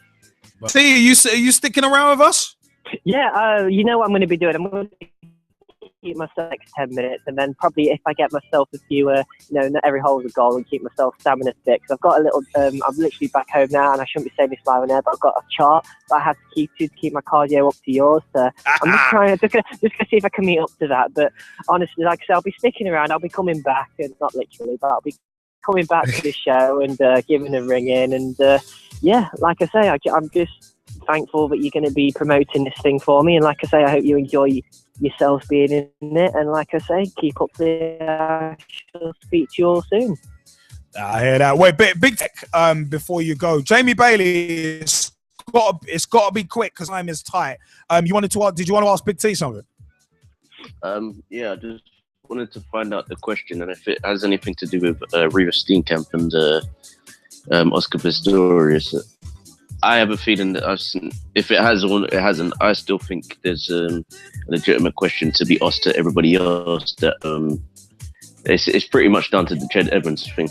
Speaker 1: But see, are you sticking around with us?
Speaker 15: Yeah, you know what I'm going to be doing. I'm going to keep myself next 10 minutes, and then probably if I get myself a few, not every hole's a goal, and keep myself stamina fit. Because I've got a little, I'm literally back home now, and I shouldn't be saying this live on air, but I've got a chart that I have to keep my cardio up to yours. So I'm just gonna see if I can meet up to that. But honestly, like I said, I'll be sticking around. I'll be coming back, and not literally, but I'll be coming back to the show and giving a ring in. And yeah, like I say, I'm just thankful that you're going to be promoting this thing for me. And like I say, I hope you enjoy yourselves being in it, and like I say, keep up I shall speak to you all soon.
Speaker 1: I hear that. Wait, big tech, before you go, Jaymie Bailey, it's got to be quick because time is tight. Did you want to ask Big T something?
Speaker 9: Yeah, I just wanted to find out the question and if it has anything to do with Riva Steenkamp and Oscar Pistorius. I have a feeling that if it has or it hasn't, I still think there's a legitimate question to be asked to everybody else. That it's pretty much down to the Ched Evans thing,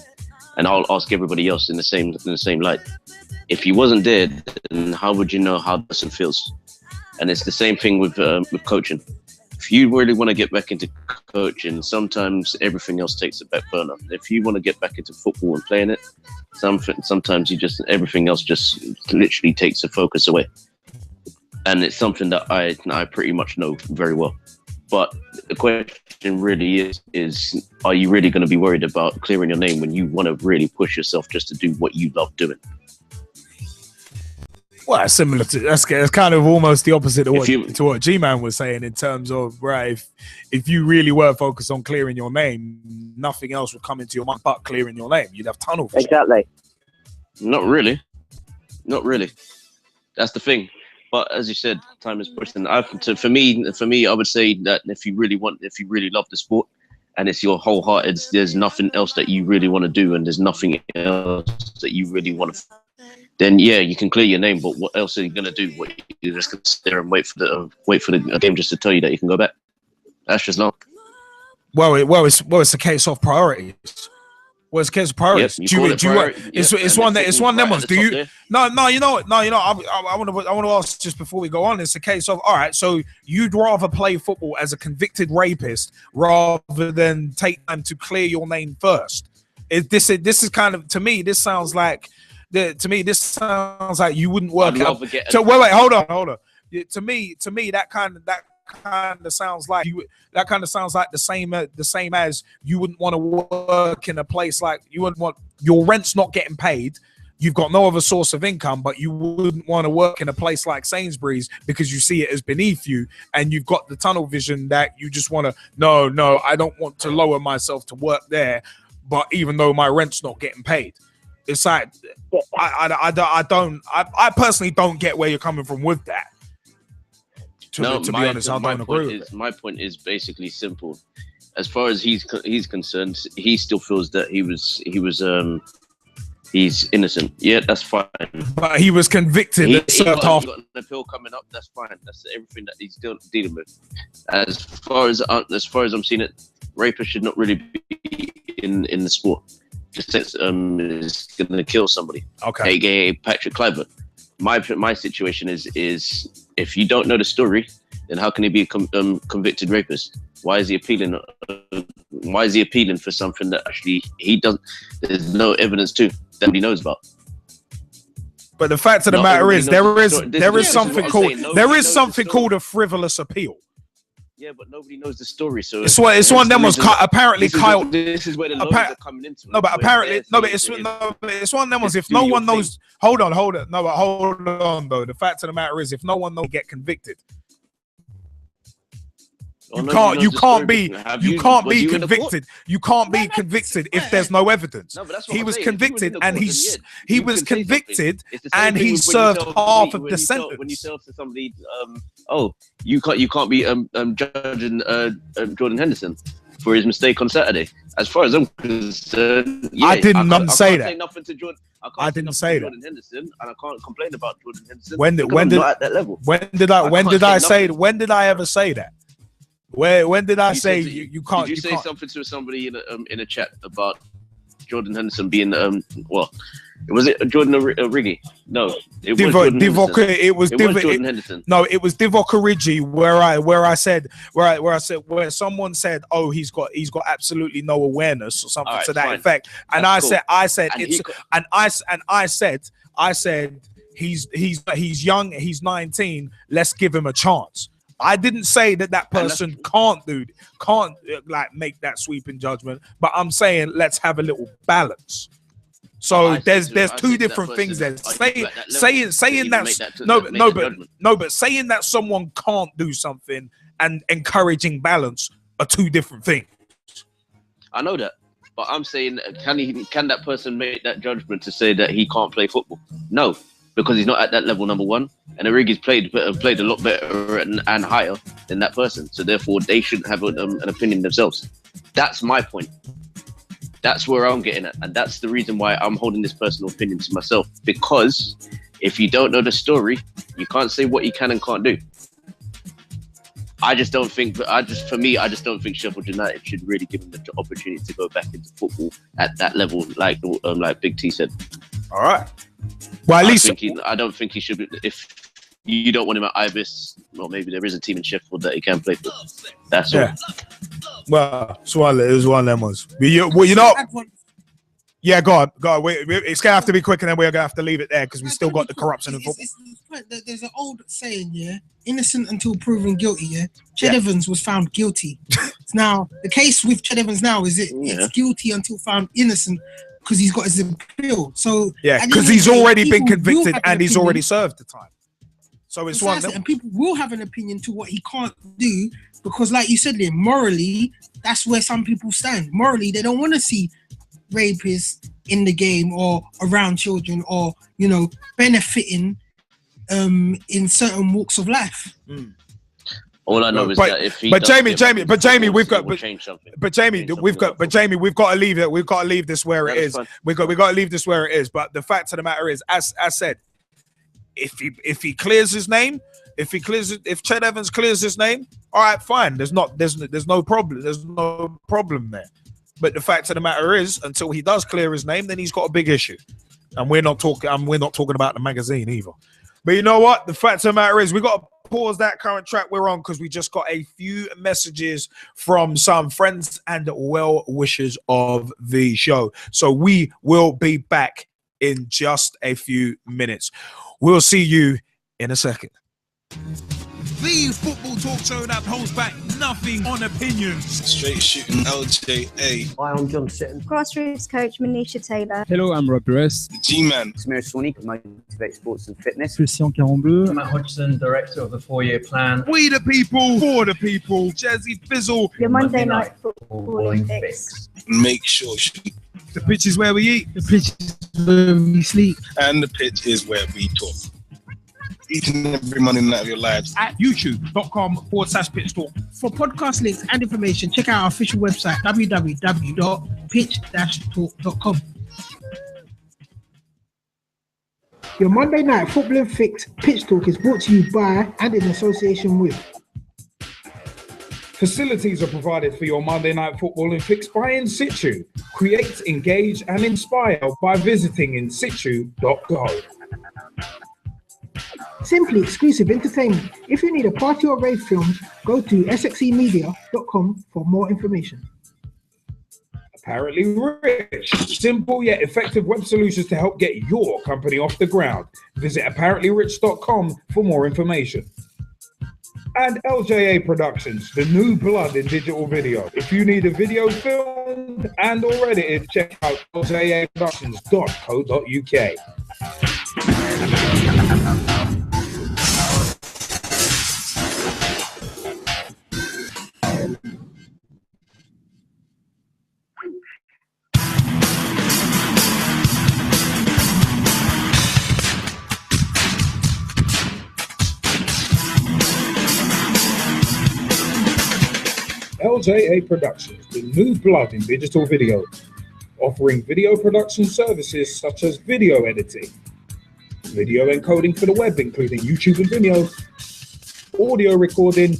Speaker 9: and I'll ask everybody else in the same light. If he wasn't there, then how would you know how the person feels? And it's the same thing with coaching. If you really want to get back into coaching, sometimes everything else takes a back burner. If you want to get back into football and playing it, sometimes everything else just literally takes the focus away. And it's something that I pretty much know very well. But the question really is are you really going to be worried about clearing your name when you want to really push yourself just to do what you love doing?
Speaker 1: Well, similar to that's kind of almost the opposite of what G-Man was saying in terms of, right, if you really were focused on clearing your name, nothing else would come into your mind but clearing your name. You'd have tunnel vision.
Speaker 15: Exactly.
Speaker 9: Not really. That's the thing. But as you said, time is pushing. For me, I would say that if you really love the sport and it's your wholehearted, there's nothing else that you really want to do, and there's nothing else that you really want to. Then yeah, you can clear your name. But what else are you gonna do? You're just gonna sit there and wait for the game just to tell you that you can go back? That's just not.
Speaker 1: Well, it's a case of priorities. Well, it's a case of priorities. It's one of them ones. Do you? No. You know what? I want to ask just before we go on. It's a case of, all right. So you'd rather play football as a convicted rapist rather than take time to clear your name first? This is kind of, to me. This sounds like you wouldn't work out. Wait, hold on. To me, that kind of sounds like the same as you wouldn't want to work in a place like you wouldn't want your rent's not getting paid. You've got no other source of income, but you wouldn't want to work in a place like Sainsbury's because you see it as beneath you, and you've got the tunnel vision that you just want to. No, I don't want to lower myself to work there, but even though my rent's not getting paid. It's like I personally don't get where you're coming from with that. To be honest, I don't agree with it.
Speaker 9: My point is basically simple. As far as he's concerned, he still feels that he's innocent. Yeah, that's fine.
Speaker 1: But he was convicted and served half.
Speaker 9: Got an appeal coming up. That's fine. That's everything that he's still dealing with. As far as I'm seeing it, rapists should not really be in the sport. Just is going to kill somebody. Okay. AKA Patrick Kluivert. My situation is if you don't know the story, then how can he be a convicted rapist? Why is he appealing? Why is he appealing for something that actually he doesn't? There's no evidence to that he knows about.
Speaker 1: But the fact of the matter is, there is something called a frivolous appeal.
Speaker 9: Yeah, but nobody knows the story, so
Speaker 1: it's one of them was apparently Kyle.
Speaker 9: This is where the lawyers are coming into.
Speaker 1: No, but apparently, it's one of them was if no one knows. Hold on. No, but hold on though. The fact of the matter is, if no one knows, get convicted. You can't be convicted. You can't be convicted if there's no evidence. He was convicted and he was convicted and he served half of the sentence.
Speaker 9: When you tell to somebody, you can't be judging Jordan Henderson for his mistake on Saturday. As far as I'm concerned,
Speaker 1: I didn't say that.
Speaker 9: Say nothing to Jordan.
Speaker 1: I didn't say that.
Speaker 9: Jordan Henderson, and I can't complain about Jordan Henderson.
Speaker 1: When did
Speaker 9: not at that level?
Speaker 1: When did I ever say that? When did I say you can't?
Speaker 9: Did you say something to somebody in a chat about Jordan Henderson being was it Jordan Origi? No, it was Jordan Henderson.
Speaker 1: It was
Speaker 9: Jordan Henderson.
Speaker 1: No, it was Divock Origi where someone said, "Oh, he's got absolutely no awareness" or something to that effect, and I said he's young, he's 19. Let's give him a chance. I didn't say that person can't make that sweeping judgment, but I'm saying let's have a little balance. So there's two different things there. Saying that someone can't do something and encouraging balance are two different things.
Speaker 9: I know that, but I'm saying can that person make that judgment to say that he can't play football? No. Because he's not at that level, number one, and Origi's played a lot better and higher than that person. So therefore, they shouldn't have an opinion themselves. That's my point. That's where I'm getting at, and that's the reason why I'm holding this personal opinion to myself. Because if you don't know the story, you can't say what he can and can't do. I just don't think Sheffield United should really give him the opportunity to go back into football at that level, like Big T said.
Speaker 1: All right. Well, at least
Speaker 9: I don't think he should be. If you don't want him at Ibis, well, maybe there is a team in Sheffield that he can play for. That's all.
Speaker 1: Well, it was one of them ones. You know. Yeah, go on. Wait, it's gonna have to be quick, and then we're gonna have to leave it there because we still got the corruption in football.
Speaker 5: There's an old saying, yeah, innocent until proven guilty. Yeah, Ched Evans was found guilty. Now the case with Ched Evans now is it's guilty until found innocent because he's got his appeal. So
Speaker 1: because he's already been convicted and he's already served the time. So it's one,
Speaker 5: and people will have an opinion to what he can't do because, like you said, Liam, morally, that's where some people stand. Morally, they don't want to see rapists in the game or around children or benefiting in certain walks of life.
Speaker 9: All I know is that if he
Speaker 1: Jamie, we've got to leave it. We've got to leave this where it is. We've got to leave this where it is. But the fact of the matter is, as I said, if he clears his name, if Ched Evans clears his name, all right, fine. There's no problem. There's no problem there. But the fact of the matter is, until he does clear his name, then he's got a big issue. And we're not talking about the magazine either. But you know what? The fact of the matter is, we got to pause that current track we're on because we just got a few messages from some friends and well-wishers of the show. So we will be back in just a few minutes. We'll see you in a second.
Speaker 16: The football talk show that holds back nothing on opinions.
Speaker 2: Straight shooting LJA.
Speaker 3: Hi, I'm John Sitton.
Speaker 4: Grassroots coach Manisha Taylor.
Speaker 17: Hello, I'm Rob Perez.
Speaker 2: G-Man.
Speaker 18: Samir Sonic, Motivate Sports and Fitness.
Speaker 6: Christian Caron-Bleu. Matt Hodgson, Director of the 4-year plan.
Speaker 16: We the people, for the people. Jazzy Fizzle.
Speaker 4: Your Monday night footballing fix.
Speaker 2: Make sure
Speaker 16: the pitch is where we eat.
Speaker 5: The pitch is where we sleep.
Speaker 2: And the pitch is where we talk. Each and every Monday night of your lives
Speaker 5: at youtube.com/pitch talk. For podcast links and information, check out our official website www.pitch-talk.com. Your Monday night footballing fix, Pitch Talk, is brought to you by and in association with.
Speaker 1: Facilities are provided for your Monday night footballing fix by In Situ. Create, engage, and inspire by visiting insitu.go.
Speaker 5: Simply exclusive entertainment. If you need a party or rave film, go to sxemedia.com for more information.
Speaker 1: Apparently Rich. Simple yet effective web solutions to help get your company off the ground. Visit apparentlyrich.com for more information. And LJA Productions, the new blood in digital video. If you need a video filmed and or edited, check out ljaproductions.co.uk. LJA Productions, the new blood in digital video, offering video production services such as video editing, video encoding for the web, including YouTube and Vimeo, audio recording,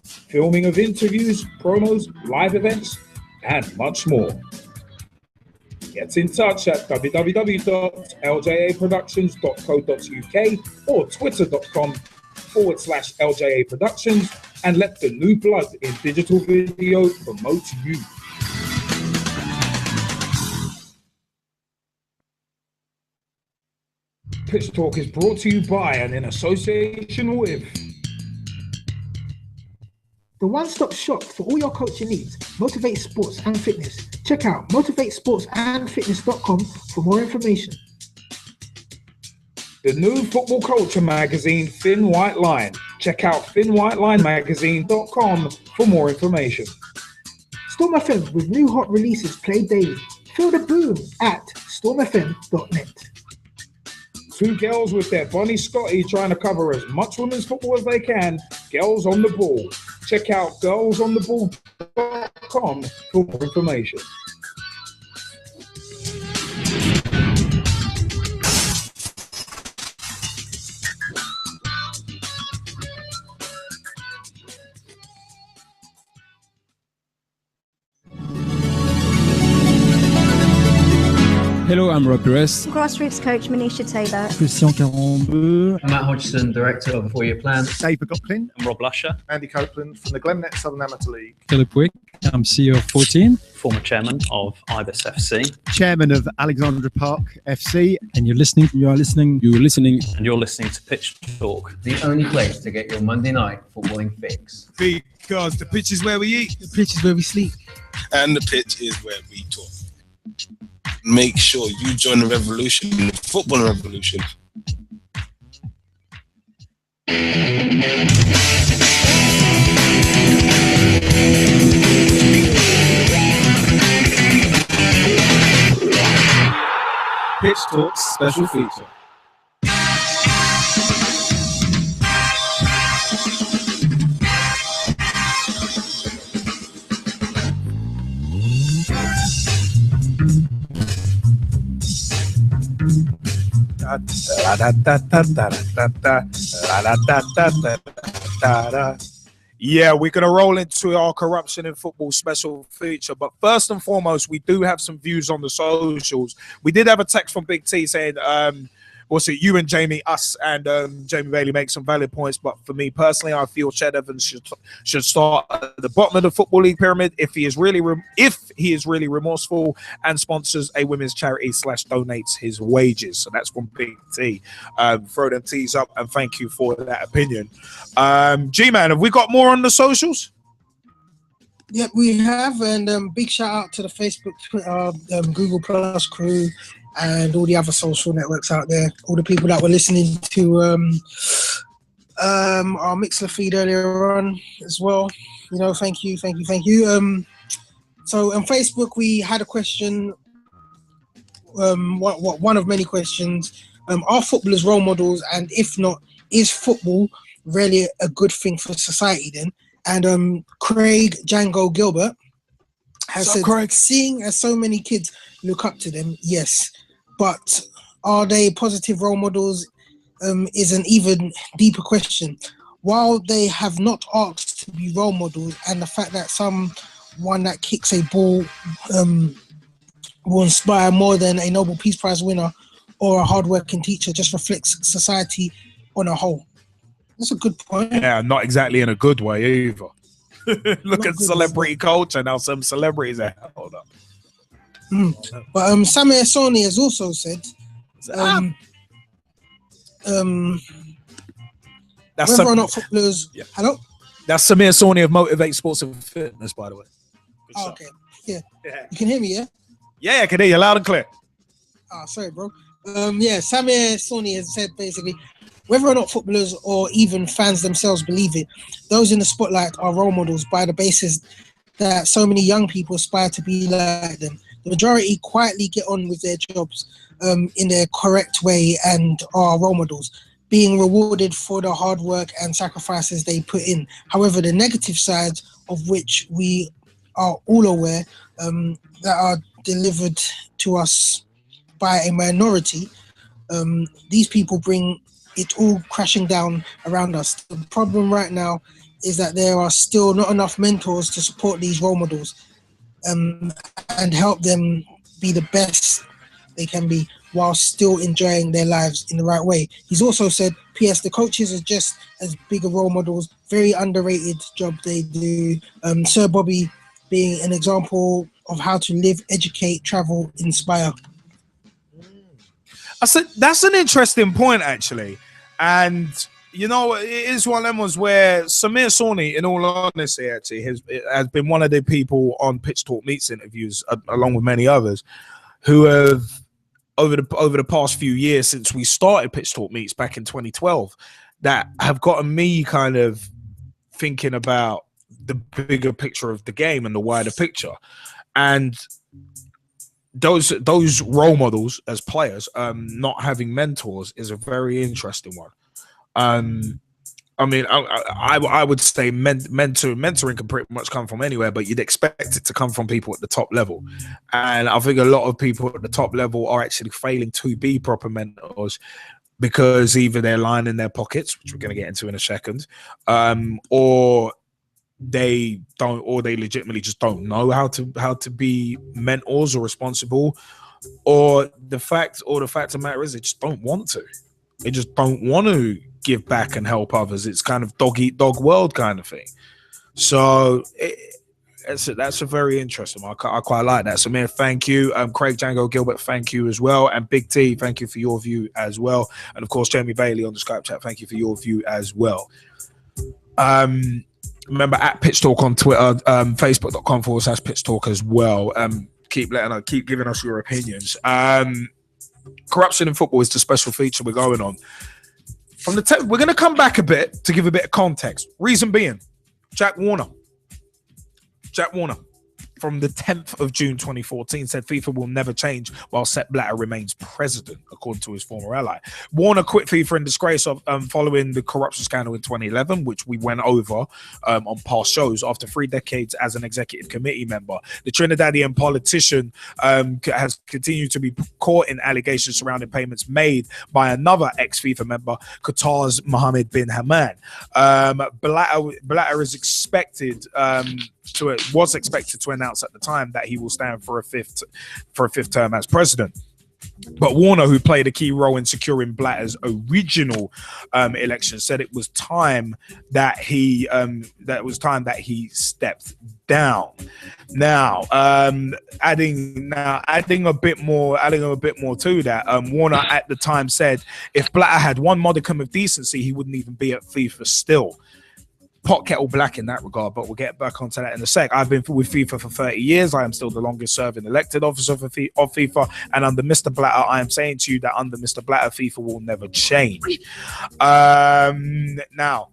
Speaker 1: filming of interviews, promos, live events, and much more. Get in touch at www.ljaproductions.co.uk or twitter.com/LJA Productions and let the new blood in digital video promote you. Pitch Talk is brought to you by and in association with
Speaker 5: the one-stop shop for all your coaching needs, Motivate Sports and Fitness. Check out motivatesportsandfitness.com for more information.
Speaker 1: The new football culture magazine, Thin White Line. Check out thinwhitelinemagazine.com for more information.
Speaker 5: Storm FM with new hot releases played daily. Feel the boom at stormfm.net.
Speaker 1: Two girls with their Bonnie Scotty trying to cover as much women's football as they can. Girls on the Ball. Check out girlsontheball.com for more information.
Speaker 17: Hello, I'm Rob Perez.
Speaker 4: Grassroots coach Manisha Taylor.
Speaker 17: Christian Carambeu.
Speaker 6: Matt Hodgson, Director of the 4-Year Plan.
Speaker 7: Dave McLaughlin.
Speaker 8: I'm Rob Lusher.
Speaker 7: Andy Copeland from the Glennet Southern Amateur League.
Speaker 17: Philip Wick. I'm CEO of 14.
Speaker 8: Former chairman of Ibis FC.
Speaker 19: Chairman of Alexandra Park FC.
Speaker 17: And you're listening.
Speaker 8: And you're listening to Pitch Talk.
Speaker 6: The only place to get your Monday night footballing fix.
Speaker 16: Because the pitch is where we eat.
Speaker 17: The pitch is where we sleep.
Speaker 2: And the pitch is where we talk. Make sure you join the revolution, the football revolution.
Speaker 1: Pitch Talks special feature. Yeah, we're going to roll into our corruption in football special feature. But first and foremost, we do have some views on the socials. We did have a text from Big T saying, you and Jamie, us and Jaymie Bailey make some valid points. But for me personally, I feel Ched Evans should start at the bottom of the Football League pyramid if he is really remorseful and sponsors a women's charity / donates his wages. So that's from Big T. Throw them T's up and thank you for that opinion. G-Man, have we got more on the socials?
Speaker 5: Yep, we have. And big shout out to the Facebook, Twitter, Google Plus crew, and all the other social networks out there, all the people that were listening to our Mixler feed earlier on as well. Thank you. So on Facebook, we had a question, one of many questions. Are footballers role models? And if not, is football really a good thing for society then? And Craig Django Gilbert has said, seeing as so many kids look up to them, yes. But are they positive role models is an even deeper question. While they have not asked to be role models, and the fact that someone that kicks a ball will inspire more than a Nobel Peace Prize winner or a hardworking teacher just reflects society on a whole. That's a good point.
Speaker 1: Yeah, not exactly in a good way either. Look at celebrity culture now. Some celebrities are held up.
Speaker 5: But Samir Soni has also said
Speaker 1: that's
Speaker 5: whether or not footballers...
Speaker 1: Yeah.
Speaker 5: Hello?
Speaker 1: That's Samir Soni of Motivate Sports and Fitness, by the way.
Speaker 5: Oh, okay. Yeah. You can hear me, yeah?
Speaker 1: Yeah, I can hear you loud and clear.
Speaker 5: Sorry, bro. Samir Soni has said basically, whether or not footballers or even fans themselves believe it, those in the spotlight are role models by the basis that so many young people aspire to be like them. The majority quietly get on with their jobs in their correct way and are role models, being rewarded for the hard work and sacrifices they put in. However, the negative sides of which we are all aware that are delivered to us by a minority, these people bring it all crashing down around us. The problem right now is that there are still not enough mentors to support these role models and help them be the best they can be while still enjoying their lives in the right way. He's also said, P.S. the coaches are just as big a role models, very underrated job they do. Sir Bobby being an example of how to live, educate, travel, inspire.
Speaker 1: That's an interesting point, actually. And, it is one of them ones where Samir Soni, in all honesty, actually, has been one of the people on Pitch Talk Meets interviews, along with many others, who have, over the past few years since we started Pitch Talk Meets back in 2012, that have gotten me kind of thinking about the bigger picture of the game and the wider picture. And those role models as players, not having mentors is a very interesting one. I would say mentoring can pretty much come from anywhere, but you'd expect it to come from people at the top level. And I think a lot of people at the top level are actually failing to be proper mentors because either they're lying in their pockets, which we're going to get into in a second, or they legitimately just don't know how to be mentors or responsible, or the fact of the matter is they just don't want to. They just don't want to give back and help others. It's kind of dog eat dog world kind of thing. So that's a very interesting one. I quite like that. Samir, thank you. Craig Django Gilbert, thank you as well. And Big T, thank you for your view as well. And of course, Jaymie Bailey on the Skype chat, thank you for your view as well. Remember at Pitch Talk on Twitter, facebook.com/Pitch Talk as well. Keep giving us your opinions. Corruption in football is the special feature we're going on. We're going to come back a bit to give a bit of context. Reason being, Jack Warner, from the 10th of June 2014, said FIFA will never change while Sepp Blatter remains president, according to his former ally. Warner quit FIFA in disgrace following the corruption scandal in 2011, which we went over on past shows, after 3 decades as an executive committee member. The Trinidadian politician has continued to be caught in allegations surrounding payments made by another ex-FIFA member, Qatar's Mohammed bin Hamdan. Blatter was expected to announce at the time that he will stand for a fifth term as president. But Warner, who played a key role in securing Blatter's original election, said it was time that he stepped down. Now, adding a bit more to that, Warner at the time said if Blatter had one modicum of decency, he wouldn't even be at FIFA still. Pot kettle black in that regard, but we'll get back onto that in a sec. I've been with FIFA for 30 years. I am still the longest serving elected officer of FIFA, and under Mr. Blatter, I am saying to you that under Mr. Blatter, FIFA will never change. Now,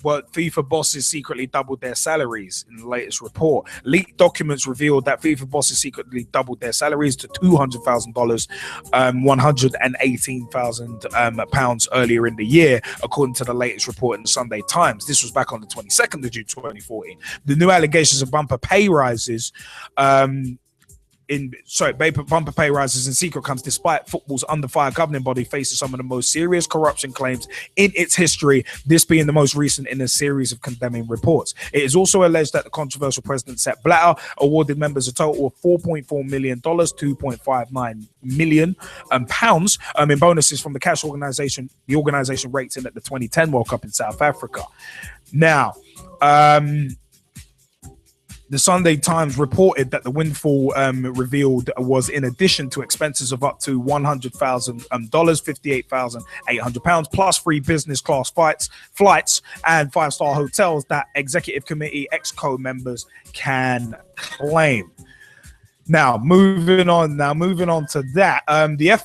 Speaker 1: but FIFA bosses secretly doubled their salaries in the latest report. Leaked documents revealed that FIFA bosses secretly doubled their salaries to $200,000, £118,000 earlier in the year, according to the latest report in the Sunday Times. This was back on the 22nd of June 2014. The new allegations of bumper pay rises bumper pay rises in secret comes despite football's under fire governing body faces some of the most serious corruption claims in its history, this being the most recent in a series of condemning reports. It is also alleged that the controversial president Sepp Blatter awarded members a total of $4.4 million, £2.59 million pounds in bonuses from the cash organization, the organization raked in at the 2010 World Cup in South Africa. Now, the Sunday Times reported that the windfall revealed was in addition to expenses of up to $100,000, £58,800, plus free business class flights and 5-star hotels that executive committee exco members can claim. Now, moving on to that. The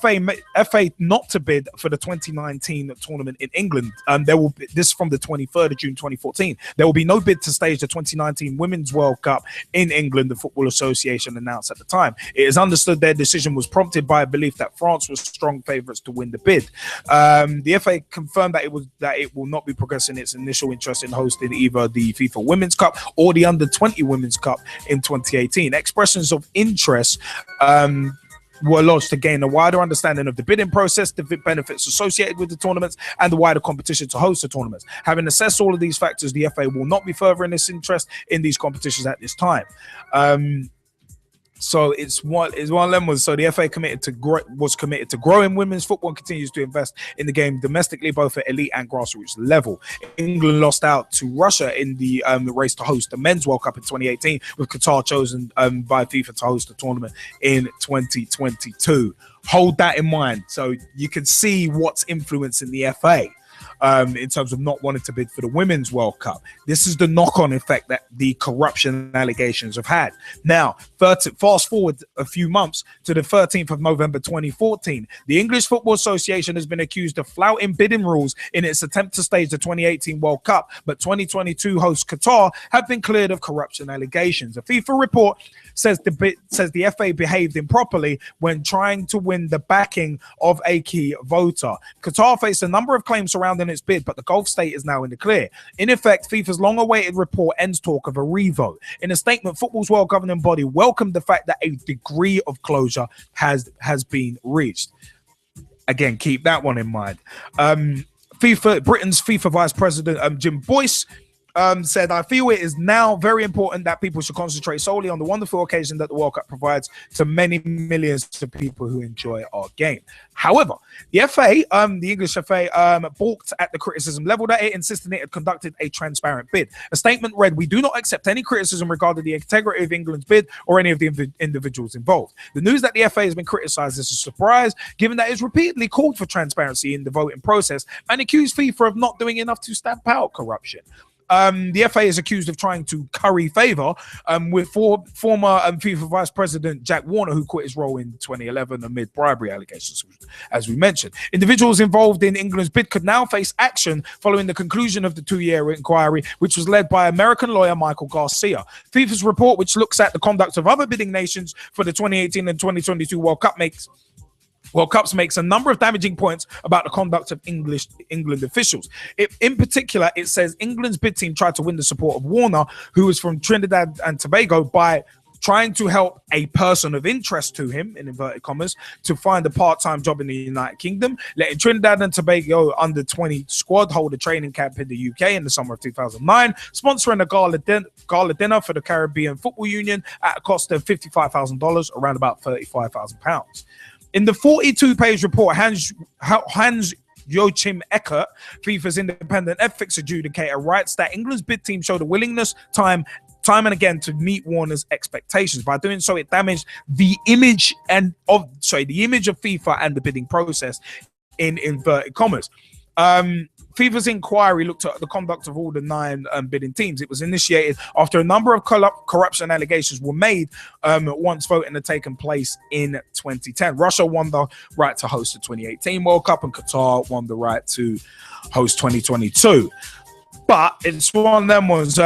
Speaker 1: FA not to bid for the 2019 tournament in England. There will be this from the 23rd of June 2014. There will be no bid to stage the 2019 Women's World Cup in England, the Football Association announced at the time. It is understood their decision was prompted by a belief that France was strong favourites to win the bid. The FA confirmed that it will not be progressing its initial interest in hosting either the FIFA Women's Cup or the Under-20 Women's Cup in 2018. Expressions of interest were lodged to gain a wider understanding of the bidding process, the benefits associated with the tournaments, and the wider competition to host the tournaments. Having assessed all of these factors, the FA will not be furthering its interest in these competitions at this time. So it's one of them was so the FA was committed to growing women's football and continues to invest in the game domestically, both at elite and grassroots level. England lost out to Russia in the race to host the Men's World Cup in 2018, with Qatar chosen by FIFA to host the tournament in 2022. Hold that in mind, so you can see what's influencing the FA. In terms of not wanting to bid for the Women's World Cup. This is the knock-on effect that the corruption allegations have had. Now, fast forward a few months to the 13th of November 2014. The English Football Association has been accused of flouting bidding rules in its attempt to stage the 2018 World Cup, but 2022 host Qatar have been cleared of corruption allegations. A FIFA report says the FA behaved improperly when trying to win the backing of a key voter. Qatar faced a number of claims surrounding its bid, but the Gulf state is now in the clear. In effect, FIFA's long-awaited report ends talk of a revote. In a statement, football's world governing body welcomed the fact that a degree of closure has been reached. Again, keep that one in mind. Britain's FIFA Vice President Jim Boyce said, I feel it is now very important that people should concentrate solely on the wonderful occasion that the World Cup provides to many millions of people who enjoy our game. However, the FA, the English FA, balked at the criticism leveled at it, insisting it had conducted a transparent bid. A statement read, "We do not accept any criticism regarding the integrity of England's bid or any of the individuals involved." The news that the FA has been criticised is a surprise, given that it's repeatedly called for transparency in the voting process and accused FIFA of not doing enough to stamp out corruption. The FA is accused of trying to curry favour with former FIFA Vice President Jack Warner, who quit his role in 2011 amid bribery allegations, as we mentioned. Individuals involved in England's bid could now face action following the conclusion of the 2-year inquiry, which was led by American lawyer Michael Garcia. FIFA's report, which looks at the conduct of other bidding nations for the 2018 and 2022 World Cups makes a number of damaging points about the conduct of England officials. In particular, it says England's bid team tried to win the support of Warner, who was from Trinidad and Tobago, by trying to help a person of interest to him, in inverted commas, to find a part-time job in the United Kingdom, letting Trinidad and Tobago under-20 squad hold a training camp in the UK in the summer of 2009, sponsoring a gala dinner for the Caribbean Football Union at a cost of $55,000, around about £35,000. In the 42-page report, Hans Joachim Eckert, FIFA's independent ethics adjudicator, writes that England's bid team showed a willingness, time and again, to meet Warner's expectations. By doing so, it damaged the image of FIFA and the bidding process, in inverted commas. FIFA's inquiry looked at the conduct of all the 9 bidding teams. It was initiated after a number of corruption allegations were made once voting had taken place in 2010. Russia won the right to host the 2018 World Cup, and Qatar won the right to host 2022. But it's one of them ones.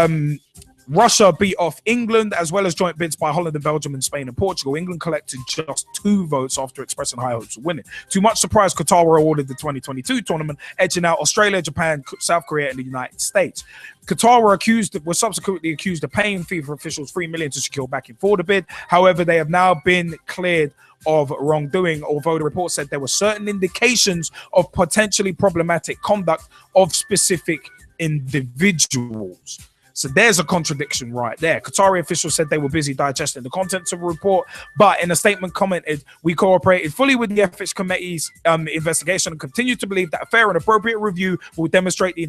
Speaker 1: Russia beat off England, as well as joint bids by Holland and Belgium and Spain and Portugal. England collected just 2 votes after expressing high hopes of winning. To much surprise, Qatar were awarded the 2022 tournament, edging out Australia, Japan, South Korea, and the United States. Qatar were subsequently accused of paying FIFA officials $3 million to secure backing for the bid. However, they have now been cleared of wrongdoing, although the report said there were certain indications of potentially problematic conduct of specific individuals. So there's a contradiction right there. Qatari officials said they were busy digesting the contents of the report, but in a statement commented, "We cooperated fully with the Ethics Committee's investigation and continue to believe that a fair and appropriate review will demonstrate the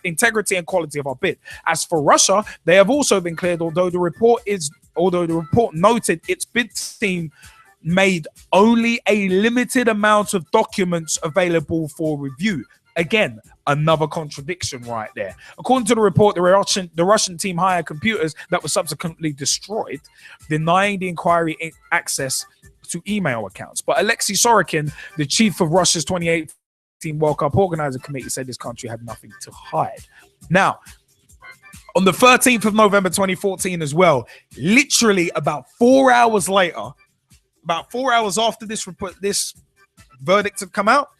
Speaker 1: integrity and quality of our bid." As for Russia, they have also been cleared, although the report noted its bid team made only a limited amount of documents available for review. Again, another contradiction right there. According to the report, the Russian team hired computers that were subsequently destroyed, denying the inquiry access to email accounts. But Alexei Sorokin, the chief of Russia's 2018 World Cup Organizer Committee, said this country had nothing to hide. Now, on the 13th of November 2014 as well, literally about 4 hours later, about 4 hours after this verdict had come out,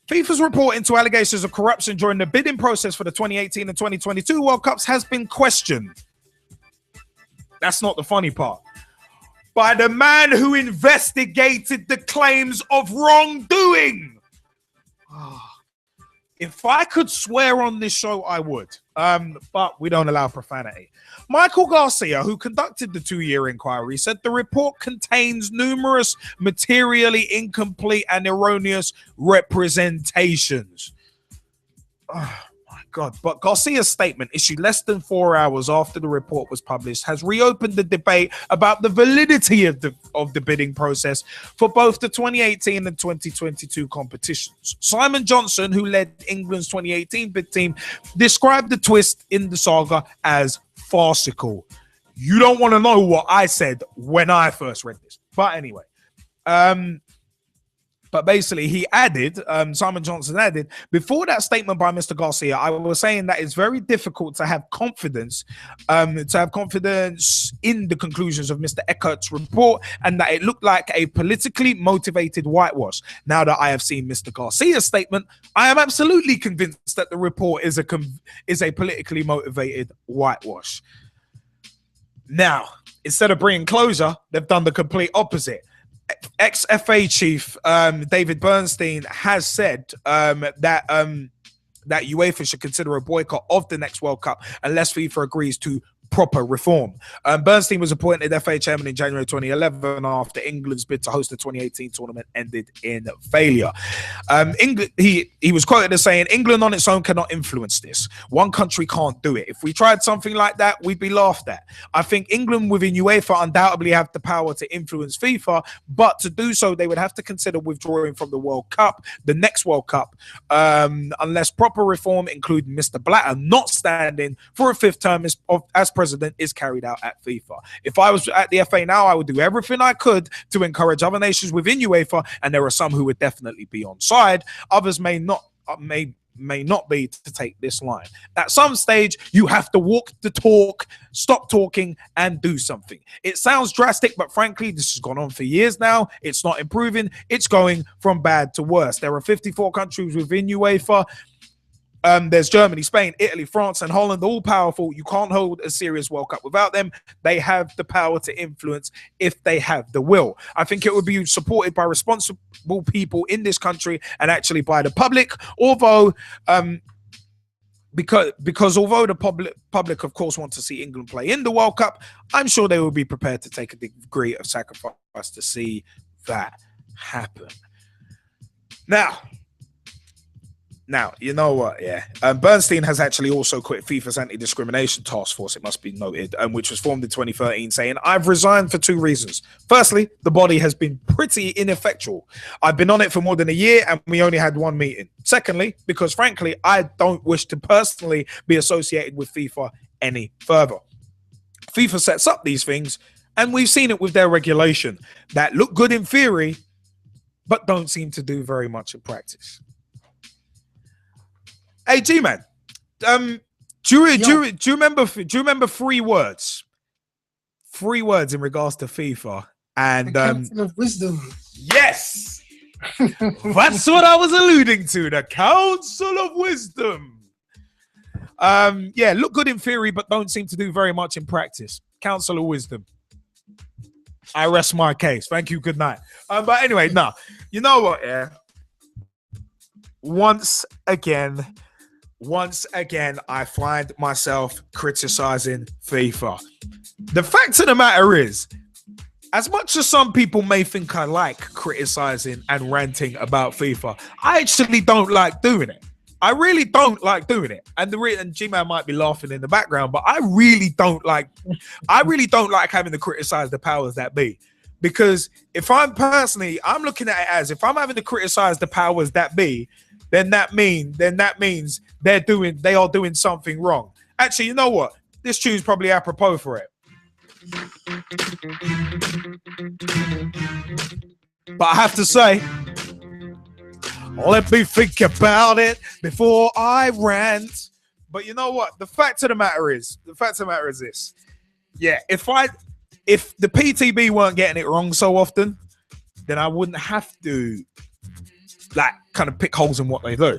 Speaker 1: FIFA's report into allegations of corruption during the bidding process for the 2018 and 2022 World Cups has been questioned. That's not the funny part. By the man who investigated the claims of wrongdoing. If I could swear on this show, I would. But we don't allow profanity. Michael Garcia, who conducted the 2-year inquiry, said the report contains numerous materially incomplete and erroneous representations. Oh my God. But Garcia's statement, issued less than 4 hours after the report was published, has reopened the debate about the validity of the bidding process for both the 2018 and 2022 competitions. Simon Johnson, who led England's 2018 bid team, described the twist in the saga as farcical. You don't want to know what I said when I first read this. But anyway, but basically he added, Simon Johnson added, before that statement by Mr. Garcia, I was saying that it's very difficult to have confidence in the conclusions of Mr. Eckert's report, and that it looked like a politically motivated whitewash. Now that I have seen Mr. Garcia's statement, I am absolutely convinced that the report is a politically motivated whitewash. Now, instead of bringing closure, they've done the complete opposite. Ex-FA chief David Bernstein has said that that UEFA should consider a boycott of the next World Cup unless FIFA agrees to proper reform. Bernstein was appointed FA chairman in January 2011 after England's bid to host the 2018 tournament ended in failure. England, he was quoted as saying, "England on its own cannot influence this. One country can't do it. If we tried something like that, we'd be laughed at. I think England within UEFA undoubtedly have the power to influence FIFA, but to do so, they would have to consider withdrawing from the World Cup, the next World Cup, unless proper reform, including Mr. Blatter not standing for a fifth term as president, is carried out at FIFA. If I was at the FA now, I would do everything I could to encourage other nations within UEFA, and there are some who would definitely be on side. Others may not be to take this line. At some stage, you have to walk the talk, stop talking, and do something. It sounds drastic, but frankly, this has gone on for years now. It's not improving. It's going from bad to worse. There are 54 countries within UEFA. There's Germany, Spain, Italy, France, and Holland, all powerful. You can't hold a serious World Cup without them. They have the power to influence if they have the will. I think it would be supported by responsible people in this country and actually by the public, although because although the public of course want to see England play in the World Cup, I'm sure they will be prepared to take a degree of sacrifice to see that happen. Now, you know what, yeah. Bernstein has actually also quit FIFA's anti-discrimination task force, it must be noted, which was formed in 2013, saying, "I've resigned for two reasons. Firstly, the body has been pretty ineffectual. I've been on it for more than a year and we only had one meeting. Secondly, because frankly, I don't wish to personally be associated with FIFA any further." FIFA sets up these things, and we've seen it with their regulation that look good in theory, but don't seem to do very much in practice. Hey, G-Man, do you remember three words? Three words in regards to FIFA and
Speaker 5: the Council of Wisdom.
Speaker 1: Yes, that's what I was alluding to. The Council of Wisdom. Yeah, look good in theory, but don't seem to do very much in practice. Council of Wisdom. I rest my case. Thank you. Good night. But anyway, no, you know what? Yeah. Once again, I find myself criticizing FIFA. The fact of the matter is, as much as some people may think I like criticizing and ranting about FIFA, I actually don't like doing it. I really don't like doing it. And G-Man might be laughing in the background, but I really don't like having to criticize the powers that be. Because if I'm looking at it as if I'm having to criticize the powers that be, then that means they are doing something wrong. Actually, you know what? This tune's probably apropos for it. But I have to say, let me think about it before I rant. But you know what? The fact of the matter is this. Yeah, if the PTB weren't getting it wrong so often, then I wouldn't have to kind of pick holes in what they do.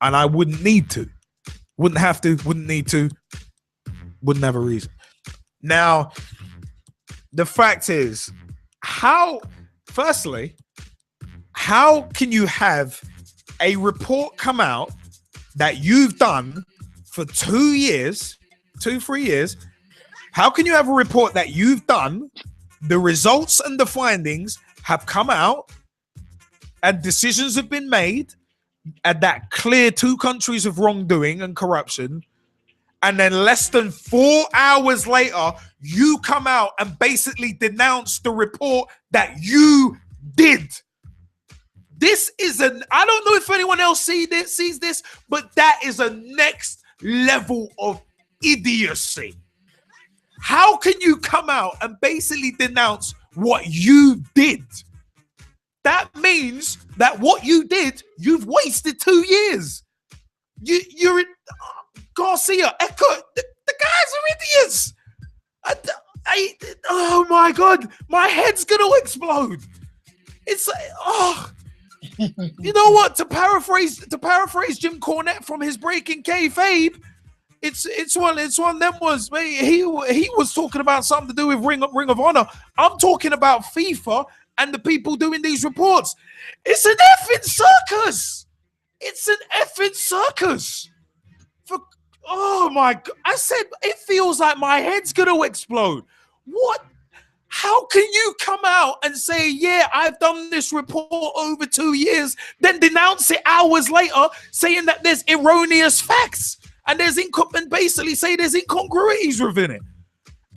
Speaker 1: And I wouldn't need to. Wouldn't have to, wouldn't need to, wouldn't have a reason. Now, the fact is, how can you have a report come out that you've done for 3 years? How can you have a report that you've done, the results and the findings have come out, and decisions have been made, and that clear two countries of wrongdoing and corruption, and then less than 4 hours later, you come out and basically denounce the report that you did? This is I don't know if anyone else sees this, but that is a next level of idiocy. How can you come out and basically denounce what you did? That means that what you did, you've wasted 2 years. You're in Garcia, Echo, the guys are idiots. Oh my God, my head's gonna explode. It's you know what? To paraphrase Jim Cornette from his Breaking Kayfabe, it's one of them was he was talking about something to do with Ring of Honor. I'm talking about FIFA and the people doing these reports. It's an effing circus. It's an effing circus. Oh my God. I said, it feels like my head's going to explode. What? How can you come out and say, yeah, I've done this report over 2 years, then denounce it hours later, saying that there's erroneous facts and and basically say there's incongruities within it?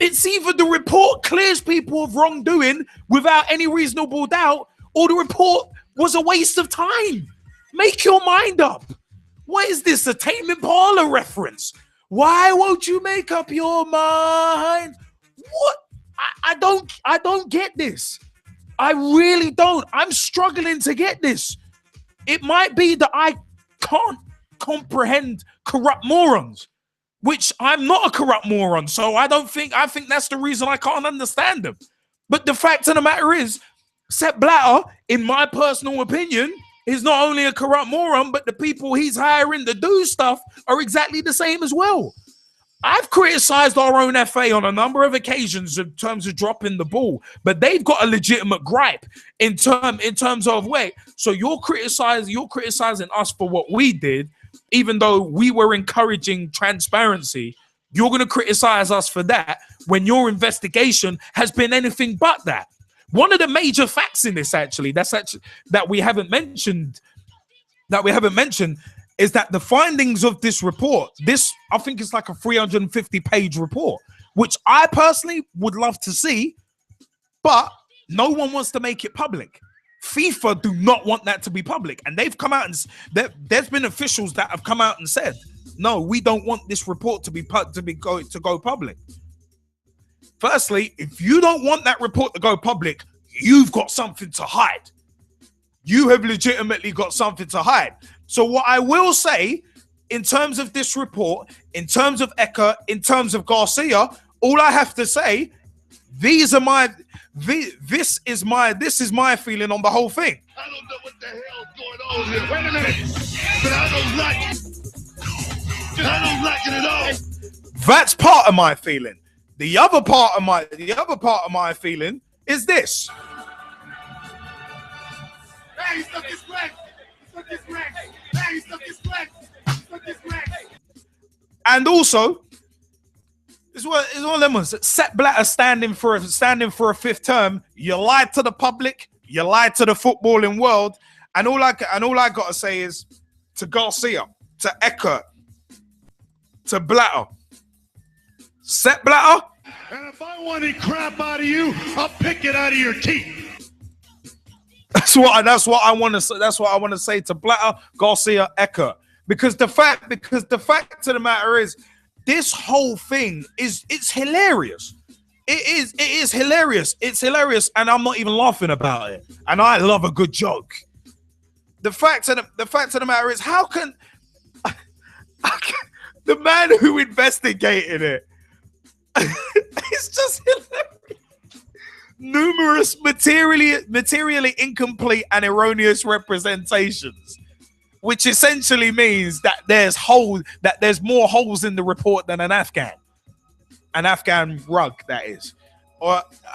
Speaker 1: It's either the report clears people of wrongdoing without any reasonable doubt, or the report was a waste of time. Make your mind up. What is this, a Tame Impala reference? Why won't you make up your mind? What? I don't get this. I really don't. I'm struggling to get this. It might be that I can't comprehend corrupt morons, which I'm not a corrupt moron, so I think that's the reason I can't understand them. But the fact of the matter is, Sepp Blatter, in my personal opinion, is not only a corrupt moron, but the people he's hiring to do stuff are exactly the same as well. I've criticized our own FA on a number of occasions in terms of dropping the ball, but they've got a legitimate gripe in terms of, wait, so you're criticizing us for what we did, even though we were encouraging transparency. You're going to criticize us for that when your investigation has been anything but that. One of the major facts in this, that we haven't mentioned, is that the findings of this report, I think it's like a 350-page report, which I personally would love to see, but no one wants to make it public. FIFA do not want that to be public, and they've come out and there's been officials that have come out and said, no, we don't want this report to go public. Firstly, if you don't want that report to go public, you've got something to hide. You have legitimately got something to hide. So what I will say, in terms of this report, in terms of Eka, in terms of Garcia, all I have to say, this is my feeling on the whole thing.
Speaker 16: I don't know what the hell's going on here. Wait a minute. But I don't like it. I don't like it at all.
Speaker 1: That's part of my feeling. The other part of my feeling is this.
Speaker 16: Hey, stuck his flag. Stuck his flag. Hey, stuck his flag. Stuck his flag.
Speaker 1: And also, it's one of them ones. Sepp Blatter standing for a fifth term. You lied to the public. You lied to the footballing world. And all I got to say is to Garcia, to Eka, to Blatter, Sepp Blatter.
Speaker 16: And if I want any crap out of you, I'll pick it out of your teeth.
Speaker 1: That's what I want to say. That's what I want to say to Blatter, Garcia, Eka. Because the fact of the matter is, this whole thing it's hilarious. It is hilarious. It's hilarious, and I'm not even laughing about it. And I love a good joke. The fact of the matter is, how can the man who investigated it? It's just hilarious. Numerous materially incomplete and erroneous representations, which essentially means that there's more holes in the report than an Afchan rug, that is.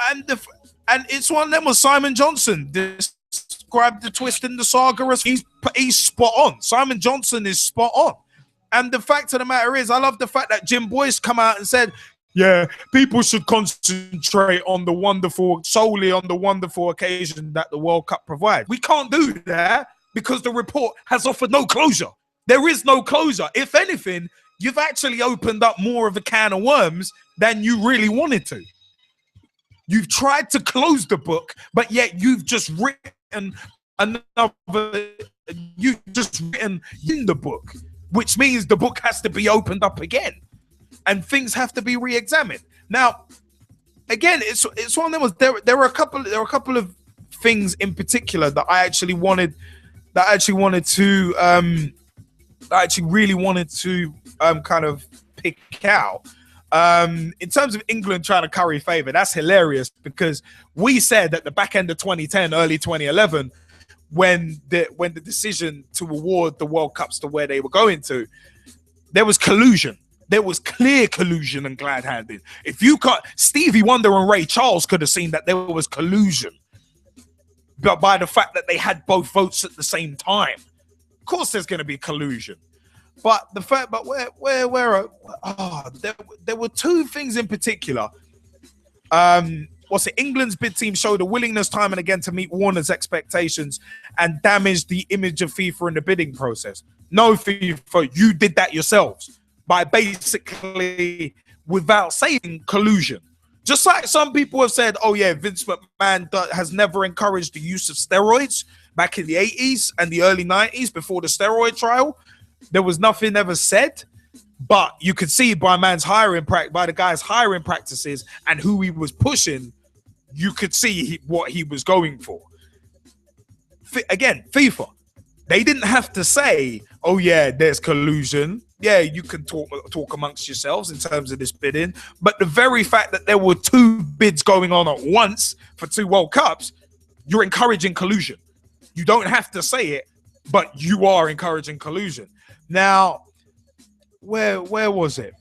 Speaker 1: And it's one of them was Simon Johnson described the twist in the saga as he's spot on. Simon Johnson is spot on. And the fact of the matter is, I love the fact that Jim Boyce come out and said, yeah, people should concentrate solely on the wonderful occasion that the World Cup provides. We can't do that because the report has offered no closure. There is no closure. If anything, you've actually opened up more of a can of worms than you really wanted to. You've tried to close the book, but yet you've just written in the book, which means the book has to be opened up again. And things have to be re-examined. Now, again, it's one of them. There were a couple of things in particular that I actually really wanted to kind of pick out. In terms of England trying to curry favor, that's hilarious because we said at the back end of 2010, early 2011, when the decision to award the World Cups to where they were going to, there was collusion. There was clear collusion and glad-handed. If you can't, Stevie Wonder and Ray Charles could have seen that there was collusion, but by the fact that they had both votes at the same time. Of course, there's going to be collusion. But the fact, but there were two things in particular. England's bid team showed a willingness time and again to meet Warner's expectations and damaged the image of FIFA in the bidding process. No, FIFA, you did that yourselves by basically, without saying collusion. Just like some people have said, oh yeah, Vince McMahon has never encouraged the use of steroids back in the 80s and the early 90s before the steroid trial. There was nothing ever said, but you could see by the guy's hiring practices and who he was pushing, you could see what he was going for. Again, FIFA, they didn't have to say, oh yeah, there's collusion. Yeah, you can talk amongst yourselves in terms of this bidding, but the very fact that there were two bids going on at once for 2 World Cups, you're encouraging collusion. You don't have to say it, but you are encouraging collusion. Now, where was it?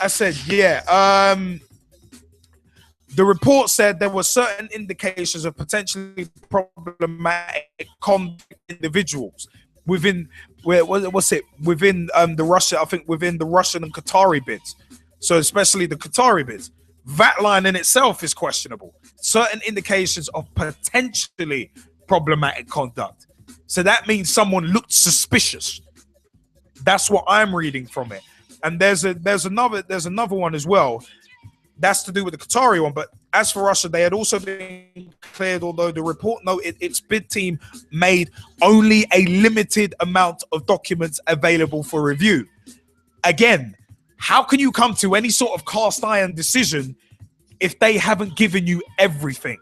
Speaker 1: I said, yeah. The report said there were certain indications of potentially problematic individuals within within the Russia, I think within the Russian and Qatari bids. So especially the Qatari bids. That line in itself is questionable. Certain indications of potentially problematic conduct. So that means someone looked suspicious. That's what I'm reading from it. And there's another one as well. That's to do with the Qatari one. But as for Russia, they had also been cleared, although the report noted its bid team made only a limited amount of documents available for review. Again, how can you come to any sort of cast iron decision if they haven't given you everything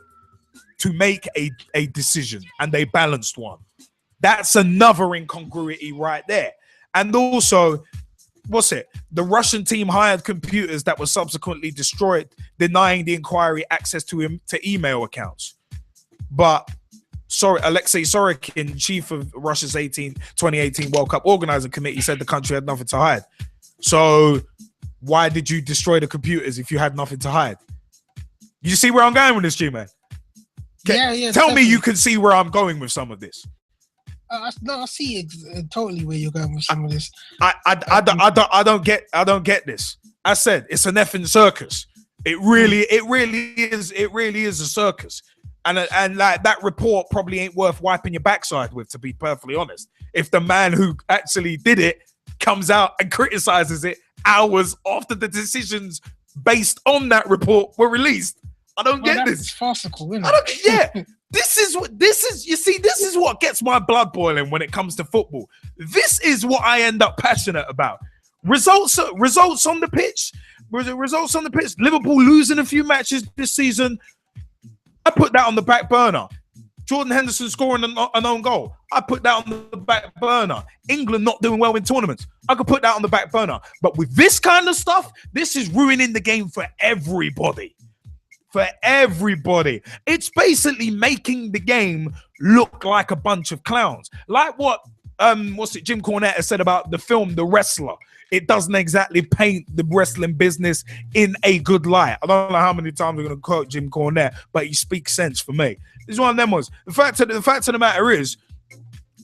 Speaker 1: to make a decision and a balanced one? That's another incongruity right there. And also, the Russian team hired computers that were subsequently destroyed, denying the inquiry access to email accounts. But Alexei Sorokin, chief of Russia's 2018 World Cup organizing committee, said the country had nothing to hide. So why did you destroy the computers if you had nothing to hide? You see where I'm going with this, G-Man?
Speaker 5: Yeah.
Speaker 1: Tell me you can see where I'm going with some of this.
Speaker 5: No, I see totally where you're going with some of this.
Speaker 1: I don't get this. I said it's an effing circus. It really is a circus. And like that report probably ain't worth wiping your backside with, to be perfectly honest. If the man who actually did it comes out and criticizes it hours after the decisions based on that report were released. I don't get this.
Speaker 5: It's farcical, isn't it?
Speaker 1: This is what gets my blood boiling when it comes to football. This is what I end up passionate about. Results on the pitch. Results on the pitch. Liverpool losing a few matches this season. I put that on the back burner. Jordan Henderson scoring an own goal. I put that on the back burner. England not doing well in tournaments. I could put that on the back burner. But with this kind of stuff, this is ruining the game for everybody. For everybody. It's basically making the game look like a bunch of clowns. Like what Jim Cornette has said about the film The Wrestler. It doesn't exactly paint the wrestling business in a good light. I don't know how many times we're going to quote Jim Cornette, but he speaks sense for me. This is one of them ones. The fact of the matter is,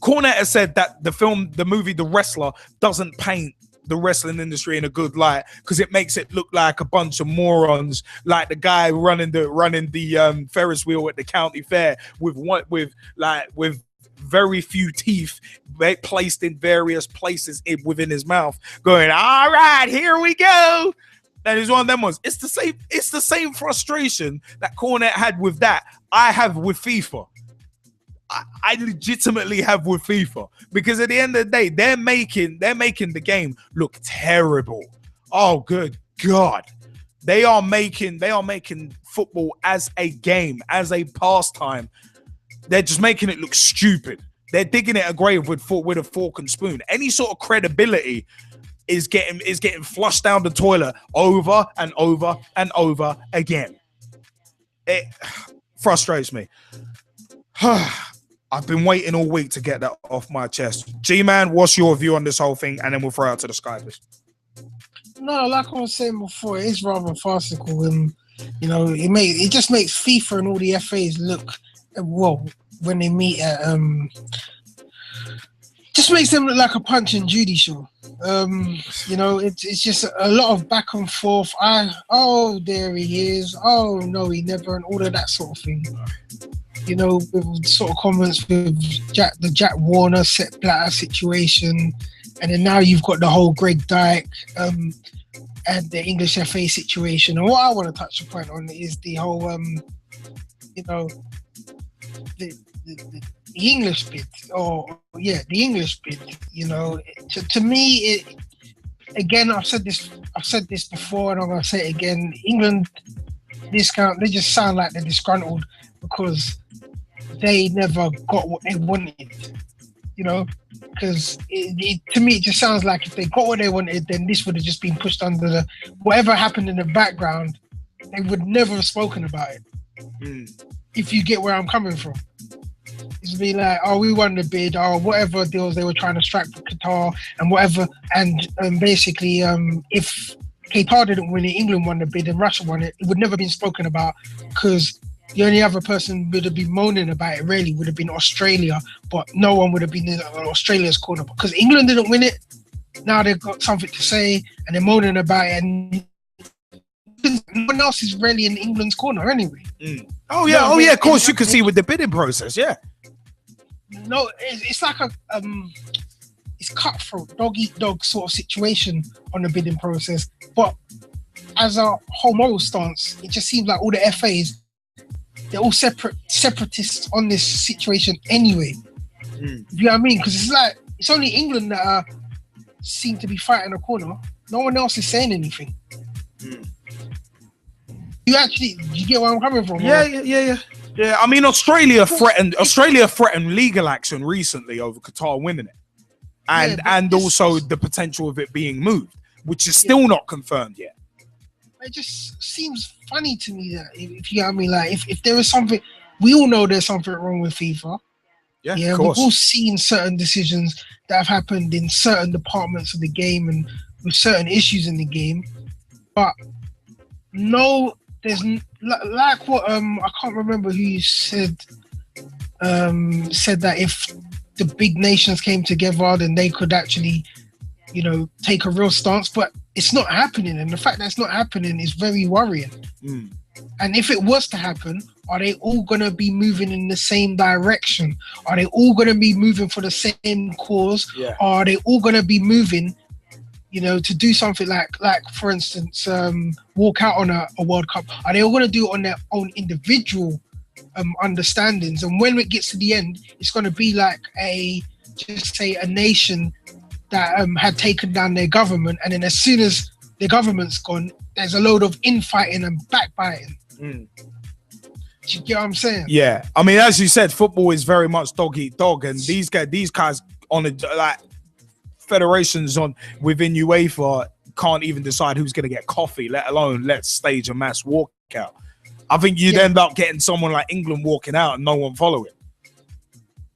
Speaker 1: Cornette has said that the movie The Wrestler doesn't paint the wrestling industry in a good light because it makes it look like a bunch of morons, like the guy running the Ferris wheel at the county fair with very few teeth placed in various places within his mouth, going, all right, here we go. And it's one of them ones. It's the same frustration that Cornette had with that I have with FIFA. I legitimately have with FIFA, because at the end of the day, they're making the game look terrible. Oh, good God. They are making football as a game, as a pastime. They're just making it look stupid. They're digging it a grave with a fork and spoon. Any sort of credibility is getting flushed down the toilet over and over and over again. It frustrates me. I've been waiting all week to get that off my chest. G-Man, what's your view on this whole thing? And then we'll throw it out to the Skypers.
Speaker 5: No, like I was saying before, it is rather farcical. And, it just makes FIFA and all the FAs look, well, when they meet at just makes them look like a Punch and Judy show. You know, it's just a lot of back and forth. Oh, there he is. Oh no, he never, and all of that sort of thing. You know, with sort of comments with the Jack Warner, Sepp Blatter situation, and then now you've got the whole Greg Dyke and the English FA situation. And what I want to touch the point on is the whole, you know, the English bit, the English bit. You know, to me, again, I've said this before, and I'm gonna say it again. England discount. They just sound like they're disgruntled because they never got what they wanted. You know, because to me, it just sounds like if they got what they wanted, then this would have just been pushed under the whatever happened in the background. They would never have spoken about it. If you get where I'm coming from. It's be like, oh, we won the bid, or whatever deals they were trying to strike for Qatar and whatever. And basically, if Qatar didn't win it, England won the bid and Russia won it, it would never have been spoken about because the only other person would have been moaning about it really would have been Australia, but no one would have been in Australia's corner because England didn't win it. Now they've got something to say and they're moaning about it, and no one else is really in England's corner anyway.
Speaker 1: Oh yeah, of course you can see with the bidding process, yeah.
Speaker 5: No, it's like it's cutthroat, dog eat dog sort of situation on the bidding process. But as a whole moral stance, it just seems like all the FAs, they're all separatists on this situation anyway. You know what I mean? Because it's like it's only England that seem to be fighting a corner. No one else is saying anything. You get where I'm coming from?
Speaker 1: Yeah, I mean, Australia threatened legal action recently over Qatar winning it, and also the potential of it being moved, which is still not confirmed yet.
Speaker 5: It just seems funny to me that if you know what I mean, like if there is something, we all know there's something wrong with FIFA. Yeah, of course. We've all seen certain decisions that have happened in certain departments of the game and with certain issues in the game, but no. There's like what I can't remember who said that if the big nations came together, then they could actually, you know, take a real stance. But it's not happening, and the fact that it's not happening is very worrying. And if it was to happen, are they all gonna be moving in the same direction? Are they all gonna be moving for the same cause?
Speaker 1: Yeah.
Speaker 5: Or are they all gonna be moving, you know, to do something like for instance, walk out on a World Cup? Are they all going to do it on their own individual understandings? And when it gets to the end, it's going to be like a nation that had taken down their government, and then as soon as the government's gone, there's a load of infighting and backbiting. Do you get what I'm saying?
Speaker 1: Yeah, I mean, as you said, football is very much dog eat dog, and these guys on a federations within UEFA can't even decide who's going to get coffee, let alone let's stage a mass walkout. I think you'd end up getting someone like England walking out and no one following.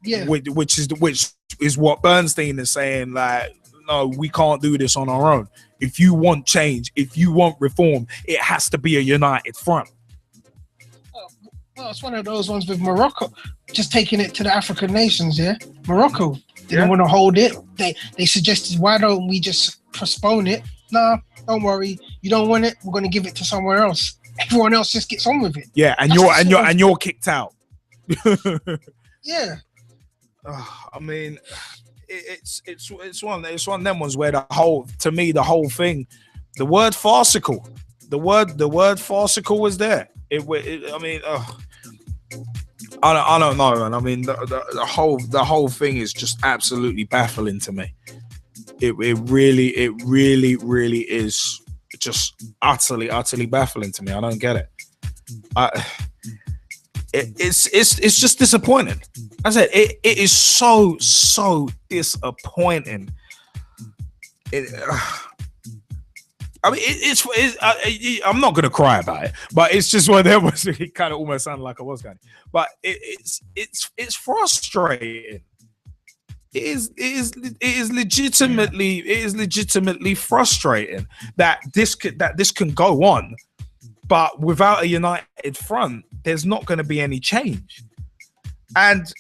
Speaker 5: Yeah,
Speaker 1: which is what Bernstein is saying. Like, no, we can't do this on our own. If you want change, if you want reform, it has to be a united front.
Speaker 5: Well, it's one of those ones with Morocco, just taking it to the African nations. Yeah, Morocco didn't want to hold it. They suggested, why don't we just postpone it? Nah, don't worry. You don't want it, we're going to give it to somewhere else. Everyone else just gets on with it.
Speaker 1: Yeah, and you're kicked out.
Speaker 5: Yeah.
Speaker 1: I mean, it's one of them ones where the whole thing, the word farcical was there. I don't know, man. I mean, the whole thing is just absolutely baffling to me. It really is just utterly baffling to me. I don't get it. It's just disappointing. I said it is so disappointing. I mean, I'm not gonna cry about it, but it's just one of them was it kind of almost sounded like I was going. But it's frustrating. It is legitimately frustrating that this can go on, but without a united front, there's not going to be any change. And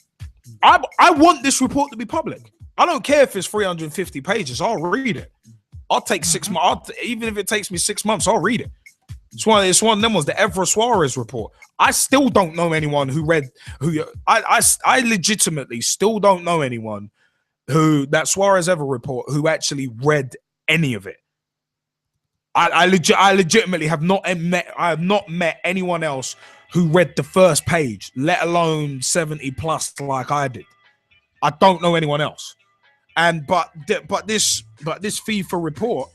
Speaker 1: I want this report to be public. I don't care if it's 350 pages. I'll read it. I'll take 6 months. Even if it takes me 6 months, I'll read it. It's one of them was the Evra Suarez report. I still don't know anyone who read I legitimately still don't know anyone who that Suarez Evra report who actually read any of it. I legitimately have not met anyone else who read the first page, let alone 70 plus like I did. I don't know anyone else. And but this FIFA report,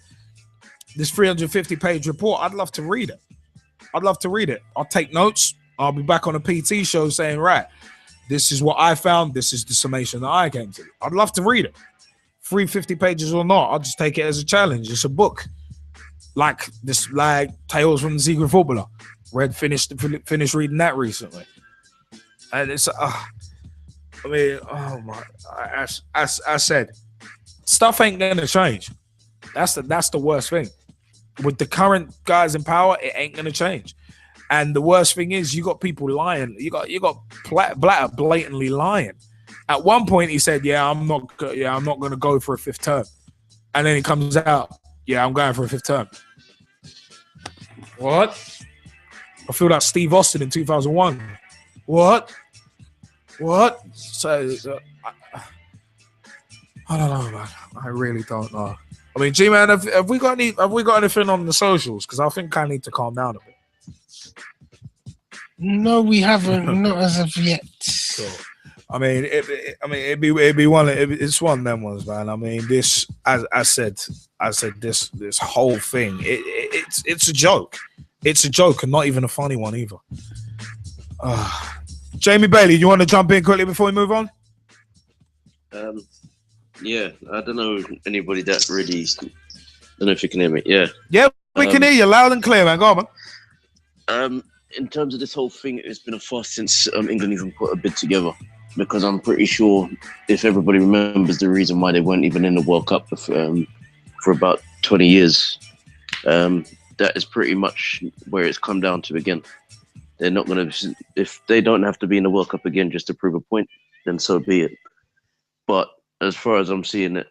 Speaker 1: this 350 page report, I'd love to read it. I'll take notes. I'll be back on a PT show saying, right, this is what I found. This is the summation that I came to. I'd love to read it. 350 pages or not, I'll just take it as a challenge. It's a book. Like Tales from the Secret Footballer. Finished reading that recently. And it's as I said, stuff ain't gonna change. That's the worst thing. With the current guys in power, it ain't gonna change. And the worst thing is, you got people lying. You got Blatter blatantly lying. At one point, he said, I'm not gonna go for a 5th term," and then he comes out, "I'm going for a 5th term." What? I feel like Steve Austin in 2001. What? So I don't know, man. I really don't know. I mean, G-Man, have we got anything on the socials? Because I think I need to calm down a bit.
Speaker 5: No, we haven't. Not as of yet.
Speaker 1: Cool. I mean, it'd be one. It's one of them ones, man. I mean, this, as I said, this whole thing, it's a joke. It's a joke, and not even a funny one either. Jaymie Bailey, you want to jump in quickly before we move on?
Speaker 9: Yeah, I don't know anybody that really. I don't know if you can hear me. Yeah,
Speaker 1: we can hear you loud and clear, man. Go on,
Speaker 9: man. In terms of this whole thing, it's been a fuss since England even put a bid together. Because I'm pretty sure, if everybody remembers the reason why they weren't even in the World Cup for about 20 years, that is pretty much where it's come down to again. They're not going to, if they don't have to be in the World Cup again just to prove a point, then so be it. But as far as I'm seeing it,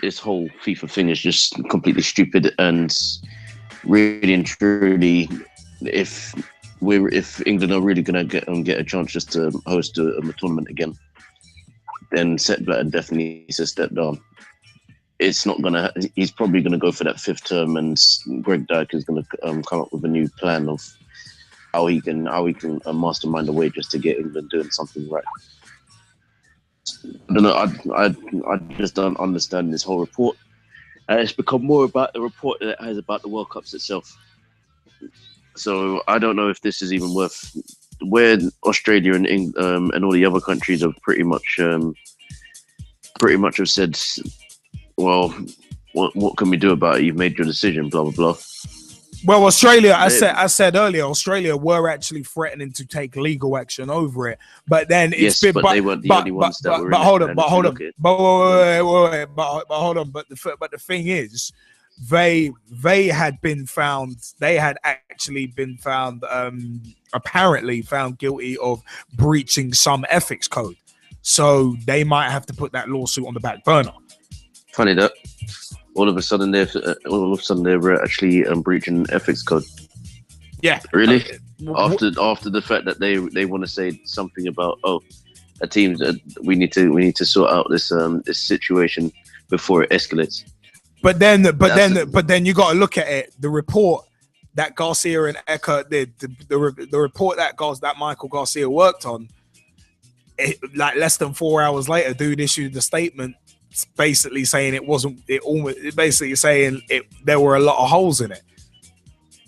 Speaker 9: this whole FIFA thing is just completely stupid, and really and truly, if England are really going to get a chance just to host a tournament again, then Sepp Blatter definitely needs to step down. It's not going to. He's probably going to go for that 5th term, and Greg Dyke is going to come up with a new plan of how he can mastermind a way just to get England doing something right. I don't know. I just don't understand this whole report. It's become more about the report than it has about the World Cups itself. So I don't know if this is even worth. Where Australia and all the other countries have pretty much have said, well, what can we do about it? You've made your decision, blah blah blah.
Speaker 1: Well, Australia, I said earlier, Australia were actually threatening to take legal action over it, but then it's been.
Speaker 9: But they weren't the only ones that were.
Speaker 1: But hold on, but hold on. But the thing is, they had been found. They had actually been found, apparently found guilty of breaching some ethics code. So they might have to put that lawsuit on the back burner.
Speaker 9: Funny that. All of a sudden they're actually breaching ethics code.
Speaker 1: Yeah.
Speaker 9: Really? After the fact that they want to say something about a team that we need to sort out this situation before it escalates. But then
Speaker 1: you got to look at it. The report that Garcia and Eka did, the report that Michael Garcia worked on, like less than 4 hours later, dude issued the statement basically saying there were a lot of holes in it.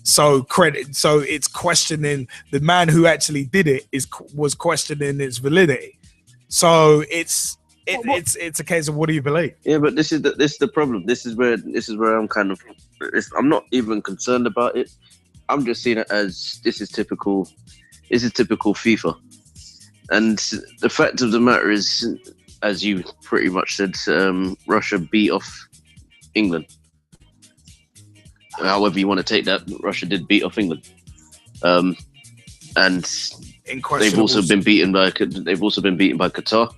Speaker 1: So it's questioning the man who actually did it was questioning its validity. So it's a case of what do you believe?
Speaker 9: Yeah, but this is the problem. This is where I'm kind of. I'm not even concerned about it. I'm just seeing it as this is typical FIFA, and the fact of the matter is, as you pretty much said, Russia beat off England. However you want to take that, Russia did beat off England, and they've also been beaten by Qatar.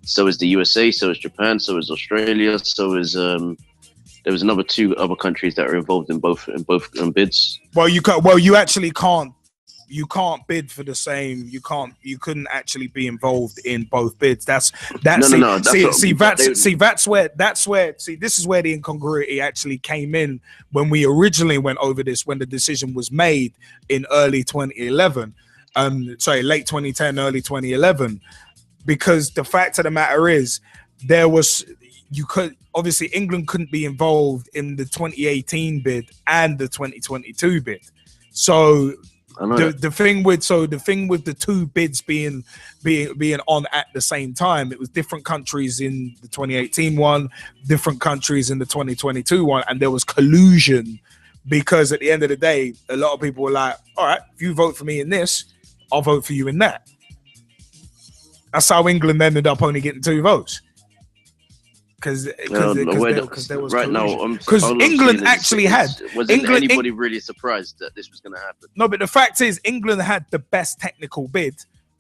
Speaker 9: So is the USA. So is Japan. So is Australia. So is there was another 2 other countries that are involved in both bids.
Speaker 1: Well, you actually can't. You can't bid for the same. You couldn't actually be involved in both bids. That's
Speaker 9: That's
Speaker 1: where this is where the incongruity actually came in when we originally went over this, when the decision was made in early 2011. Late 2010, early 2011, because the fact of the matter is obviously England couldn't be involved in the 2018 bid and the 2022 bid. So the thing with the 2 bids being on at the same time, it was different countries in the 2018 one, different countries in the 2022 one, and there was collusion, because at the end of the day, a lot of people were like, all right, if you vote for me in this, I'll vote for you in that. That's how England ended up only getting 2 votes. Because there was
Speaker 9: right now,
Speaker 1: because England actually had.
Speaker 9: Wasn't anybody really surprised that this was going to happen?
Speaker 1: No, but the fact is, England had the best technical bid,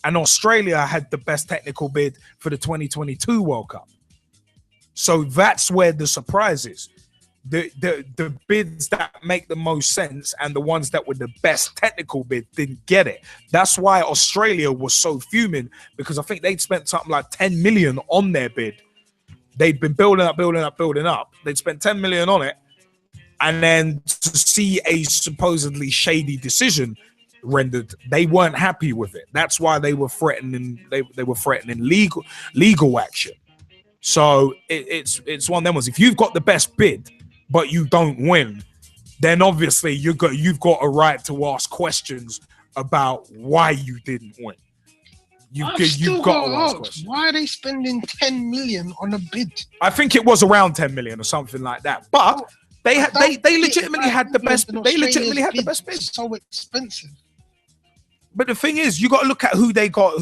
Speaker 1: and Australia had the best technical bid for the 2022 World Cup. So that's where the surprise is. The bids that make the most sense and the ones that were the best technical bid didn't get it. That's why Australia was so fuming, because I think they'd spent something like 10 million on their bid. They'd been building up. They'd spent 10 million on it. And then to see a supposedly shady decision rendered, they weren't happy with it. That's why they were threatening. They were threatening legal action. So it's one of them ones. If you've got the best bid, but you don't win, then obviously you've got a right to ask questions about why you didn't win. You've got to ask questions.
Speaker 5: Why are they spending 10 million on a bid?
Speaker 1: I think it was around 10 million or something like that. But they legitimately had the best. They legitimately had the best bid.
Speaker 5: So expensive.
Speaker 1: But the thing is, you got to look at who they got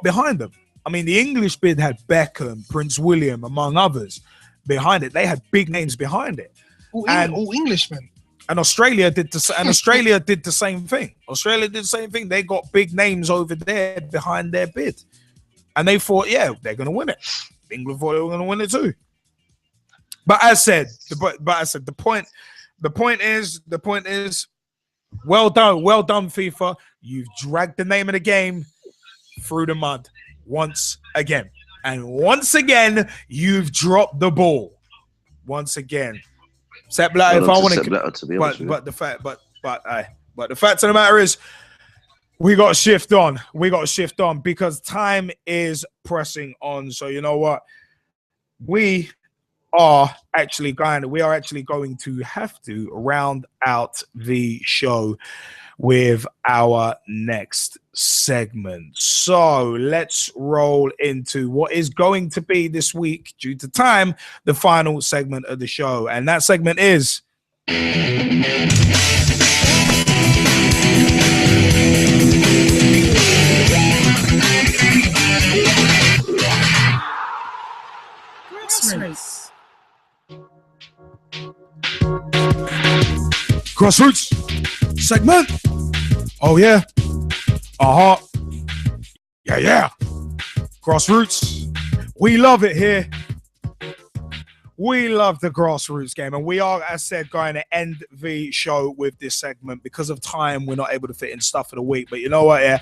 Speaker 1: behind them. I mean, the English bid had Beckham, Prince William, among others behind it. They had big names behind it.
Speaker 5: All Englishmen.
Speaker 1: And Australia did the same thing. Australia did the same thing. They got big names over there behind their bid, and they thought, yeah, they're going to win it. England thought they were going to win it too. But as said, the point is, well done, FIFA. You've dragged the name of the game through the mud once again, and once again you've dropped the ball. Once again. But the fact of the matter is, we got to shift on. Because time is pressing on. So you know what? We are actually going to have to round out the show with our next segment. So let's roll into what is going to be this week, due to time, the final segment of the show. And that segment is Grassroots segment. Oh yeah. Yeah. Grassroots. We love it here. We love the grassroots game, and we are, as said, going to end the show with this segment. Because of time, we're not able to fit in stuff for the week, but you know what, yeah,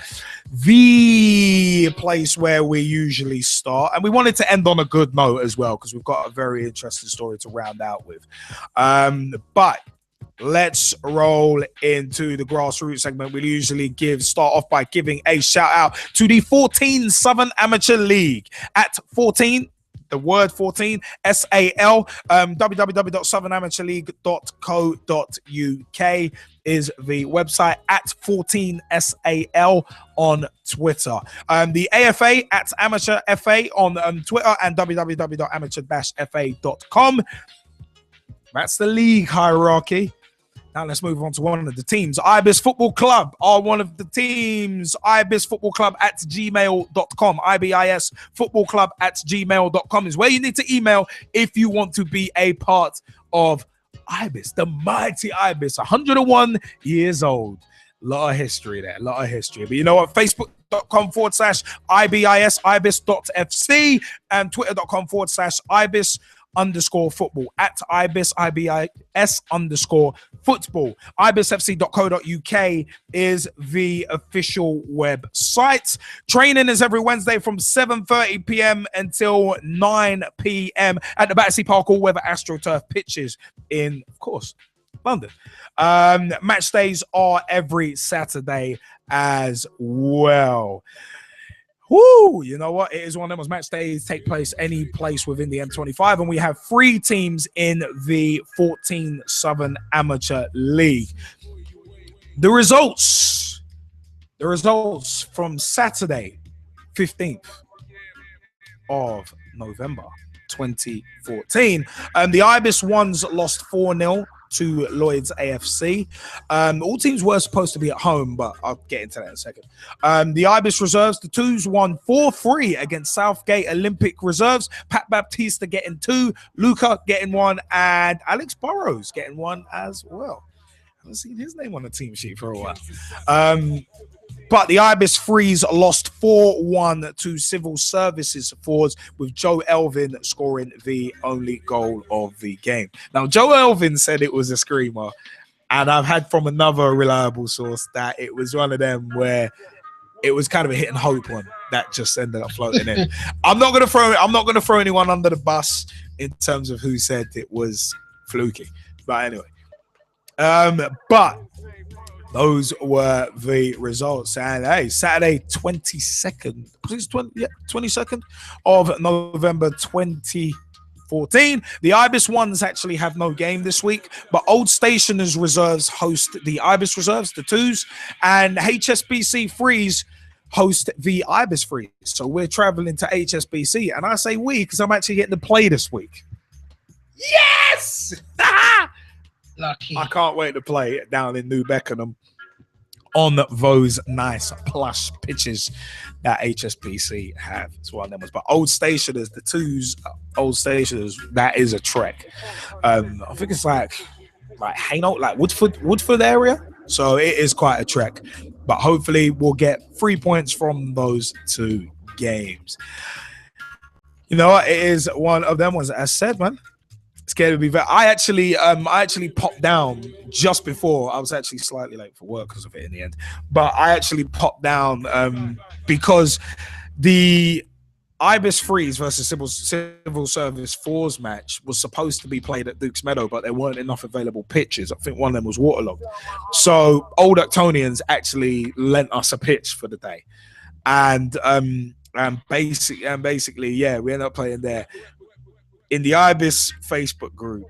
Speaker 1: the place where we usually start, and we wanted to end on a good note as well, because we've got a very interesting story to round out with. But let's roll into the grassroots segment. We usually start off by giving a shout out to the 14 Southern Amateur League at 14. The word 14, SAL, www.southernamateurleague.co.uk is the website, at 14SAL on Twitter. The AFA at Amateur FA on Twitter, and www.amateur-fa.com. That's the league hierarchy. Now let's move on to one of the teams. Ibis Football Club are one of the teams. Ibis Football Club at gmail.com. IBIS Football Club at gmail.com is where you need to email if you want to be a part of Ibis, the mighty Ibis, 101 years old. Lot of history there. Lot of history. But you know what? Facebook.com/IBIS, ibis.fc, and Twitter.com/IBIS_football, at IBIS, IBIS_football. IbisFC.co.uk is the official website. Training is every Wednesday from 7:30 p.m. until 9 p.m. at the Battersea Park all-weather AstroTurf pitches in, of course, London. Match days are every Saturday as well. Woo! You know what? It is one of those match days take place any place within the M25, and we have 3 teams in the 14 Southern Amateur League. The results from Saturday, 15th of November 2014. The Ibis Ones lost 4-0 to Lloyd's AFC. All teams were supposed to be at home, but I'll get into that in a second. The Ibis Reserves, the Twos won 4-3 against Southgate Olympic Reserves. Pat Baptista getting 2, Luca getting 1, and Alex Burrows getting 1 as well. I haven't seen his name on the team sheet for a while. But the Ibis Freeze lost 4-1 to Civil Services Forwards, with Joe Elvin scoring the only goal of the game. Now, Joe Elvin said it was a screamer, and I've had from another reliable source that it was one of them where it was kind of a hit and hope one that just ended up floating in. I'm not gonna throw anyone under the bus in terms of who said it was fluky. But anyway. But those were the results. And hey, Saturday, 22nd of November 2014. The Ibis Ones actually have no game this week, but Old Stationers Reserves host the Ibis Reserves, the Twos, and HSBC Freeze host the Ibis Freeze. So we're traveling to HSBC, and I say we because I'm actually getting to play this week. Yes!
Speaker 5: Lucky.
Speaker 1: I can't wait to play down in New Beckenham on those nice plush pitches that HSBC have. It's one of them. But Old Stationers, the Twos, Old Stationers, that is a trek. I think it's like Hainault, like Woodford area. So it is quite a trek. But hopefully we'll get 3 points from those 2 games. You know what? It is one of them ones. As I said, man. Scared to be very. I actually popped down just before. I was actually slightly late for work because of it in the end, but I actually popped down because the Ibis Freeze versus Civil Service Fours match was supposed to be played at Duke's Meadow, but there weren't enough available pitches. I think one of them was waterlogged. So Old Actonians actually lent us a pitch for the day, and basically, yeah, we ended up playing there. In the Ibis Facebook group,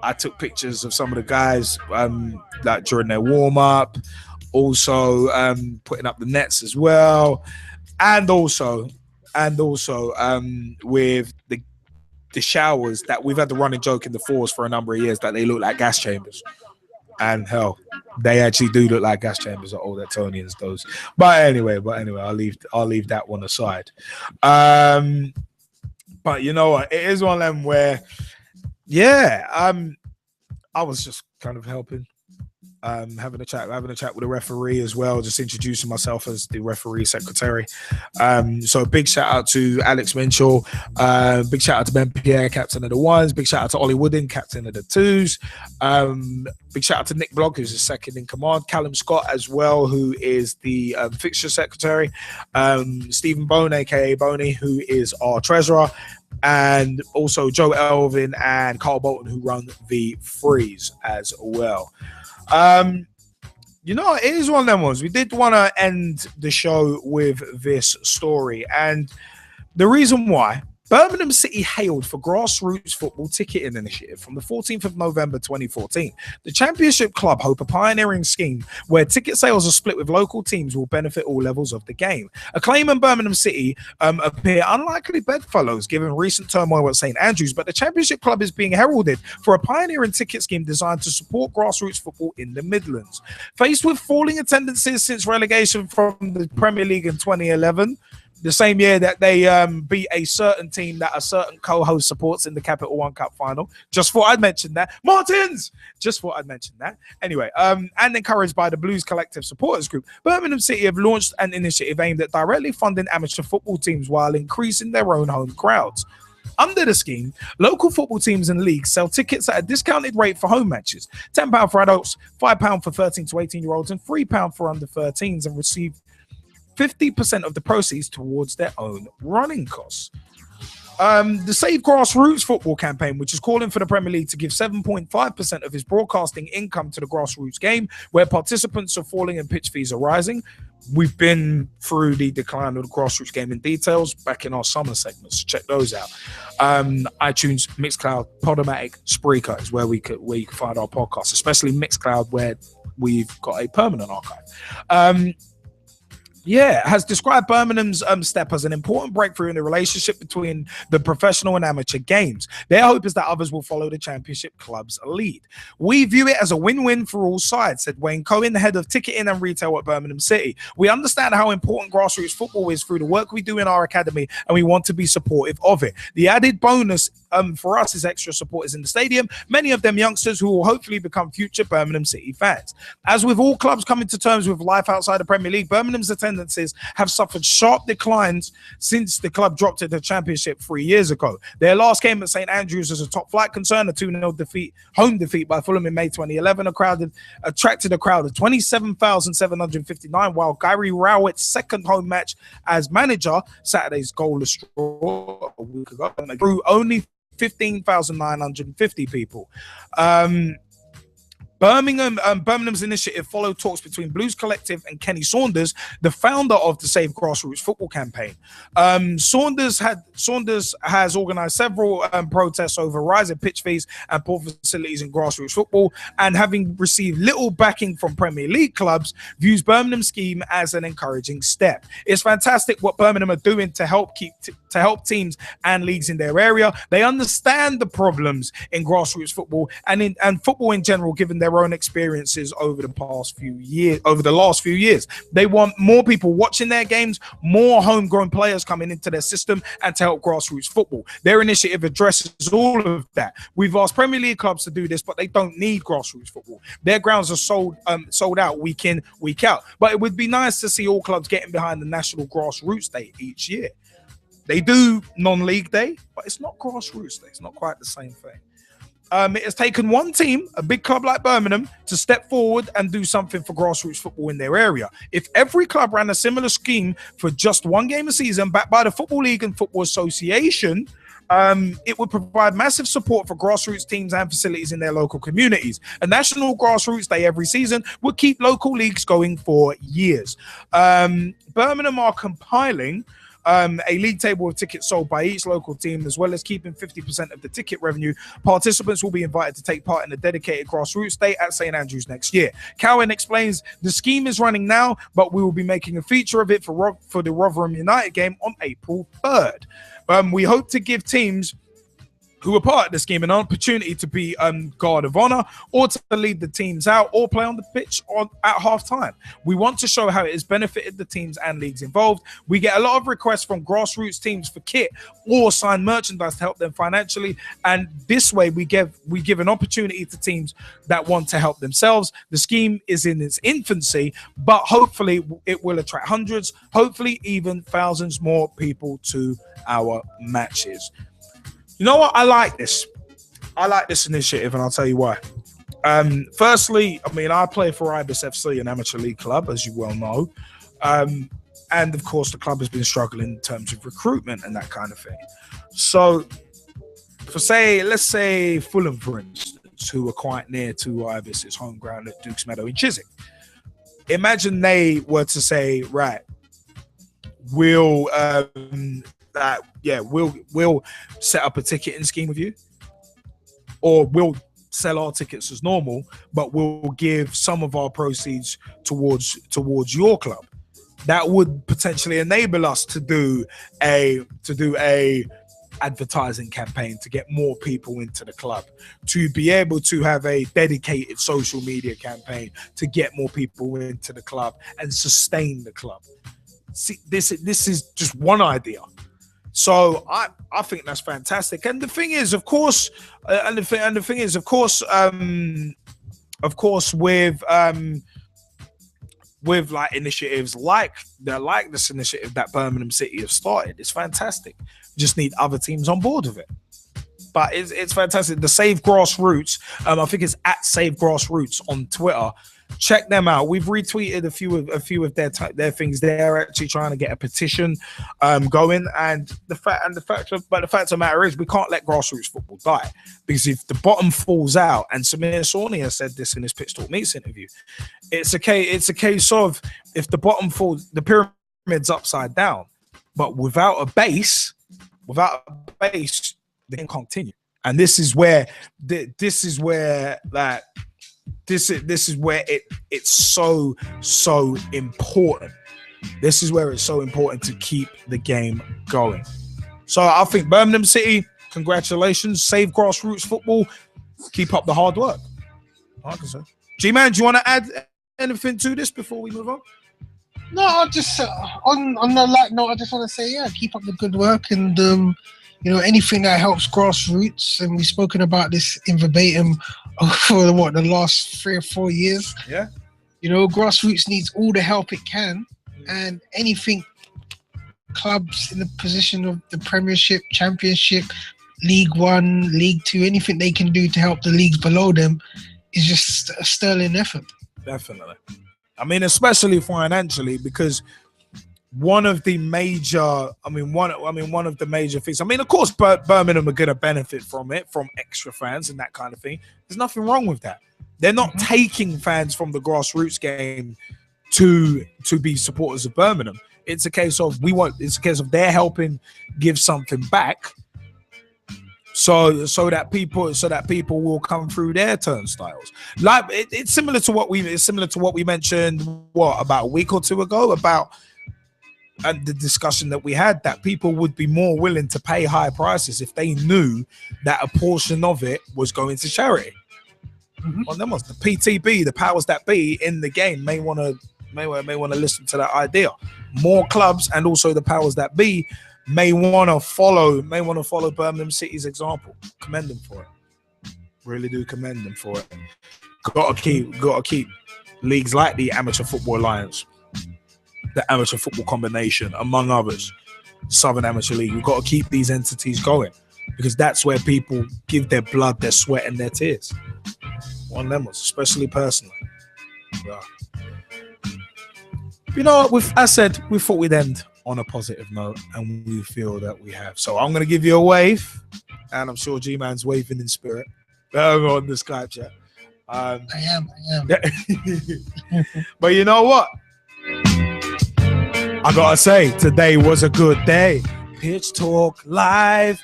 Speaker 1: I took pictures of some of the guys like during their warm-up, also putting up the nets as well, and also with the showers that we've had the running joke in the Fours for a number of years that they look like gas chambers. And hell, they actually do look like gas chambers at Old Etonians, those. But anyway, I'll leave that one aside. But you know what? It is one of them where, yeah, I was just kind of helping, having a chat with the referee as well, just introducing myself as the referee secretary. So big shout out to Alex Minchell, big shout out to Ben Pierre, captain of the Ones, big shout out to Ollie Wooden, captain of the Twos, big shout out to Nick Blogg, who's the second in command, Callum Scott as well, who is the fixture secretary, Stephen Bone, aka Boney, who is our treasurer, and also Joe Elvin and Carl Bolton, who run the Freeze as well. You know, it is one of them ones. We did want to end the show with this story, and the reason why: Birmingham City hailed for grassroots football ticketing initiative from the 14th of November 2014. The Championship Club hope a pioneering scheme where ticket sales are split with local teams will benefit all levels of the game. Acclaim and Birmingham City appear unlikely bedfellows given recent turmoil at St Andrews, but the Championship Club is being heralded for a pioneering ticket scheme designed to support grassroots football in the Midlands. Faced with falling attendances since relegation from the Premier League in 2011, the same year that they beat a certain team that a certain co-host supports in the Capital One Cup final. Just thought I'd mention that. Martins! Just thought I'd mention that. Anyway, and encouraged by the Blues Collective Supporters Group, Birmingham City have launched an initiative aimed at directly funding amateur football teams while increasing their own home crowds. Under the scheme, local football teams and leagues sell tickets at a discounted rate for home matches, £10 for adults, £5 for 13 to 18-year-olds, and £3 for under 13s, and receive 50% of the proceeds towards their own running costs. The Save Grassroots football campaign, which is calling for the Premier League to give 7.5% of its broadcasting income to the grassroots game, where participants are falling and pitch fees are rising. We've been through the decline of the grassroots game in details back in our summer segments. Check those out. iTunes, Mixcloud, Podomatic, Spreaker is where you can find our podcasts, especially Mixcloud, where we've got a permanent archive. Has described Birmingham's step as an important breakthrough in the relationship between the professional and amateur games. Their hope is that others will follow the championship club's lead. We view it as a win-win for all sides, said Wayne Cohen, the head of ticketing and retail at Birmingham City. We understand how important grassroots football is through the work we do in our academy, and we want to be supportive of it. The added bonus for us is extra supporters in the stadium, many of them youngsters who will hopefully become future Birmingham City fans. As with all clubs coming to terms with life outside the Premier League, Birmingham's attendances have suffered sharp declines since the club dropped to the championship 3 years ago. Their last game at St Andrews as a top flight concern, a 2-0 home defeat by Fulham in May 2011, attracted a crowd of 27,759, while Gary Rowett's second home match as manager, Saturday's goalless draw a week ago, drew only 15,950 people. Birmingham's initiative followed talks between Blues Collective and Kenny Saunders, the founder of the Save Grassroots football campaign. Saunders has organised several protests over rising pitch fees and poor facilities in grassroots football, and having received little backing from Premier League clubs, views Birmingham's scheme as an encouraging step. It's fantastic what Birmingham are doing to help teams and leagues in their area. They understand the problems in grassroots football and football in general, given their own experiences over the last few years. They want more people watching their games, more homegrown players coming into their system, and to help grassroots football. Their initiative addresses all of that. We've asked Premier League clubs to do this, but they don't need grassroots football. Their grounds are sold out week in, week out. But it would be nice to see all clubs getting behind the National Grassroots Day each year. They do non-league day, but it's not grassroots day. It's not quite the same thing. It has taken one team, a big club like Birmingham, to step forward and do something for grassroots football in their area. If every club ran a similar scheme for just one game a season, backed by the Football League and Football Association, it would provide massive support for grassroots teams and facilities in their local communities. A National Grassroots Day every season would keep local leagues going for years. Birmingham are compiling a league table of tickets sold by each local team, as well as keeping 50% of the ticket revenue. Participants will be invited to take part in a dedicated grassroots day at St Andrews next year. Cowan explains the scheme is running now, but we will be making a feature of it for the Rotherham United game on April 3rd. We hope to give teams who are part of the scheme an opportunity to be guard of honor, or to lead the teams out, or play on the pitch at half-time. We want to show how it has benefited the teams and leagues involved. We get a lot of requests from grassroots teams for kit or signed merchandise to help them financially, and this way we give an opportunity to teams that want to help themselves. The scheme is in its infancy, but hopefully it will attract hundreds, hopefully even thousands more people to our matches. You know what? I like this. I like this initiative, and I'll tell you why. Firstly, I mean, I play for Ibis FC, an amateur league club, as you well know. And, of course, the club has been struggling in terms of recruitment and that kind of thing. So, let's say Fulham, for instance, who are quite near to Ibis's home ground at Duke's Meadow in Chiswick. Imagine they were to say, right, we'll set up a ticketing scheme with you, or we'll sell our tickets as normal, but we'll give some of our proceeds towards your club. That would potentially enable us to do a advertising campaign to get more people into the club, to be able to have a dedicated social media campaign to get more people into the club and sustain the club. See, this is just one idea. So I think that's fantastic. And the thing is, of course, with like initiatives like this initiative that Birmingham City have started, it's fantastic. We just need other teams on board with it. But it's fantastic. The Save Grassroots, I think it's at Save Grassroots on Twitter. Check them out. We've retweeted a few of their things. They're actually trying to get a petition going. And the fact of the matter is, we can't let grassroots football die, because if the bottom falls out, and Samir Saunier said this in his Pitch Talk Meets interview, it's a case of if the bottom falls, the pyramid's upside down. But without a base, they can continue. And this is where it's so important. This is where it's so important to keep the game going. So I think Birmingham City, congratulations. Save grassroots football. Keep up the hard work. G-Man, do you want to add anything to this before we move on?
Speaker 5: No, I just on the light note, I just want to say, keep up the good work, and anything that helps grassroots. And we've spoken about this in verbatim for the last 3 or 4 years.
Speaker 1: Yeah.
Speaker 5: Grassroots needs all the help it can, and anything clubs in the position of the Premiership, Championship, League One, League Two, anything they can do to help the leagues below them is just a sterling effort. Definitely. I mean, especially financially, because one of the major things. I mean, of course, Birmingham are going to benefit from it, from extra fans and that kind of thing. There's nothing wrong with that. They're not taking fans from the grassroots game to be supporters of Birmingham. It's a case of they're helping give something back, so that people will come through their turnstiles. Like it's similar to what we mentioned about a week or two ago about. And the discussion that we had, that people would be more willing to pay high prices if they knew that a portion of it was going to charity. Well, then the PTB, the powers that be in the game, may want to listen to that idea. More clubs and also the powers that be may want to follow Birmingham City's example. Commend them for it. Really do commend them for it. Got to keep leagues like the Amateur Football Alliance, the Amateur Football Combination, among others, Southern Amateur League. We've got to keep these entities going, because that's where people give their blood, their sweat, and their tears. One of them was, especially personally. Yeah. You know what? We thought we'd end on a positive note, and we feel that we have. So I'm going to give you a wave, and I'm sure G-Man's waving in spirit on the Skype chat. I am. But you know what? I gotta say, today was a good day. Pitch Talk Live,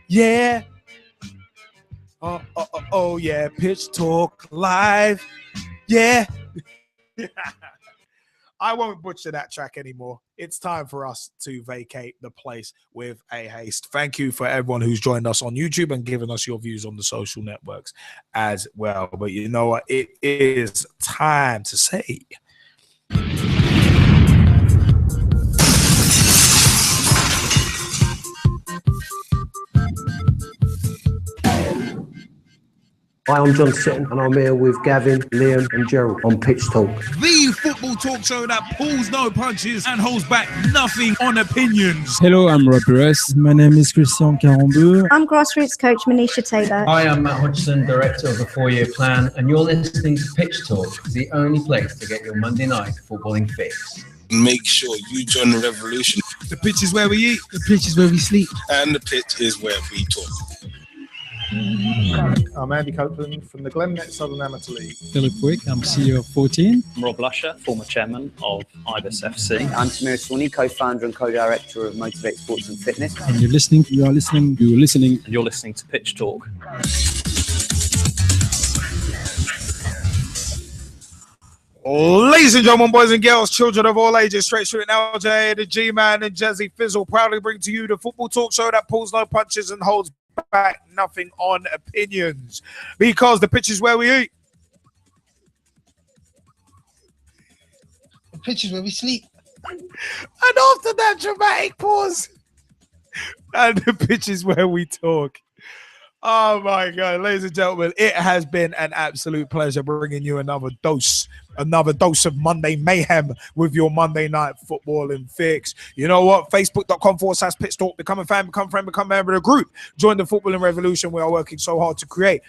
Speaker 5: yeah. Oh yeah, Pitch Talk Live, yeah. I won't butcher that track anymore. It's time for us to vacate the place with a haste. Thank you for everyone who's joined us on YouTube and given us your views on the social networks as well. But you know what? It is time to say...
Speaker 3: Hi, I'm John Sitton, and I'm here with Gavin, Liam and Gerald on Pitch Talk.
Speaker 1: The football talk show that pulls no punches and holds back nothing on opinions.
Speaker 17: Hello, I'm Rob Perez. My name is Christian Carambeu.
Speaker 4: I'm grassroots coach Manisha Taylor.
Speaker 6: Hi, I'm Matt Hodgson, director of the 4-year plan, and you're listening to Pitch Talk, the only place to get your Monday night footballing fix.
Speaker 2: Make sure you join the revolution.
Speaker 1: The pitch is where we eat.
Speaker 17: The pitch is where we sleep.
Speaker 2: And the pitch is where we talk.
Speaker 7: I'm Andy Copeland from the Glennet Southern Amateur League.
Speaker 17: Philip Wick, I'm CEO of 14.
Speaker 8: I'm Rob Lusher, former chairman of Ibis FC.
Speaker 18: I'm Samir Saunier, co-founder and co-director of Motivate Sports and Fitness.
Speaker 17: And you're listening
Speaker 8: to Pitch Talk.
Speaker 1: Ladies and gentlemen, boys and girls, children of all ages, straight shooting LJ, the G-Man and Jazzy Fizzle proudly bring to you the football talk show that pulls no punches and holds back nothing on opinions, because the pitch is where we eat.
Speaker 5: The pitch is where we sleep.
Speaker 1: And after that dramatic pause, and the pitch is where we talk. Oh my God, ladies and gentlemen, it has been an absolute pleasure bringing you another dose of Monday mayhem with your Monday night footballing fix. You know what? Facebook.com/Pitch Talk. Become a fan, become a friend, become a member of the group. Join the footballing revolution we are working so hard to create.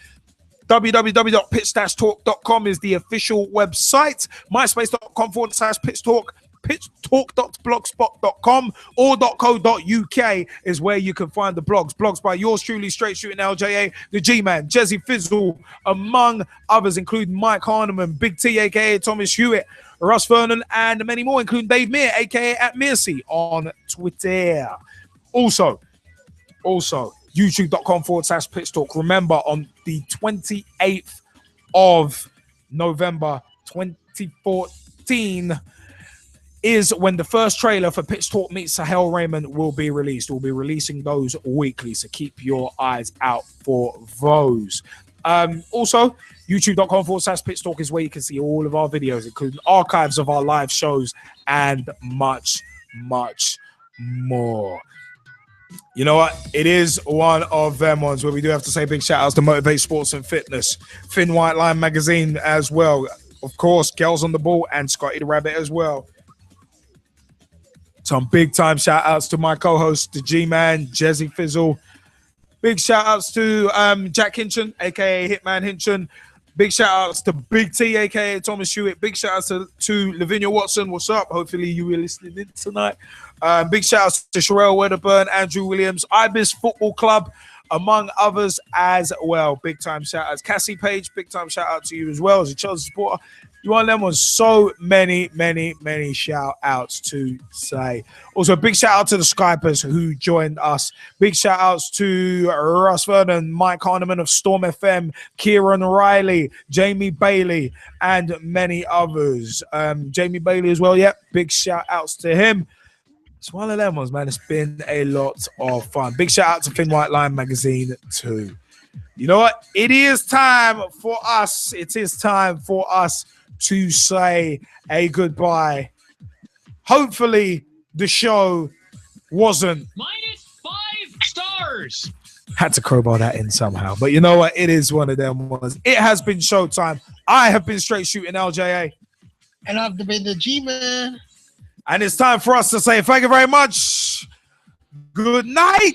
Speaker 1: www.pitch-talk.com is the official website. MySpace.com/Pitch Talk. pitchtalk.blogspot.com or .co.uk is where you can find the blogs by yours truly, Straight Shooting LJA, the G-Man, Jezzy Fizzle, among others, including Mike Harniman, Big T, aka Thomas Hewitt, Russ Vernon, and many more, including Dave Meir, aka at Mearsey on Twitter. Also, youtube.com/Pitch Talk. Remember, on the 28th of November 2014 is when the first trailer for Pitch Talk Meets Sahel Raymond will be released. We'll be releasing those weekly, so keep your eyes out for those. Also, youtube.com/Pitch Talk is where you can see all of our videos, including archives of our live shows and much, much more. You know what? It is one of them ones where we do have to say big shout outs to Motivate Sports and Fitness, Thin White Line Magazine as well. Of course, Girls on the Ball and Scotty the Rabbit as well. Some big time shout outs to my co-host, the G-Man, Jezzy Fizzle. Big shout outs to Jack Hinchin, aka Hitman Hinchin. Big shout outs to Big T, aka Thomas Hewitt. Big shout outs to Lavinia Watson. What's up? Hopefully you were listening in tonight. Big shout outs to Sherelle Wedderburn, Andrew Williams, Ibis Football Club, among others as well. Big time shout outs. Cassie Page, big time shout out to you as well as a Chelsea supporter. You want them on so many shout outs to say. Also, big shout out to the Skypers who joined us. Big shout outs to Russ Vernon, Mike Harniman of Storm FM, Kieran Riley, Jaymie Bailey, and many others. Jaymie Bailey as well. Yep, big shout outs to him. It's one of them ones, man. It's been a lot of fun. Big shout out to Thin White Line Magazine too. You know what? It is time for us. It is time for us to say a goodbye. Hopefully the show wasn't
Speaker 20: -5 stars.
Speaker 1: had to crowbar that in somehow, but you know what, it is one of them ones. It has been showtime. I have been Straight Shooting LJA,
Speaker 5: and I've been the G-Man,
Speaker 1: and it's time for us to say thank you very much. Good night.